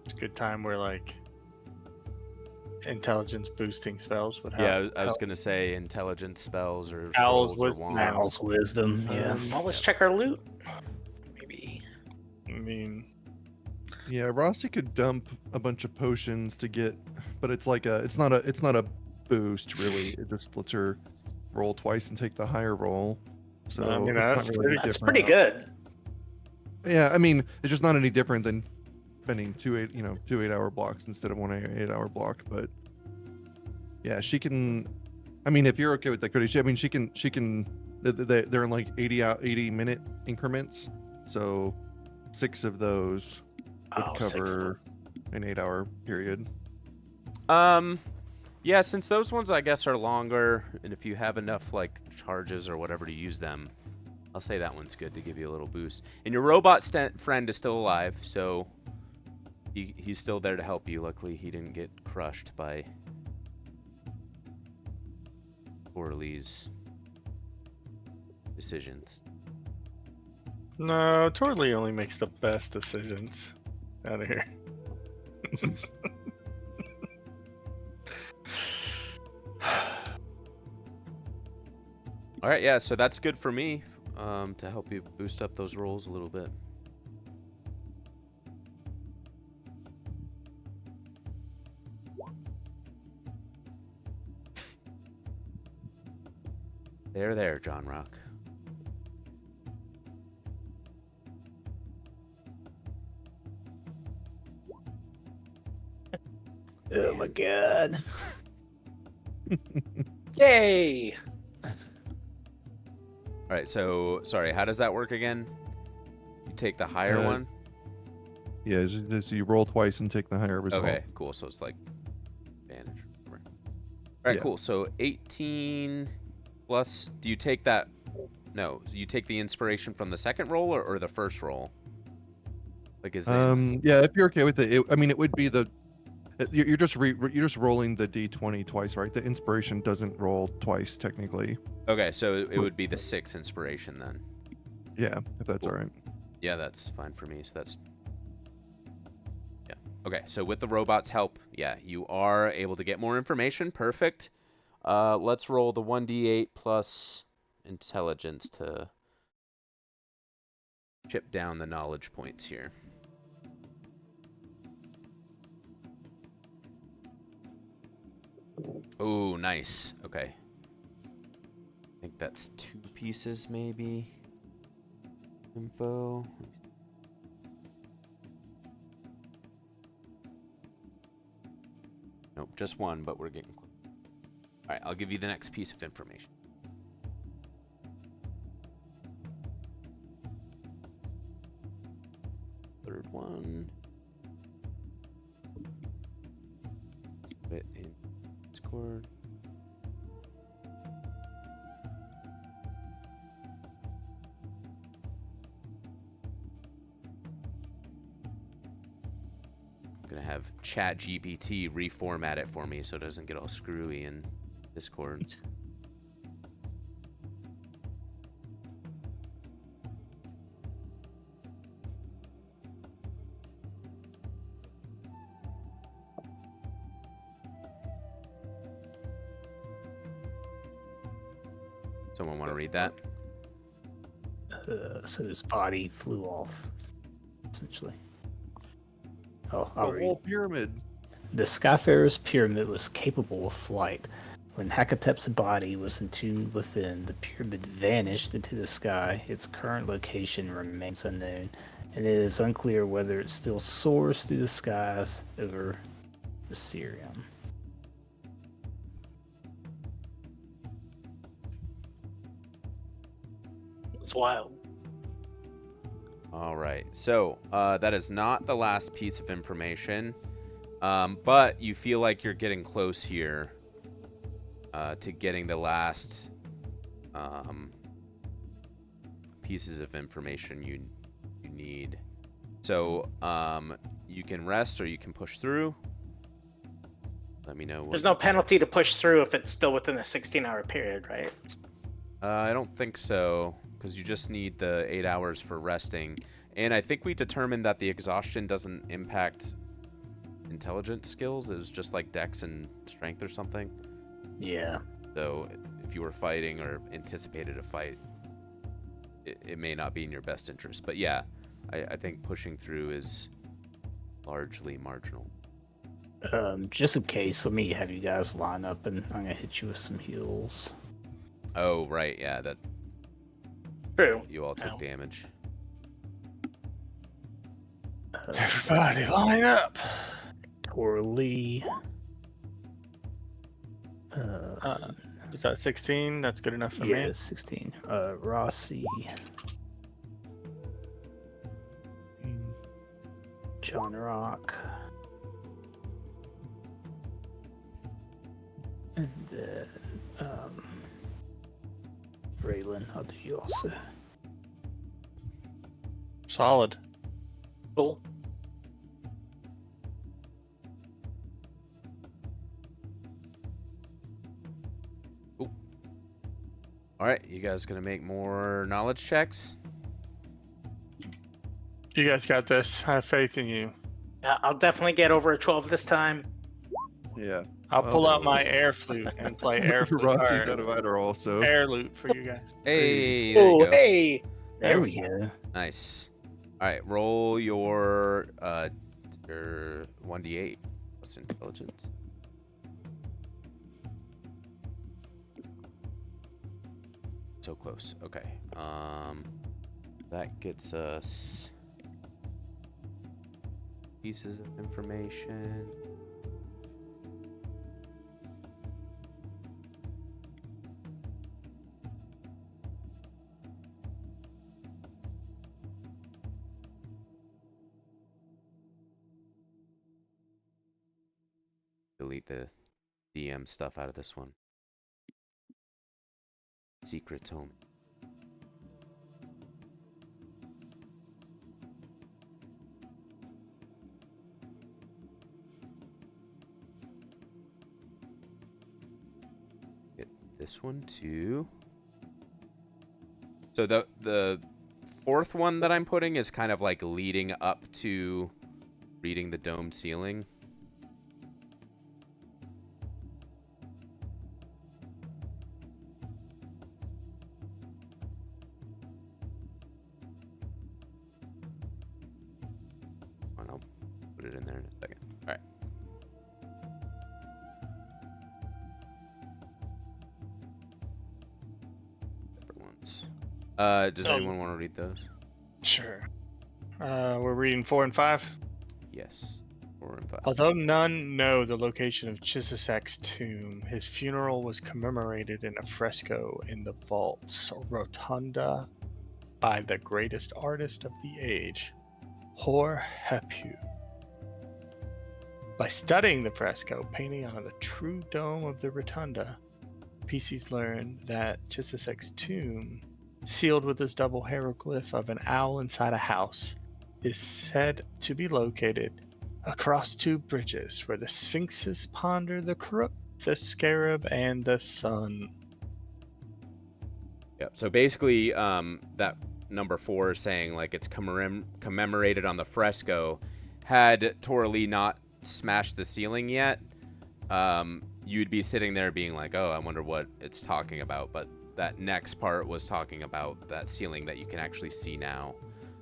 It's a good time where like intelligence boosting spells would help. Yeah, I was gonna say intelligence spells or Owl's scrolls or wisdom. wands. Owl's wisdom. Yeah. Well, let's check our loot. Maybe. I mean, Yeah, Rossi could dump a bunch of potions to get, but it's like it's not a boost really. It just lets her roll twice and take the higher roll. So I mean, it's that's not really That's different. pretty good. Yeah, I mean, it's just not any different than spending two 8-hour blocks instead of one 8-hour block. But yeah, she can. I mean, if you're okay with that, Cody, I mean, she can. They're in like 80-minute increments, so 6 of those would Oh, 6 of cover them. an 8-hour period. Yeah, since those ones I guess are longer, and if you have enough like charges or whatever to use them, I'll say that one's good to give you a little boost. And your robot friend is still alive, so he's still there to help you. Luckily, he didn't get crushed by Orly's decisions. No, Torley only makes the best decisions. Out of here. All right, yeah, so that's good for me to help you boost up those rolls a little bit. There, John Rock. Oh my god. Yay! All right, so sorry, how does that work again? You take the higher one? Yeah, just you roll twice and take the higher result. Okay, cool. So it's like advantage. All right, Yeah. cool. So 18 plus. Do you take that? No, you take the inspiration from the second roll or the first roll. Like is it? Yeah, if you're okay with it, I mean, it would be the. You're just you're just rolling the d20 twice, right? The inspiration doesn't roll twice technically. Okay, so it would be the 6 inspiration then. Yeah, if that's all right. Yeah, that's fine for me. So that's. Yeah. Okay, so with the robot's help, yeah, you are able to get more information. Perfect. Let's roll the 1d8 plus intelligence to chip down the knowledge points here. Oh, nice. Okay. I think that's 2 pieces, maybe. Info. Nope, just 1, but we're getting close. Alright, I'll give you the next piece of information. Third one. Put it in Discord. I'm gonna have ChatGPT reformat it for me so it doesn't get all screwy in Discord. Someone want to read that? So his body flew off, essentially. Oh, The I'll whole read. pyramid. The Skyfarer's pyramid was capable of flight. When Hakatep's body was entombed within, the pyramid vanished into the sky. Its current location remains unknown, and it is unclear whether it still soars through the skies over the Syrian. It's wild. All right, so that is not the last piece of information, but you feel like you're getting close here to getting the last pieces of information you need. So you can rest or you can push through. Let me know. There's no penalty to push through if it's still within the 16-hour period, right? I don't think so, because you just need the 8 hours for resting. And I think we determined that the exhaustion doesn't impact intelligence skills. It's just like dex and strength or something. Yeah. So if you were fighting or anticipated a fight, it may not be in your best interest. But yeah, I think pushing through is largely marginal. Just in case, let me have you guys line up, and I'm gonna hit you with some heals. Oh, right, yeah, that True. you all took Ow. damage. Everybody line up. Torley. Is that 16? That's good enough for Yeah, me. 16. Rossi. John Rock. And then Raylan, I'll do you also. Solid. Cool. All right, you guys gonna make more knowledge checks? You guys got this. I have faith in you. I'll definitely get over a 12 this time. Yeah. I'll pull out Oh. my air flute and play air flute Rossi's or out of Adderall, so. air lute for you guys. Hey, there you go. Hey! There we go. Nice. All right, roll your 1d8 plus intelligence. So close. Okay. That gets us pieces of information. Delete the DM stuff out of this one. Secrets only. Get this one too. So the fourth one that I'm putting is kind of like leading up to reading the dome ceiling. And I'll put it in there in a second. All right. Separate ones. Does anyone want to read those? Sure. We're reading 4 and 5. Yes. 4 and 5. Although none know the location of Chisasek's tomb, his funeral was commemorated in a fresco in the vaults rotunda by the greatest artist of the age, Hor Hepu. By studying the fresco painting on the true dome of the rotunda, PCs learned that Chisasek's tomb, sealed with this double hieroglyph of an owl inside a house, is said to be located across 2 bridges where the sphinxes ponder the crook, the scarab, and the sun. Yep. So basically, that number 4 is saying like it's commemorated on the fresco. Had Toralee not smashed the ceiling yet, you'd be sitting there being like, oh, I wonder what it's talking about. But that next part was talking about that ceiling that you can actually see now.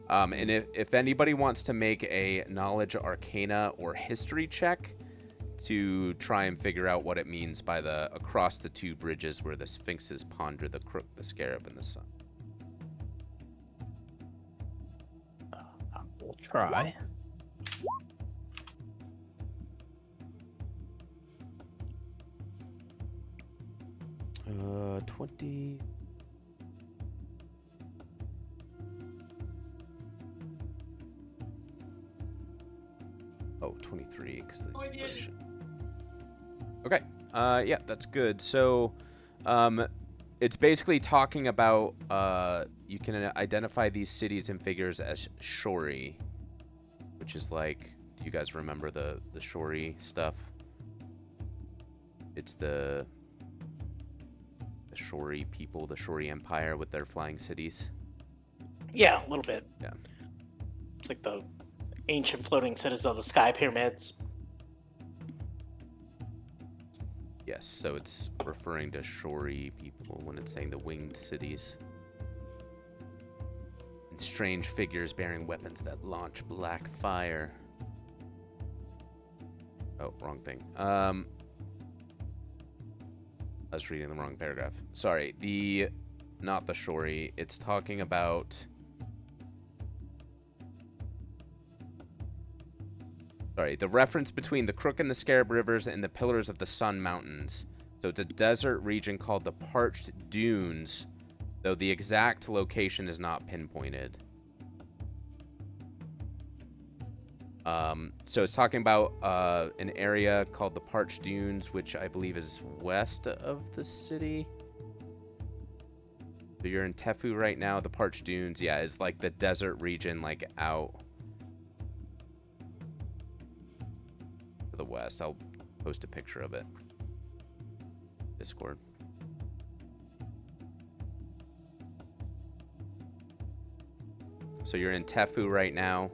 And if anybody wants to make a knowledge arcana or history check to try and figure out what it means by the across the 2 bridges where the sphinxes ponder the crook, the scarab, and the sun. We'll try. Uh, 20. Oh, 23 because of the inflation. Okay. Yeah, that's good. So, it's basically talking about you can identify these cities and figures as Shori, which is like, do you guys remember the Shori stuff? It's the Shori people, the Shori Empire with their flying cities. Yeah, a little bit. Yeah. It's like the ancient floating cities of the sky pyramids. Yes, so it's referring to Shori people when it's saying the winged cities. And strange figures bearing weapons that launch black fire. Oh, wrong thing. I was reading the wrong paragraph. Sorry, not the Shori. It's talking about... Sorry, the reference between the Crook and the Scarab rivers and the Pillars of the Sun Mountains. So it's a desert region called the Parched Dunes, though the exact location is not pinpointed. So it's talking about an area called the Parched Dunes, which I believe is west of the city. So you're in Tefu right now. The Parched Dunes, yeah, is like the desert region, like out to the west. I'll post a picture of it. Discord. So you're in Tefu right now.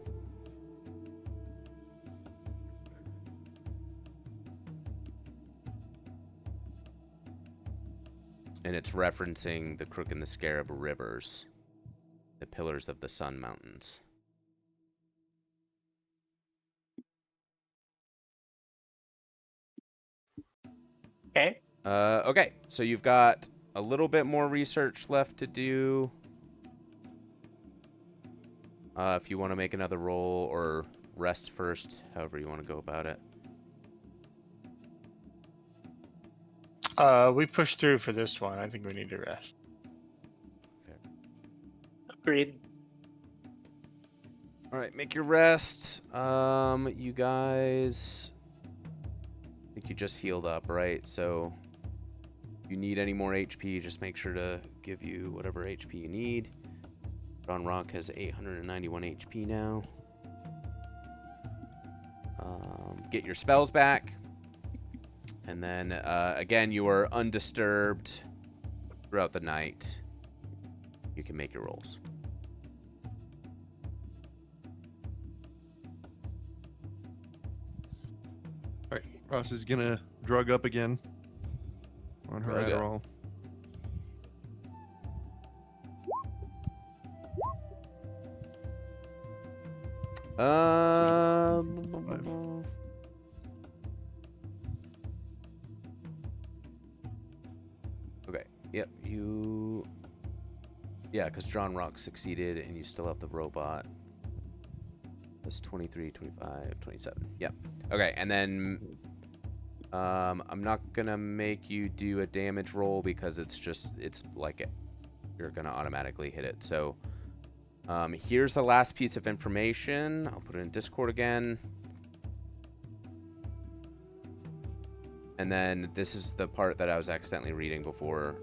And it's referencing the Crook and the Scarab rivers, the Pillars of the Sun Mountains. Okay. Okay, so you've got a little bit more research left to do. If you want to make another roll or rest first, however you want to go about it. We pushed through for this one. I think we need to rest. Agreed. All right, make your rest. You guys, I think you just healed up, right? So if you need any more HP, just make sure to give you whatever HP you need. John Rock has 891 HP now. Get your spells back. And then, again, you are undisturbed throughout the night. You can make your rolls. All right, Ross is gonna drug up again on her Drug up. Adderall. Okay, yep, you... Yeah, because John Rock succeeded and you still have the robot. That's 23, 25, 27. Yep. Okay, and then... I'm not gonna make you do a damage roll because it's like you're gonna automatically hit it. So, here's the last piece of information. I'll put it in Discord again. And then this is the part that I was accidentally reading before.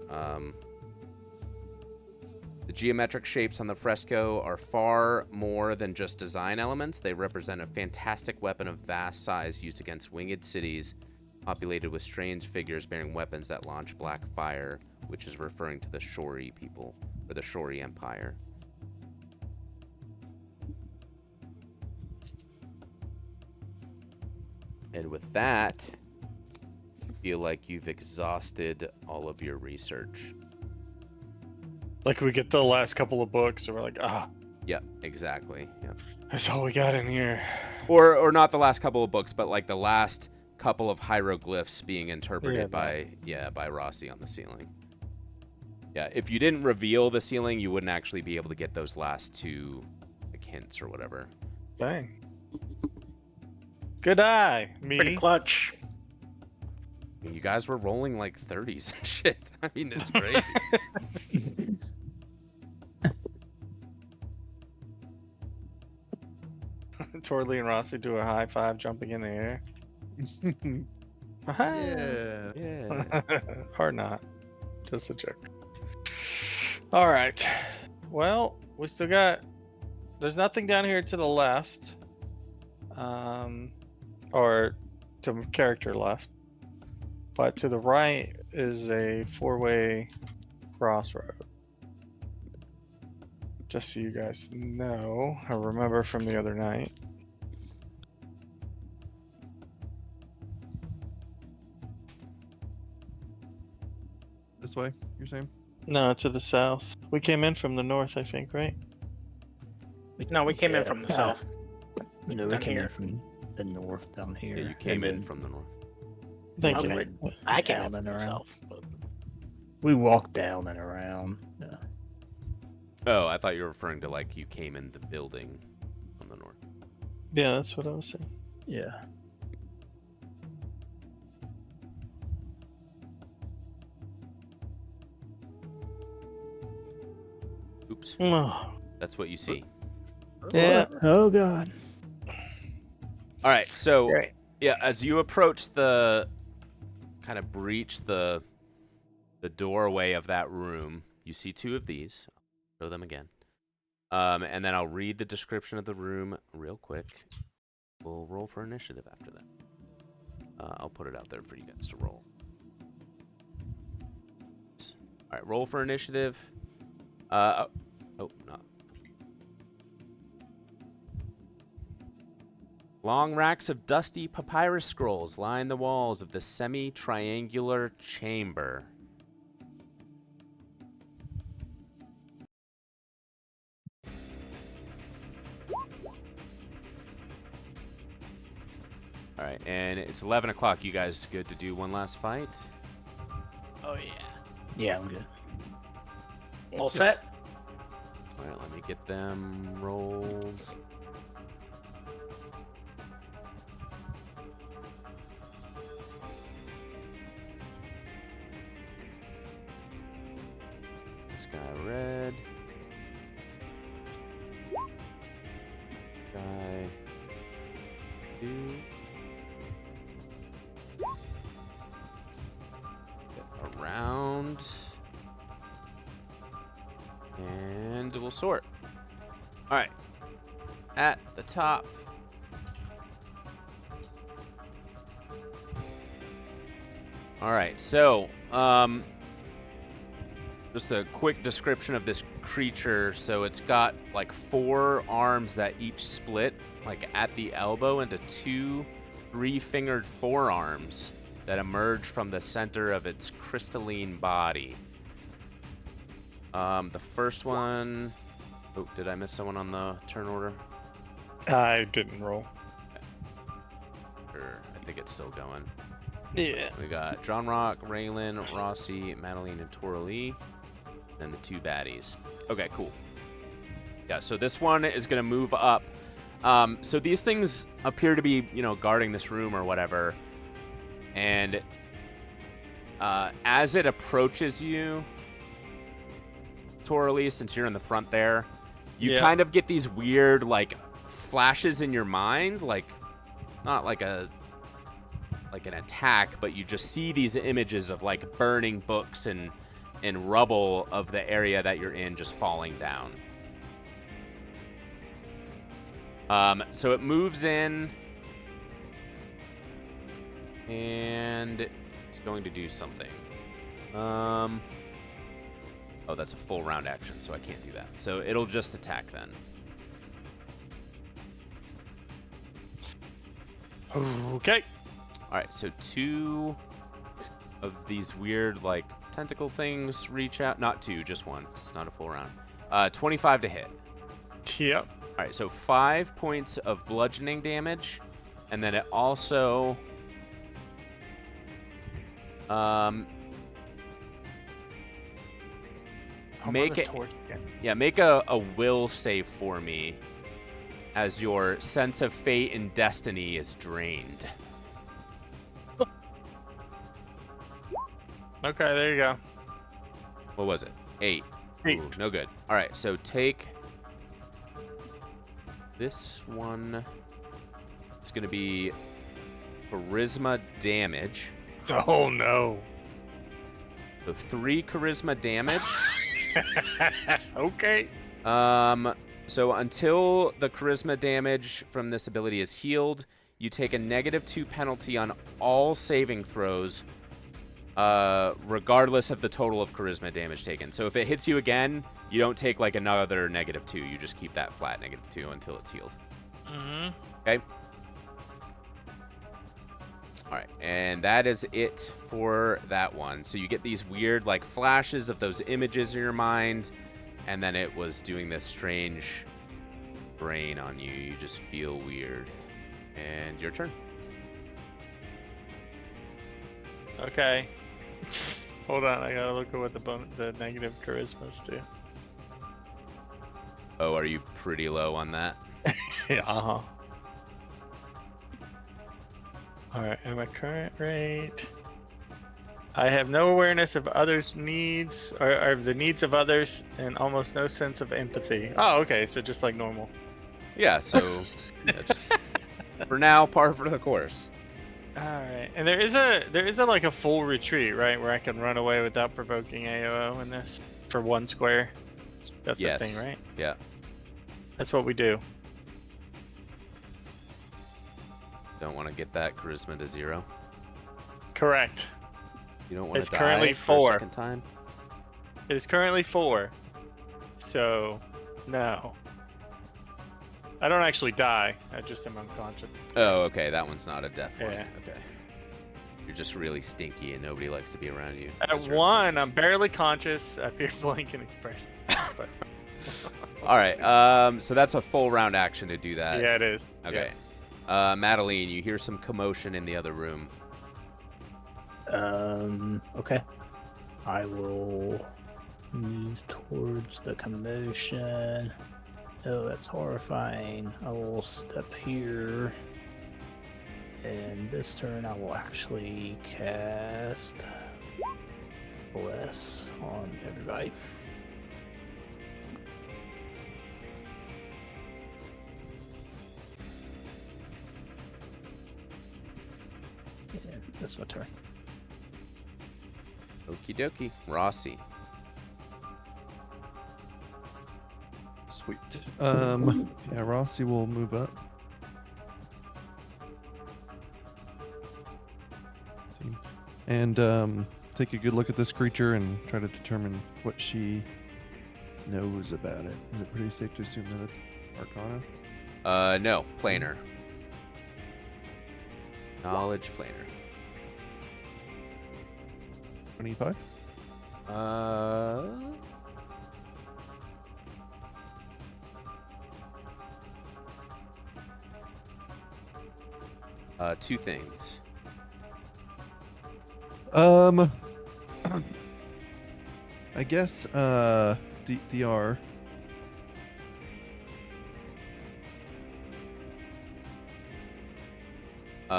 The geometric shapes on the fresco are far more than just design elements. They represent a fantastic weapon of vast size used against winged cities, populated with strange figures bearing weapons that launch black fire, which is referring to the Shori people, or the Shori Empire. And with that, I feel like you've exhausted all of your research. Like we get the last couple of books and we're like, Yep, exactly. Yep. that's all we got in here. Or not the last couple of books, but like the last couple of hieroglyphs being interpreted by Rossi on the ceiling. Yeah, if you didn't reveal the ceiling, you wouldn't actually be able to get those last two like, hints or whatever. Dang. Good eye, me. Pretty clutch. I mean, you guys were rolling like 30s and shit. I mean, it's crazy. Torley and Rossi do a high five jumping in the air. Yeah. Yeah. Or not. Just a joke. Alright. Well, we still got... There's nothing down here to the left. Or to character left. But to the right is a four-way crossroad. Just so you guys know. I remember from the other night. This way, you're saying? No, to the south. We came in from the north, I think, right? No, we came in Yeah. from the south. No, we Down came here. in from the north down here. Yeah, you came and in then from the north. Thank Okay. you. went I came in down from and the around. south. But... We walked down and around. Yeah. Oh, I thought you were referring to like you came in the building on the north. Yeah, that's what I was saying. Yeah. Oops. Oh, That's what you see. Yeah. Oh god. All right, so Right. yeah, as you approach the kind of breach the doorway of that room, You see 2 of these. I'll show them again. And then I'll read the description of the room real quick. We'll roll for initiative after that. I'll put it out there for you guys to roll. All right, roll for initiative. Oh, no. Long racks of dusty papyrus scrolls line the walls of the semi-triangular chamber. Alright, and it's 11 o'clock. You guys good to do one last fight? Oh yeah. Yeah, I'm good. All set? Alright, let me get them rolled. This guy red. Guy blue. Get around. And we'll sort. Alright. At the top. Alright, so, just a quick description of this creature. So it's got like 4 arms that each split like at the elbow into 2 3-fingered forearms that emerge from the center of its crystalline body. The first one... Oh, did I miss someone on the turn order? I didn't roll. Or I think it's still going. Yeah. We got John Rock, Raylan, Rossi, Madeline, and Toralee. And the 2 baddies. Okay, cool. Yeah, so this one is going to move up. So these things appear to be, guarding this room or whatever. And as it approaches you, Toralee, since you're in the front there, you kind of get these weird, like, flashes in your mind. Like, not like an attack, but you just see these images of, like, burning books and rubble of the area that you're in just falling down. So it moves in, and it's going to do something. Oh, that's a full round action, so I can't do that. So it'll just attack then. Okay. Alright, so 2 of these weird, like, tentacle things reach out. Not 2, just 1. It's not a full round. 25 to hit. Yep. Alright, so 5 points of bludgeoning damage. And then it also... make a will save for me as your sense of fate and destiny is drained. Okay, there you go. What was it? 8. 8. Ooh, no good. Alright, so take this one. It's going to be charisma damage. Oh no. So 3 charisma damage. Okay. So until the charisma damage from this ability is healed, you take a -2 penalty on all saving throws, regardless of the total of charisma damage taken. So if it hits you again, you don't take like another -2. You just keep that flat -2 until it's healed. Mm-hmm. Okay. Alright, and that is it for that one. So you get these weird like flashes of those images in your mind, and then it was doing this strange brain on you. You just feel weird. And your turn. Okay. Hold on, I gotta look at what the negative charismas do. Oh, are you pretty low on that? Yeah. Uh-huh. Alright, at my current rate, I have no awareness of others' needs, or the needs of others, and almost no sense of empathy. Oh, okay, so just like normal. Yeah, so just, for now, par for the course. Alright, and there is a like a full retreat, right, where I can run away without provoking AOO in this for 1 square. That's the Yes. thing, right? Yeah. That's what we do. Don't want to get that charisma to 0. Correct. You don't want It's to die currently for 4. a second time. It is currently 4. So, no. I don't actually die. I just am unconscious. Oh, okay. That one's not a death one. Yeah. Okay. You're just really stinky and nobody likes to be around you. At 'cause you're 1, I'm unconscious. barely conscious. I fear blank and express. But All right. So that's a full round action to do that. yeah, it is. Okay. Madeline, you hear some commotion in the other room. Okay. I will move towards the commotion. Oh, that's horrifying. I will step here. And this turn I will actually cast Bless on everybody. Yeah, that's my turn. Okie dokie. Rossi. Sweet. Yeah, Rossi will move up. And take a good look at this creature and try to determine what she knows about it. Is it pretty safe to assume that it's Arcana? No. Planar. Knowledge planar. 25? Two things. I guess DR.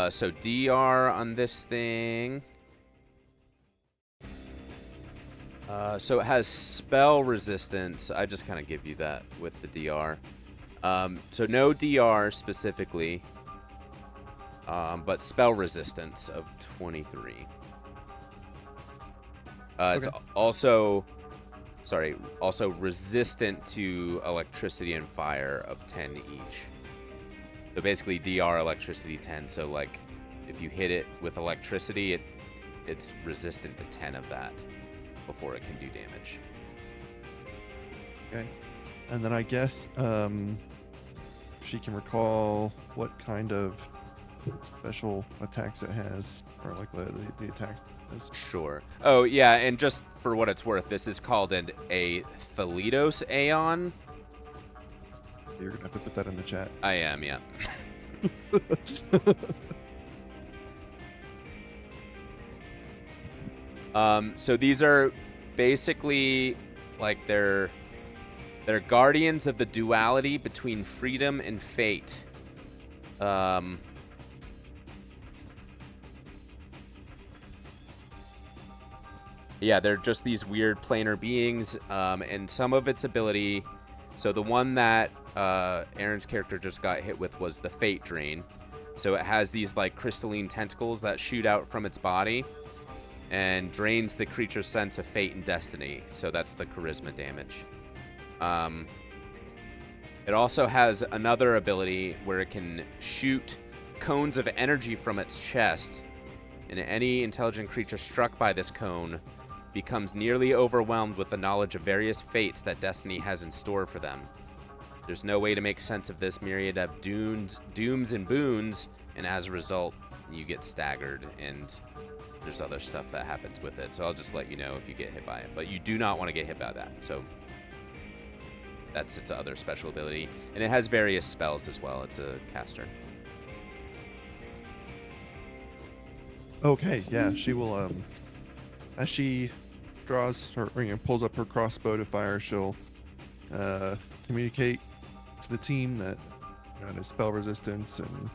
So DR on this thing. So it has spell resistance. I just kind of give you that with the DR. So no DR specifically, but spell resistance of 23. It's Okay. also resistant to electricity and fire of 10 each. So basically DR electricity 10. So like if you hit it with electricity, it's resistant to 10 of that before it can do damage. Okay. And then I guess she can recall what kind of special attacks it has, or like the attacks. Sure. Oh yeah, and just for what it's worth, this is called a Thalidos Aeon. You're gonna have to put that in the chat. I am, yeah. So these are basically like they're guardians of the duality between freedom and fate. Yeah, they're just these weird planar beings, and some of its ability. So the one that Aaron's character just got hit with was the Fate Drain. So it has these like crystalline tentacles that shoot out from its body and drains the creature's sense of fate and destiny. So that's the charisma damage. It also has another ability where it can shoot cones of energy from its chest, and any intelligent creature struck by this cone becomes nearly overwhelmed with the knowledge of various fates that destiny has in store for them. There's no way to make sense of this myriad of dooms and boons, and as a result, you get staggered, and there's other stuff that happens with it. So I'll just let you know if you get hit by it, but you do not want to get hit by that. So that's its other special ability, and it has various spells as well. It's a caster. Okay, yeah, she will. As she draws or pulls up her crossbow to fire, she'll communicate to the team that the spell resistance and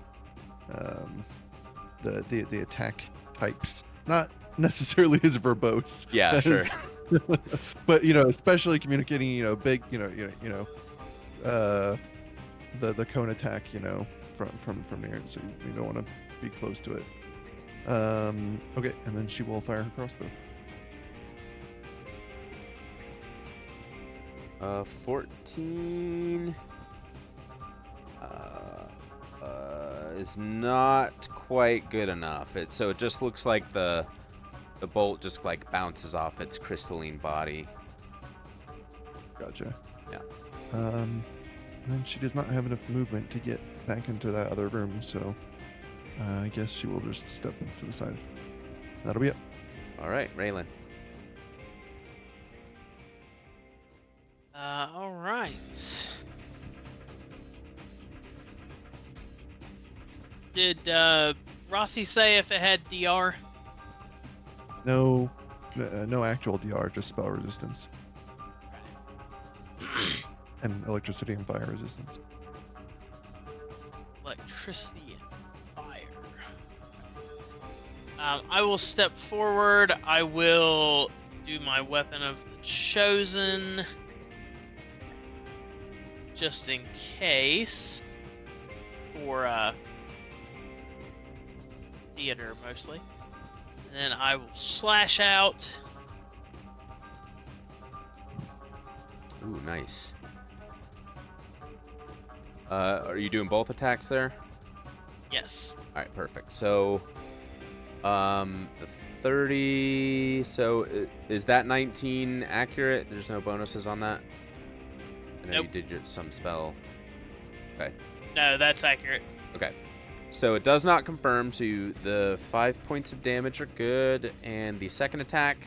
the attack types, not necessarily as verbose. Yeah, sure. But especially communicating, big, the cone attack, from near, so you don't want to be close to it. Okay, and then she will fire her crossbow. 14 is not quite good enough. So it just looks like the bolt just like bounces off its crystalline body. Gotcha. Yeah. Then she does not have enough movement to get back into that other room, so I guess she will just step to the side. That'll be it. All right, Raylan. All right. Did Rossi say if it had DR? No, no actual DR, just spell resistance and electricity and fire resistance. Electricity and fire. I will step forward. I will do my weapon of the chosen, just in case, for theater mostly. And then I will slash out. Ooh, nice. Are you doing both attacks there? Yes. All right, perfect. So, the 30. So, is that 19 accurate? There's no bonuses on that. I know Nope. you did some spell. Okay. No, that's accurate. Okay. So it does not confirm. To the 5 points of damage are good, and the second attack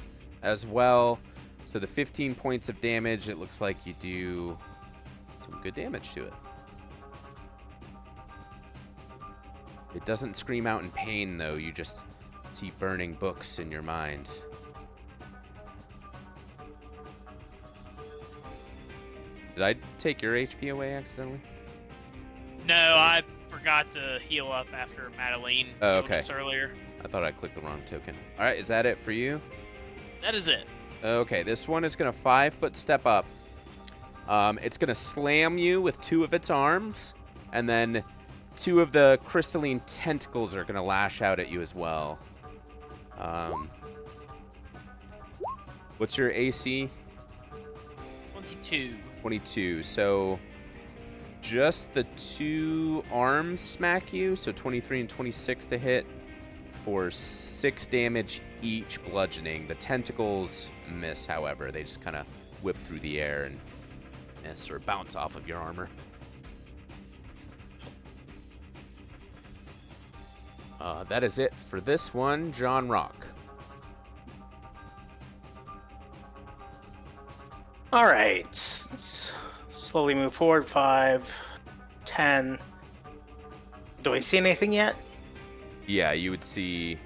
as well. So the 15 points of damage, it looks like you do some good damage to it. It doesn't scream out in pain, though. You just see burning books in your mind. Did I take your HP away accidentally? No, I forgot to heal up after Madeline Oh, healed okay. us earlier. I thought I clicked the wrong token. All right, is that it for you? That is it. Okay, this one is going to 5-foot step up. It's going to slam you with 2 of its arms, and then 2 of the crystalline tentacles are going to lash out at you as well. What's your AC? 22. 22. So just the 2 arms smack you, so 23 and 26 to hit for 6 damage each bludgeoning. The tentacles miss, however. They just kind of whip through the air and miss or bounce off of your armor. That is it for this one. John Rock. All right. Let's slowly move forward. 5, 10. Do I see anything yet? Yeah, you would see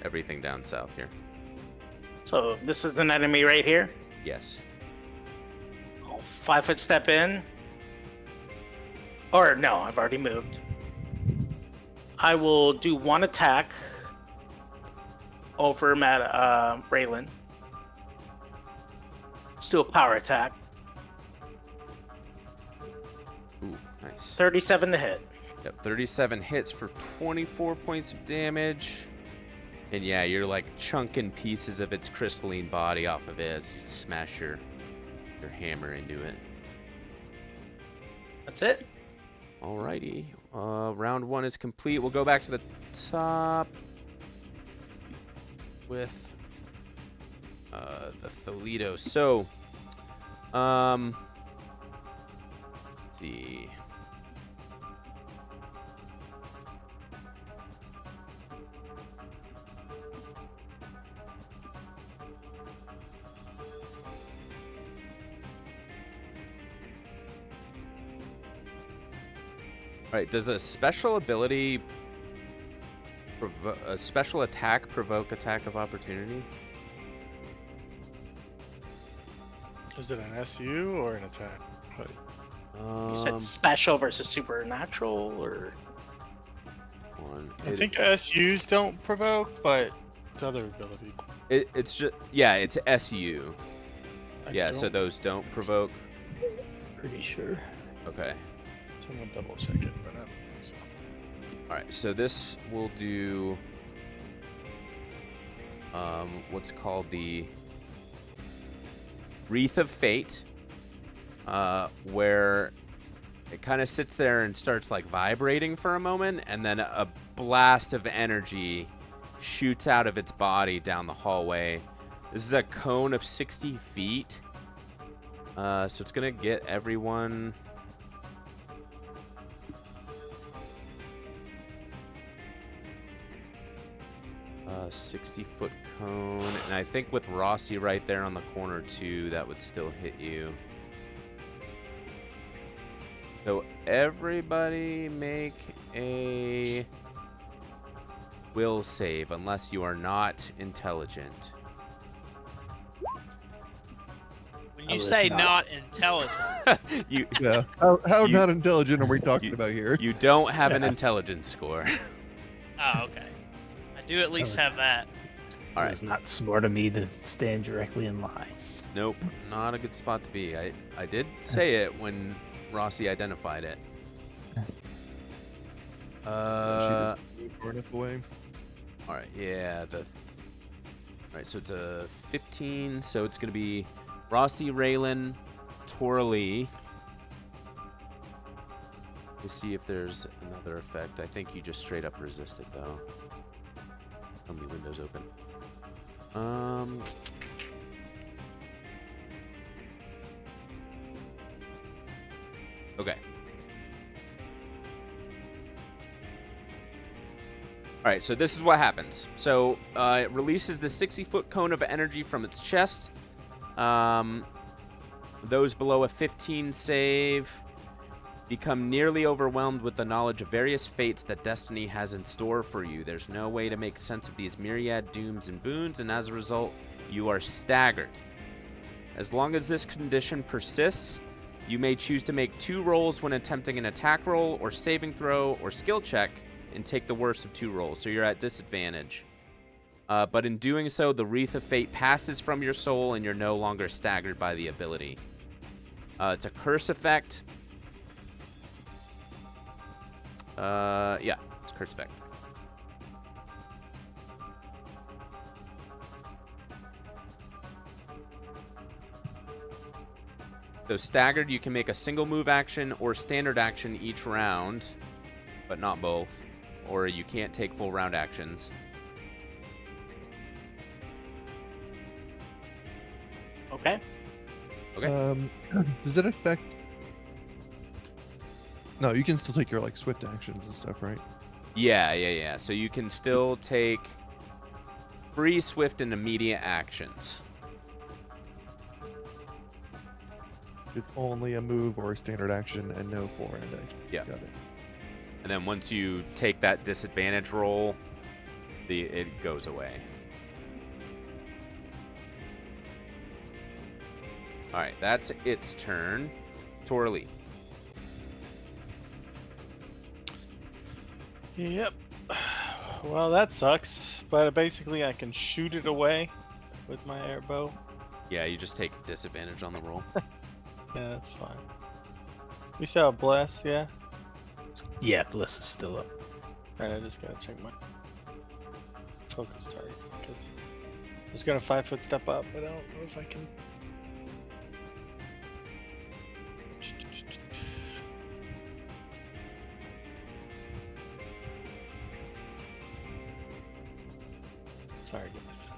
everything down south here. So this is an enemy right here. Yes. I'll 5-foot step in. Or no, I've already moved. I will do 1 attack over Raylan. Let's do a power attack. Ooh, nice. 37 to hit. Yep, 37 hits for 24 points of damage. And yeah, you're like chunking pieces of its crystalline body off of it as you smash your hammer into it. That's it. Alrighty. Round 1 is complete. We'll go back to the top with the Thalido. So, let's see. Alright, does a special ability, a special attack provoke attack of opportunity? Is it an SU or an attack? What? You said special versus supernatural, or I think SUs don't provoke, but the other ability. it's just, yeah, it's SU. I Yeah, so don't- those don't provoke. Pretty sure. Okay. So I'm gonna double check it, but I don't think so. Alright, so this will do what's called the Wreath of Fate. where it kind of sits there and starts like vibrating for a moment, and then a blast of energy shoots out of its body down the hallway. This is a cone of 60 feet. So it's gonna get everyone. 60-foot cone, and I think with Rossi right there on the corner too, that would still hit you. So everybody make a will save, unless you are not intelligent. When I you was say not. not intelligent, you Yeah. How You- not intelligent are we talking about here? you don't have an Yeah. intelligence score. oh, okay. I do at least was- have that. All It right. was not smart of me to stand directly in line. Nope, not a good spot to be. I did say it when Rossi identified it. She Uh, just moved far enough away. all right, yeah. All right, so it's a 15. So it's gonna be Rossi, Raylan, Torley. To see if there's another effect. I think you just straight up resist it though. How many windows open? Okay. Alright, so this is what happens. So, it releases the 60-foot cone of energy from its chest. Those below a 15 save become nearly overwhelmed with the knowledge of various fates that destiny has in store for you. There's no way to make sense of these myriad dooms and boons, and as a result, you are staggered. As long as this condition persists, you may choose to make 2 rolls when attempting an attack roll or saving throw or skill check and take the worst of 2 rolls, so you're at disadvantage. But in doing so, the Wreath of Fate passes from your soul and you're no longer staggered by the ability. It's a curse effect. Yeah, it's a curse effect. So staggered, you can make a single move action or standard action each round, but not both. Or you can't take full round actions. Okay. Okay. Does it affect? No, you can still take your like swift actions and stuff, right? Yeah. So you can still take free, swift, and immediate actions. It's only a move or a standard action and no full round action. Yeah. Got it. And then once you take that disadvantage roll, it goes away. Alright, that's its turn. Torley. Yep. Well, that sucks. But basically, I can shoot it away with my air bow. Yeah, you just take disadvantage on the roll. Yeah, that's fine. We saw bless, yeah. Yeah, Bliss is still up. Alright, I just gotta check my focus target because I was gonna 5-foot step up, but I don't know if I can. Sorry, guys.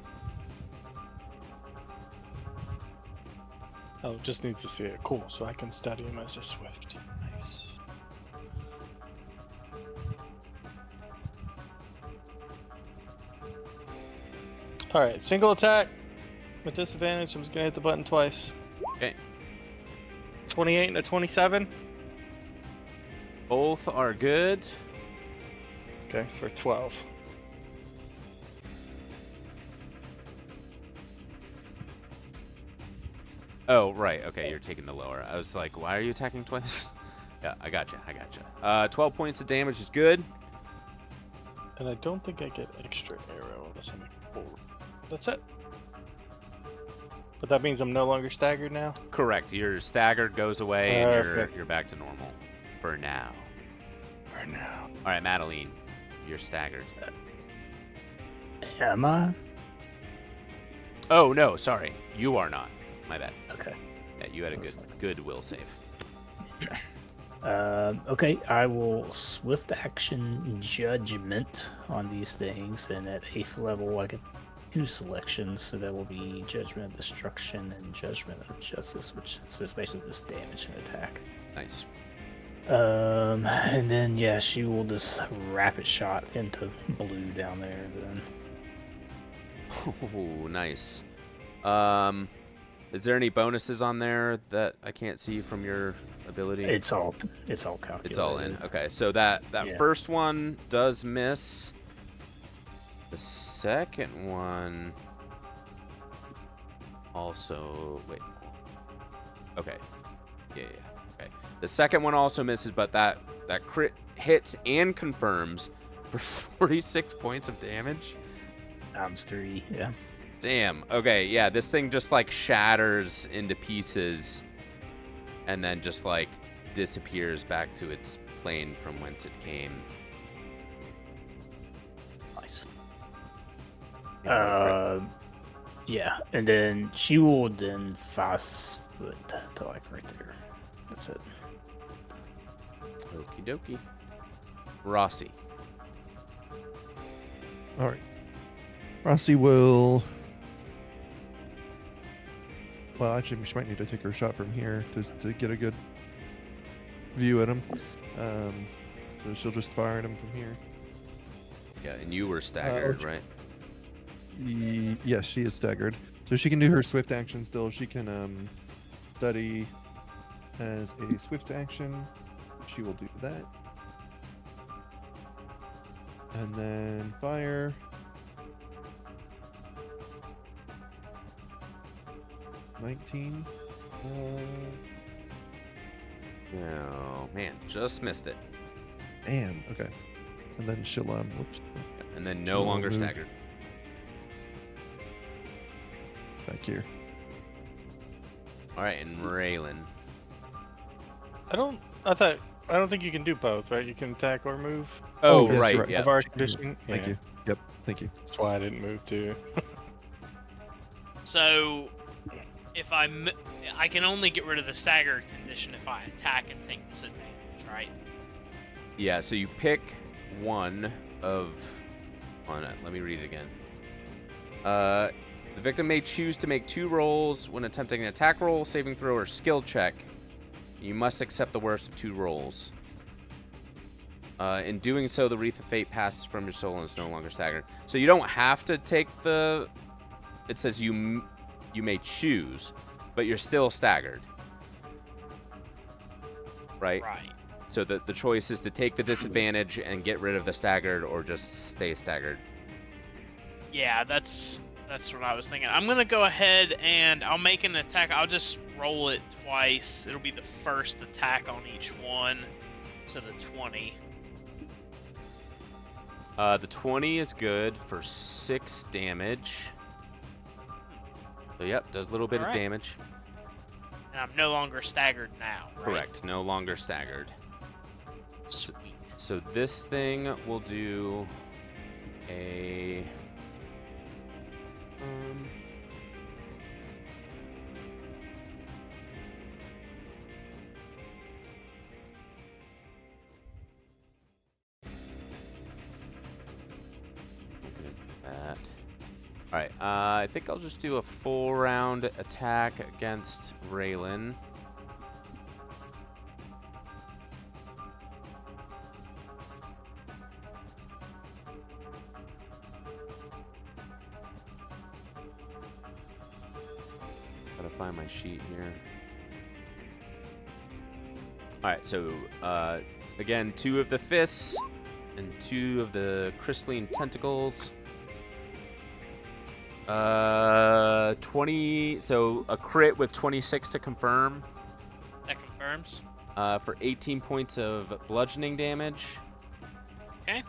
Oh, just needs to see it. Cool, so I can study him as a swift. Nice. Alright, single attack with disadvantage. I'm just gonna hit the button twice. Okay. 28 and a 27. Both are good. Okay, for 12. Oh, right. Okay, you're taking the lower. I was like, why are you attacking twice? Yeah, I gotcha. 12 points of damage is good. And I don't think I get extra arrow unless I make 4. That's it. But that means I'm no longer staggered now? Correct. Your staggered goes away and Perfect. you're back to normal. For now. For now. Alright, Madeline. You're staggered. Am I? Oh, no, sorry. You are not. My bad. Okay. Yeah, you had a good will save. Okay, I will swift action judgment on these things, and at 8th level, I get 2 selections, so that will be judgment of destruction and judgment of justice, which is basically just damage and attack. Nice. And then yeah, she will just rapid shot into blue down there. Then Oh, nice. Is there any bonuses on there that I can't see from your ability? it's all calculated. It's all in. Okay, so that Yeah. first one does miss. The second one also wait. Okay. Yeah. Okay. The second one also misses, but that crit hits and confirms for 46 points of damage. Times 3. Yeah. Damn. Okay, yeah, this thing just like shatters into pieces and then just like disappears back to its plane from whence it came. Nice. Yeah, Yeah, and then she will then 5 foot to like right there. That's it. Okie dokie. Rossi. All right. Rossi will. Well, actually, she might need to take her shot from here to get a good view at him. So she'll just fire at him from here. Yeah, and you were staggered, right? Yes, she is staggered. So she can do her swift action still. She can study as a swift action. She will do that. And then fire. $19. Oh man, just missed it. Damn. Okay. And then she'll whoops. And then no She'll longer move staggered. back here. All right, and Raylan. I don't think you can do both, right? You can attack or move. Oh, yes, right, you're right. yeah. Of our conditioning. Thank Yeah. you. Yep. Thank you. That's why I didn't move too. So, if I can only get rid of the staggered condition if I attack and take disadvantage, right? Yeah, so you pick one of. Hold on, let me read it again. The victim may choose to make 2 rolls when attempting an attack roll, saving throw, or skill check. You must accept the worst of 2 rolls. In doing so, the Wreath of Fate passes from your soul and is no longer staggered. So you don't have to take the. It says you may choose, but you're still staggered. Right? Right. So the choice is to take the disadvantage and get rid of the staggered, or just stay staggered. Yeah, that's what I was thinking. I'm gonna go ahead and I'll make an attack. I'll just roll it twice. It'll be the first attack on each one. So the 20. The 20 is good for 6 damage. So yep, does a little bit of Alright. damage. And I'm no longer staggered now, right? Correct, no longer staggered. Sweet. So this thing will do a that. Alright, I think I'll just do a full round attack against Raylan. Gotta find my sheet here. Alright, so again, 2 of the fists and 2 of the crystalline tentacles. 20, so a crit with 26 to confirm. That confirms. For 18 points of bludgeoning damage. Okay.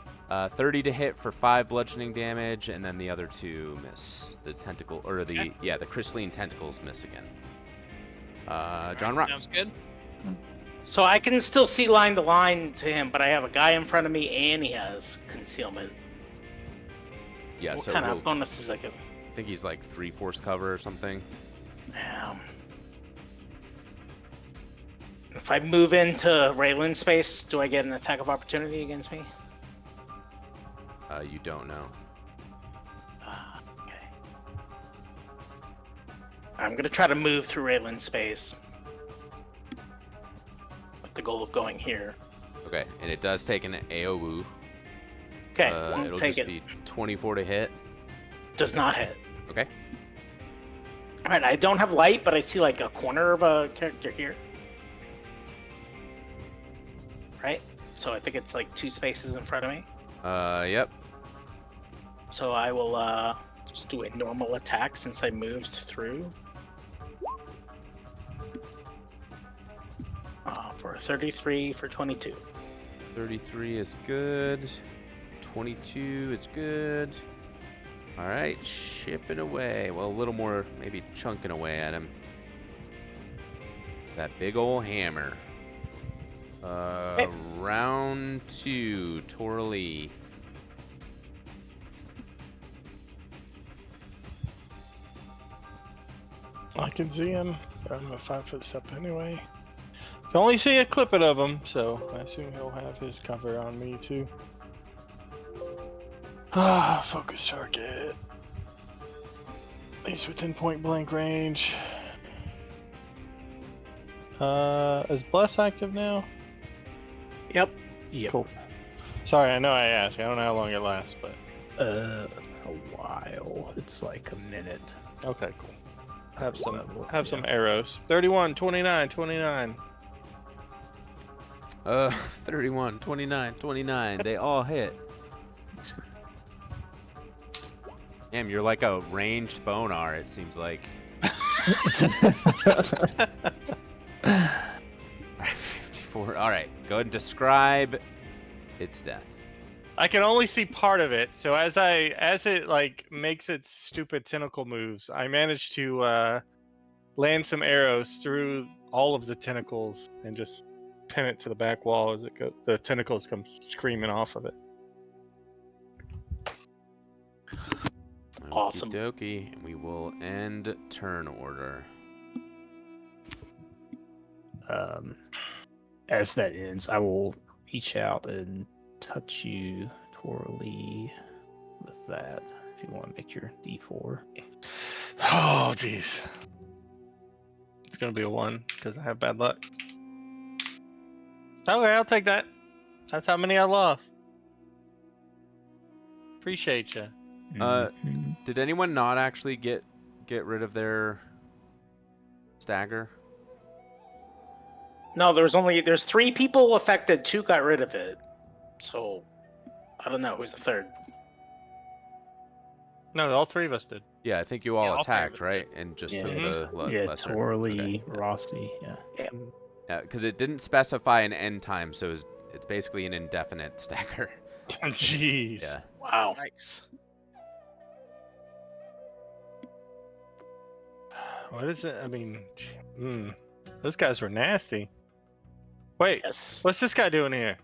30 to hit for 5 bludgeoning damage, and then the other 2 miss. The tentacle, or the Okay. the crystalline tentacles miss again. John Rock. Sounds good. So I can still see line to line to him, but I have a guy in front of me and he has concealment. Yeah, What so kind we'll- of bonuses I get? I think he's like 3/4 cover or something. If I move into Raylan's space, do I get an attack of opportunity against me? You don't know. Okay. I'm gonna try to move through Raylan's space with the goal of going here. Okay, and it does take an AoE. Okay, I'll It'll take just it. be 24 to hit. Does not hit. Okay. All right, I don't have light, but I see like a corner of a character here. Right? So I think it's like 2 spaces in front of me. Yep. So I will just do a normal attack since I moved through. For 33 for 22. 33 is good. 22 is good. All right, chipping away. Well, a little more, maybe chunking away at him. That big old hammer. Round 2, Torley. I can see him, but I'm a 5-foot step anyway. Can only see a clippet of him, so I assume he'll have his cover on me too. Focus target. He's within point blank range. Is Bless active now? Yep. Yep. Cool. Sorry, I know I asked. I don't know how long it lasts, but A while. It's like a minute. okay, cool. Have Level, some yeah. arrows. 31, 29, 29. 31, 29, 29. They all hit. Damn, you're like a ranged bonar, it seems like. 54. All right, go ahead and describe its death. I can only see part of it, so as it like makes its stupid tentacle moves, I managed to land some arrows through all of the tentacles and just pin it to the back wall as it goes. The tentacles come screaming off of it. Awesome. Okie dokie. And we will end turn order. As that ends, I will reach out and touch you, Torley, with that. If you want to make your D4. Oh, jeez. It's gonna be a 1 because I have bad luck. Okay, I'll take that. That's how many I lost. Appreciate you. Mhm. Did anyone not actually get rid of their stagger? No, there's 3 people affected, 2 got rid of it. So I don't know who's the third. No, all 3 of us did. Yeah, I think you Yeah, all all 3 of attacked, us right? And just Yeah. took Mhm. the Yeah, lesser. Torley, Okay. Rossi, yeah. Yeah, because it didn't specify an end time, so it's basically an indefinite stagger. Jeez. Yeah. Wow. Nice. What is it? I mean, those guys were nasty. Wait, Yes. what's this guy doing here?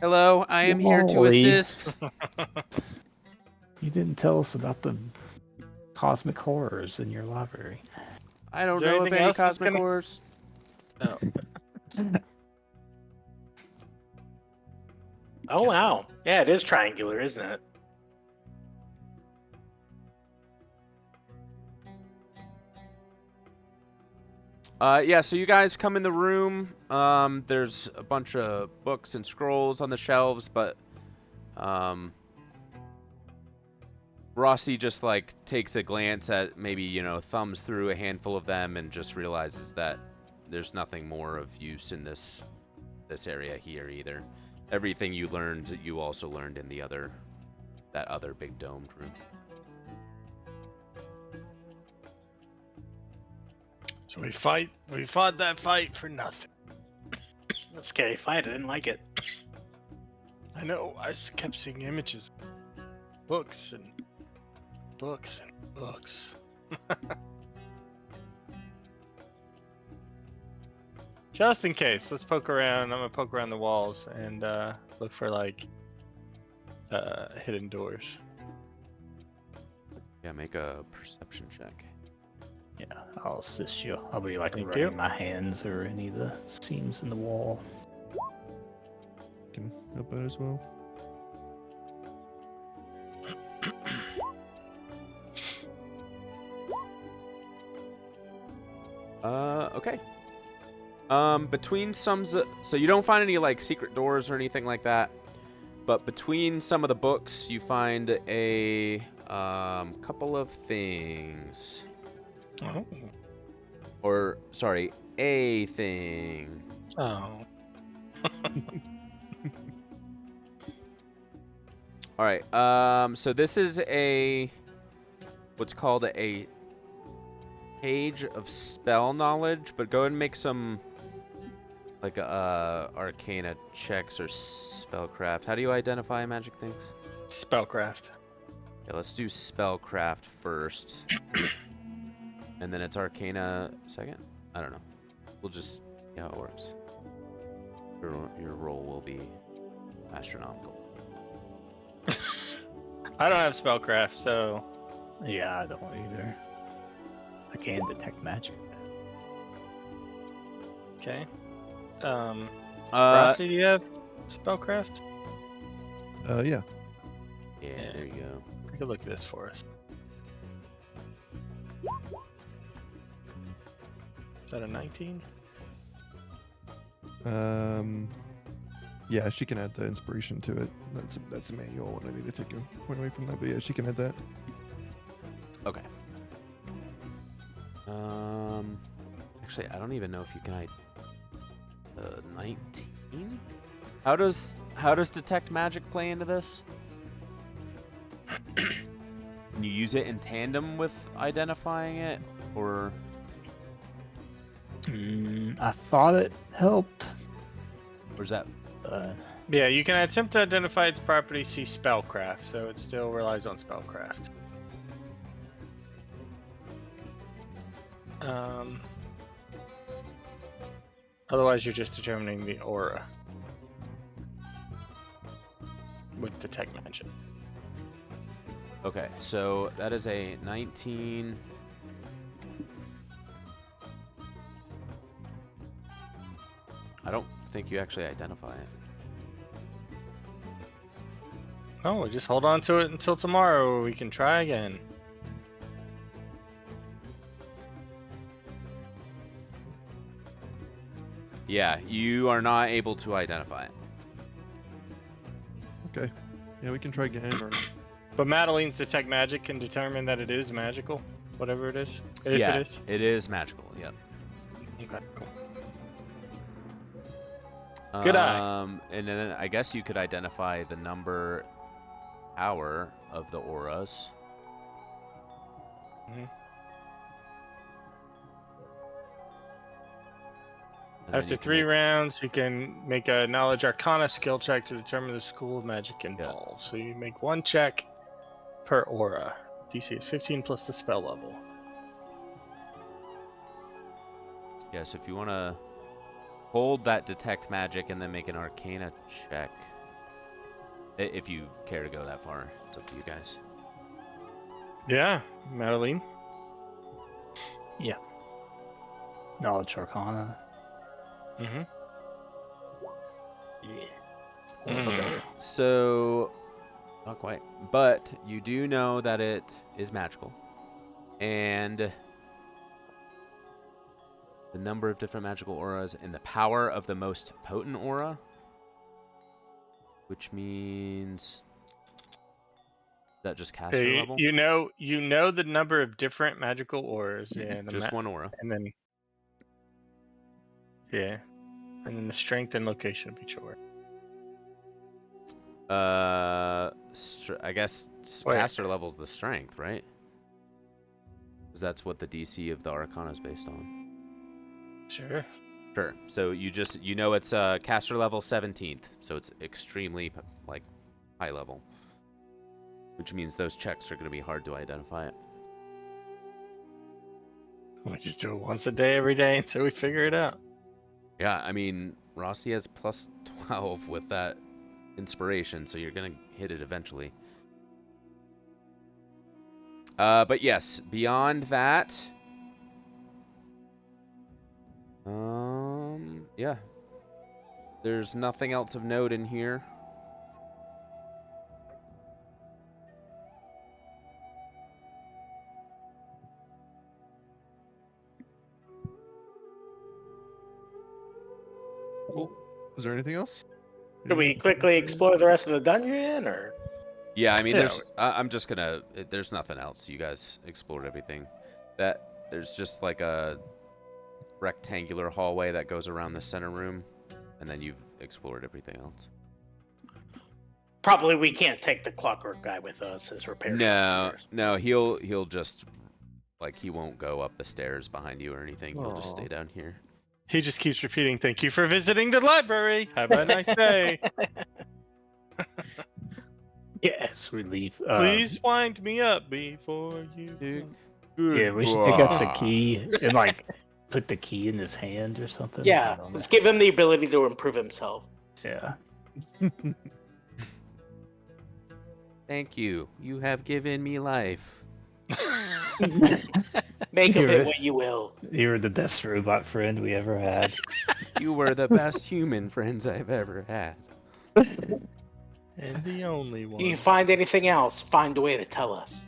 Hello, I am here to Wally. assist. You didn't tell us about the cosmic horrors in your library. I don't there know of anything any else that's cosmic gonna- horrors. Oh. Oh wow. Yeah, it is triangular, isn't it? Yeah, so you guys come in the room. There's a bunch of books and scrolls on the shelves, but Rossi just like takes a glance at maybe, thumbs through a handful of them and just realizes that there's nothing more of use in this area here either. Everything you learned, you also learned in that other big domed room. So we fought that fight for nothing. A scary fight. I didn't like it. I know, I just kept seeing images. Books and books and books. Just in case, let's poke around. I'm gonna poke around the walls and look for like hidden doors. Yeah, make a perception check. Yeah, I'll assist you. I'll be like Thank running you. my hands or any of the seams in the wall. Can help out as well. Okay. Between so you don't find any like secret doors or anything like that, but between some of the books you find a couple of things. Oh. Or sorry, a thing. Oh. All right. So this is what's called a page of spell knowledge, but go ahead and make some like arcana checks or spellcraft. How do you identify magic things? Spellcraft. Yeah, let's do spellcraft first. And then it's arcana second? I don't know. We'll just see how it works. Your roll will be astronomical. I don't have spellcraft, so Yeah, I don't either. I can detect magic. okay. Rossi, do you have spellcraft? Yeah. Yeah, there you go. Take a look at this for us. Is that a 19? Yeah, she can add the inspiration to it. That's a manual one. I need to take a point away from that, but yeah, she can add that. Okay. Actually, I don't even know if you can 19? How does detect magic play into this? Can you use it in tandem with identifying it, or? I thought it helped. Or is that? Yeah, you can attempt to identify its property, see spellcraft, so it still relies on spellcraft. Otherwise, you're just determining the aura with detect magic. Okay, so that is a 19. I don't think you actually identify it. Oh, just hold on to it until tomorrow. We can try again. Yeah, you are not able to identify it. Okay. Yeah, we can try again. Or... But Madeline's detect magic can determine that it is magical, whatever it is. If Yeah, it is. it is magical. Yep. Okay, cool. Good eye. And then I guess you could identify the number, power of the auras. Mhm. And then After you can 3 make- rounds, you can make a knowledge arcana skill check to determine the school of magic involved. So you make 1 check per aura. DC is 15 plus the spell level. Yes, if you want to hold that detect magic and then make an arcana check. If you care to go that far, it's up to you guys. Yeah, Madeline. Knowledge Arcana. Mm-hmm. Yeah. Mm. So, not quite, but you do know that it is magical, and the number of different magical auras and the power of the most potent aura, which means that just caster So level? you know the number of different magical auras, yeah, Just one aura. and then yeah, and then the strength and location of each aura. I guess Wait. caster level's the strength, right? Because that's what the DC of the Arcana is based on. Sure. Sure. So you know it's caster level 17th, so it's extremely like high level, which means those checks are going to be hard to identify it. We just do it once a day, every day until we figure it out. Yeah, I mean Rossi has plus 12 with that inspiration, so you're going to hit it eventually. But yes, beyond that, Yeah. There's nothing else of note in here. Cool. Is there anything else? Should we quickly explore the rest of the dungeon, or? Yeah, I mean, Yeah, I'm just gonna. There's nothing else. You guys explored everything. There's just like a rectangular hallway that goes around the center room, and then you've explored everything else. Probably we can't take the clockwork guy with us as repair No, upstairs. no, he'll just like he won't go up the stairs behind you or anything. He'll just Aw. stay down here. He just keeps repeating, "Thank you for visiting the library. Have a nice day. Yes, we leave. Please wind me up before you." Yeah, we should take out the key and like put the key in his hand or something. I Yeah, don't know. let's give him the ability to improve himself. Yeah. Thank you. You have given me life. Make of You're it right. what you will. You were the best robot friend we ever had. You were the best human friends I've ever had. And the only one. You find anything else, find a way to tell us.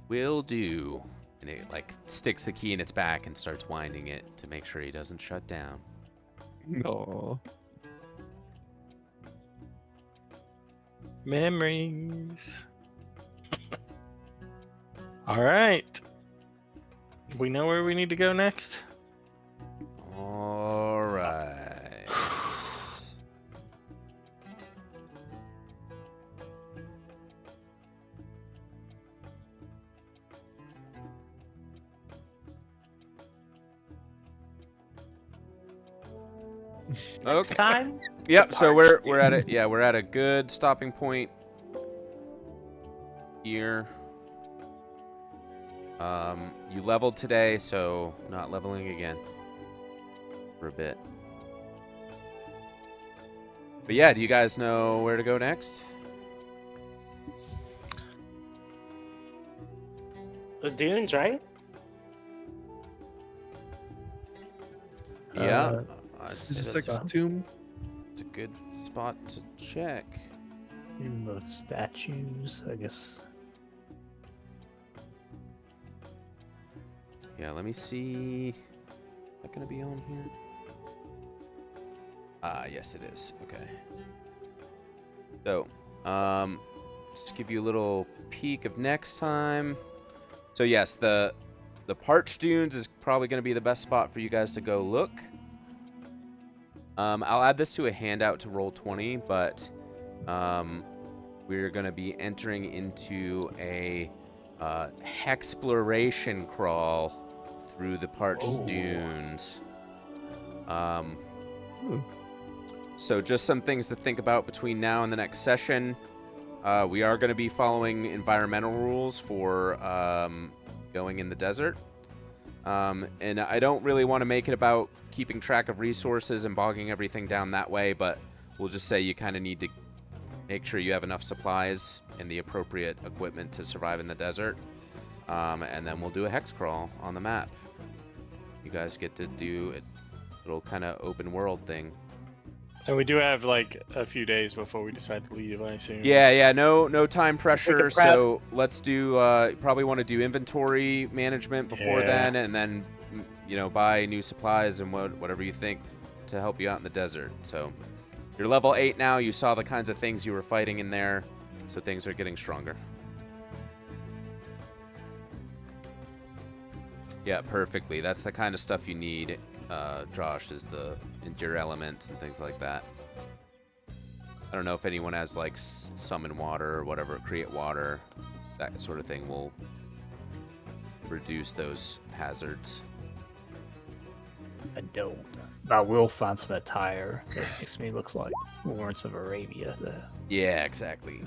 Will do. And it like sticks the key in its back and starts winding it to make sure he doesn't shut down. No. Memories. All right. We know where we need to go next. All right. Next Okay. time? Yep. So we're at it. Yeah, we're at a good stopping point here. You leveled today, so not leveling again for a bit. But yeah, do you guys know where to go next? The dunes, right? Yeah. I'd Is say this that's like a tomb? it's a good spot to check. Even the statues, I guess. Yeah, let me see. Is that gonna be on here? Ah, yes it is. Okay. So, just give you a little peek of next time. So yes, the Parched Dunes is probably gonna be the best spot for you guys to go look. I'll add this to a handout to Roll20, but we're gonna be entering into a hexploration crawl through the Parched Oh. Dunes. Ooh. So just some things to think about between now and the next session. We are going to be following environmental rules for going in the desert. And I don't really want to make it about keeping track of resources and bogging everything down that way, but we'll just say you kind of need to make sure you have enough supplies and the appropriate equipment to survive in the desert. And then we'll do a hex crawl on the map. You guys get to do a little kind of open world thing. And we do have like a few days before we decide to leave, I assume. Yeah, no time pressure. prep. So let's do. Probably want to do inventory management before Yeah. then, and then buy new supplies and whatever you think to help you out in the desert. So you're level 8 now. You saw the kinds of things you were fighting in there, so things are getting stronger. Yeah, perfectly. That's the kind of stuff you need, Josh, is the endure elements and things like that. I don't know if anyone has like summon water or whatever, create water, that sort of thing will reduce those hazards. I don't. I will find some attire that makes me look like Lawrence of Arabia. Yeah, exactly.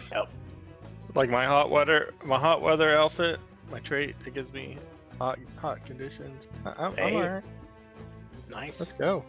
Like my hot weather outfit, my trait that gives me hot conditions. I'm Hey. alright. Nice. Let's go.